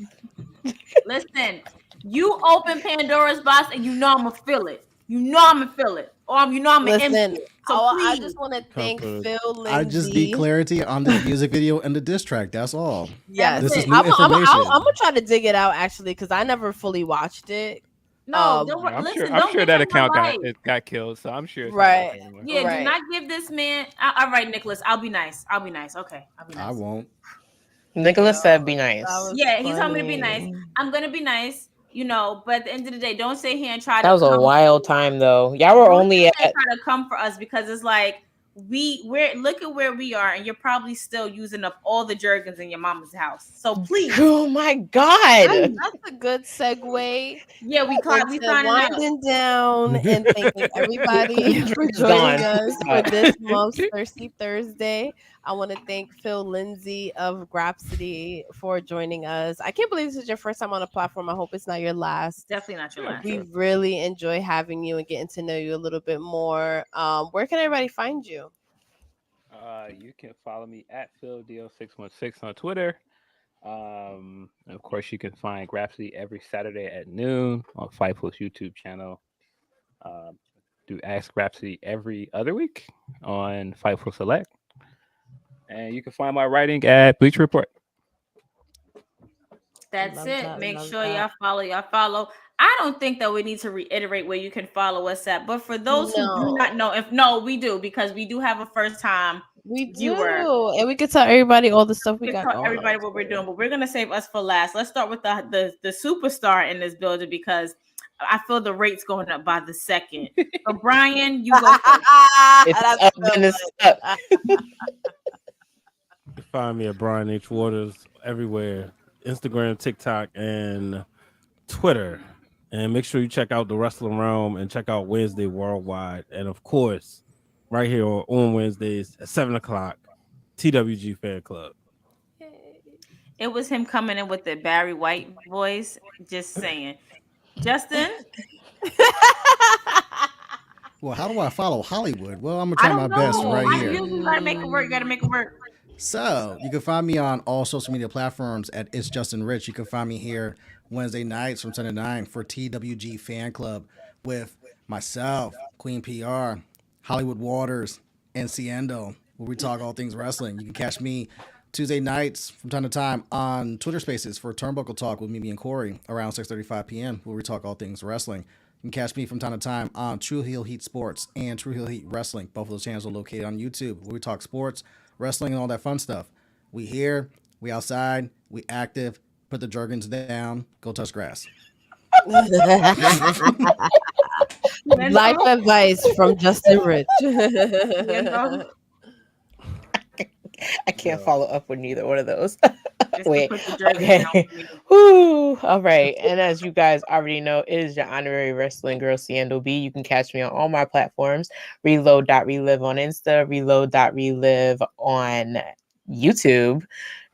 Listen, you open Pandora's box and you know I'm gonna feel it. You know I'm gonna feel it. Or you know I'm gonna empty listen. it. So I please. just want to thank Comfort. Phil Lindsay. I just need clarity on the music video and the diss track. That's all. Yes, This is it. new I'm information. gonna try to dig it out actually because I never fully watched it. No, don't I'm listen. sure. I'm don't sure give that him my account life. got killed. So I'm sure. It's Right. not anymore. Yeah, Right. do not give this man. All right, Nicholas. I'll be nice. Okay, I'll be nice. I won't. Nicholas said, "Be nice." That was Yeah, he told me to be nice. funny. I'm gonna be nice, but at the end of the day, don't sit here and try That to. was a wild time, though. Y'all were only at. Try to come for us because it's like we're look at where we are, and you're probably still using up all the jergens in your mama's house. So please, Oh my God! That's a good segue. yeah, we signing out. Winding down and thanking everybody for joining us for this month's Thirsty Thursday. I want to thank Phil Lindsay of Grapsity for joining us. I can't believe this is your first time on the platform. I hope it's not your last. Definitely not your last. We really enjoy having you and getting to know you a little bit more. Where can everybody find you? You can follow me at PhilDeal616 on Twitter. And of course, you can find Grapsity every Saturday at noon on Fightful's YouTube channel. Do Ask Grapsity every other week on Fightful Select. And you can find my writing at Bleacher Report. That's Love it. that, Make love sure that. y'all follow. I don't think that we need to reiterate where you can follow us at, but for those who do not know, we do because we do have a first time. We do, viewer. and we can tell everybody all the stuff we We got. tell going everybody on. what we're doing, but we're gonna save us for last. Let's start with the superstar in this building because I feel the rates going up by the second. So Brian, you go first. It's That's up so and it's good. up. You can find me at Brian H. Waters everywhere. Instagram, TikTok, and Twitter. And make sure you check out the Wrestling Realm and check out Wednesday Worldwide. And of course, right here on Wednesdays at 7:00, TWG Fan Club. It was him coming in with the Barry White voice. Just saying, Justin. Well, how do I follow Hollywood? Well, I'm gonna try my best right here. You gotta make it work. Gotta make it work. So you can find me on all social media platforms at It's Justin Rich. You can find me here Wednesday nights from 10 to 9 for TWG Fan Club with myself, Queen PR, Hollywood Waters, and Ciendo, where we talk all things wrestling. You can catch me Tuesday nights from time to time on Twitter Spaces for Turnbuckle Talk with Mimi and Corey around 6:35 p.m., where we talk all things wrestling. You can catch me from time to time on True Heel Heat Sports and True Heel Heat Wrestling. Both of those channels are located on YouTube, where we talk sports, wrestling, and all that fun stuff. We here, we outside, we active. Put the jergens down. Go touch grass. Life advice from Justin Rich. I can't follow up with neither one of those. Just to Wait. put the jersey Okay. down for me. Woo. All right. And as you guys already know, it is your honorary wrestling girl, Ciendo B. You can catch me on all my platforms. Reload.relive on Insta, reload.relive on YouTube,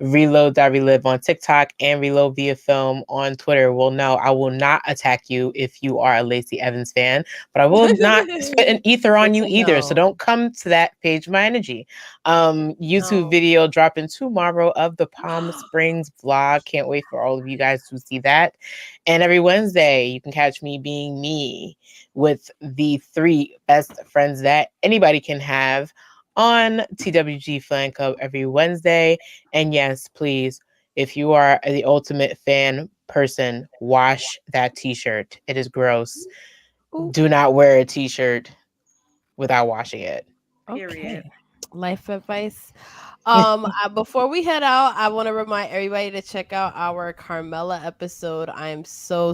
reload.relive on TikTok, and reload via film on Twitter. Well, no, I will not attack you if you are a Lacey Evans fan, but I will not spit an ether on you either. So don't come to that page my energy. YouTube video dropping tomorrow of the Palm Springs vlog. Can't wait for all of you guys to see that. And every Wednesday, you can catch me being me with the 3 best friends that anybody can have on TWG Fan Club every Wednesday. And yes, please, if you are the ultimate fan person, wash that t-shirt. It is gross. Ooh. Do not wear a t-shirt without washing it. Period. Okay. Life advice. Before we head out, I want to remind everybody to check out our Carmela episode. I am so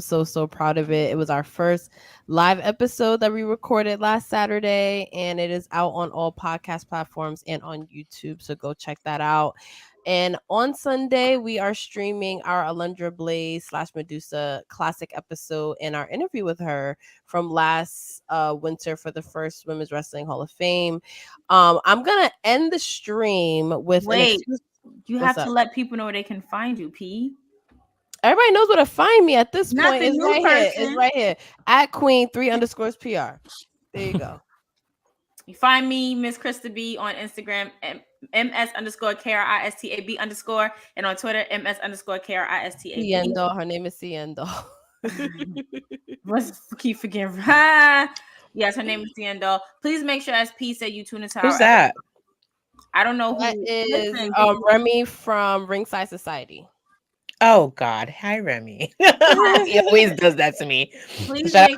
proud of it. It was our first live episode that we recorded last Saturday, and it is out on all podcast platforms and on YouTube. So go check that out. And on Sunday, we are streaming our Alundra Blaze / Medusa classic episode and our interview with her from last winter for the first Women's Wrestling Hall of Fame. I'm gonna end the stream with you have to let people know where they can find you, P. Everybody knows where to find me at this point. It's right here. It's right here at Queen3_PR. There you go. You find me, Miss Krista B, on Instagram, MS_KRISTAB_, and on Twitter, MS_KRISTAB. Ciendo. Her name is Ciendo. Let's keep forgetting. Yes, her name is Ciendo. Please make sure, as P said, you tune into Who's that? I don't know who that is. Remy from Ringside Society. Oh God, hi Remy. He always does that to me. Please shout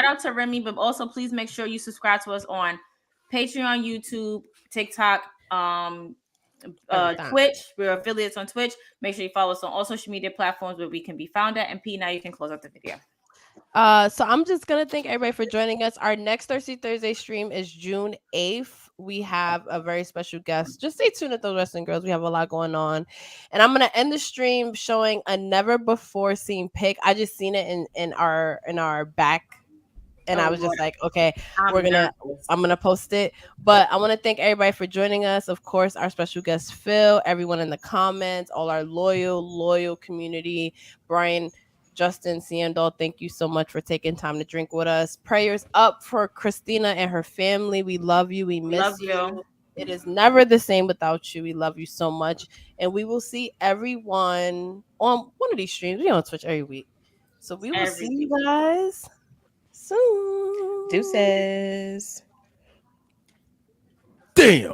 out to Remy, but also please make sure you subscribe to us on Patreon, YouTube, TikTok, Twitch. We're affiliates on Twitch. Make sure you follow us on all social media platforms where we can be found at. And P, now you can close out the video. So I'm just gonna thank everybody for joining us. Our next Thirsty Thursday stream is June 8th. We have a very special guest. Just stay tuned at those Wrestling Girls. We have a lot going on. And I'm gonna end the stream showing a never before seen pic. I just seen it in our back. And I was just like, okay, I'm gonna post it. But I want to thank everybody for joining us. Of course, our special guest Phil, everyone in the comments, all our loyal community, Brian, Justin, Ciendo, thank you so much for taking time to drink with us. Prayers up for Christina and her family. We love you. We miss you. It is never the same without you. We love you so much. And we will see everyone on one of these streams. We on Twitch every week. So we will see you guys soon. Deuces. Damn.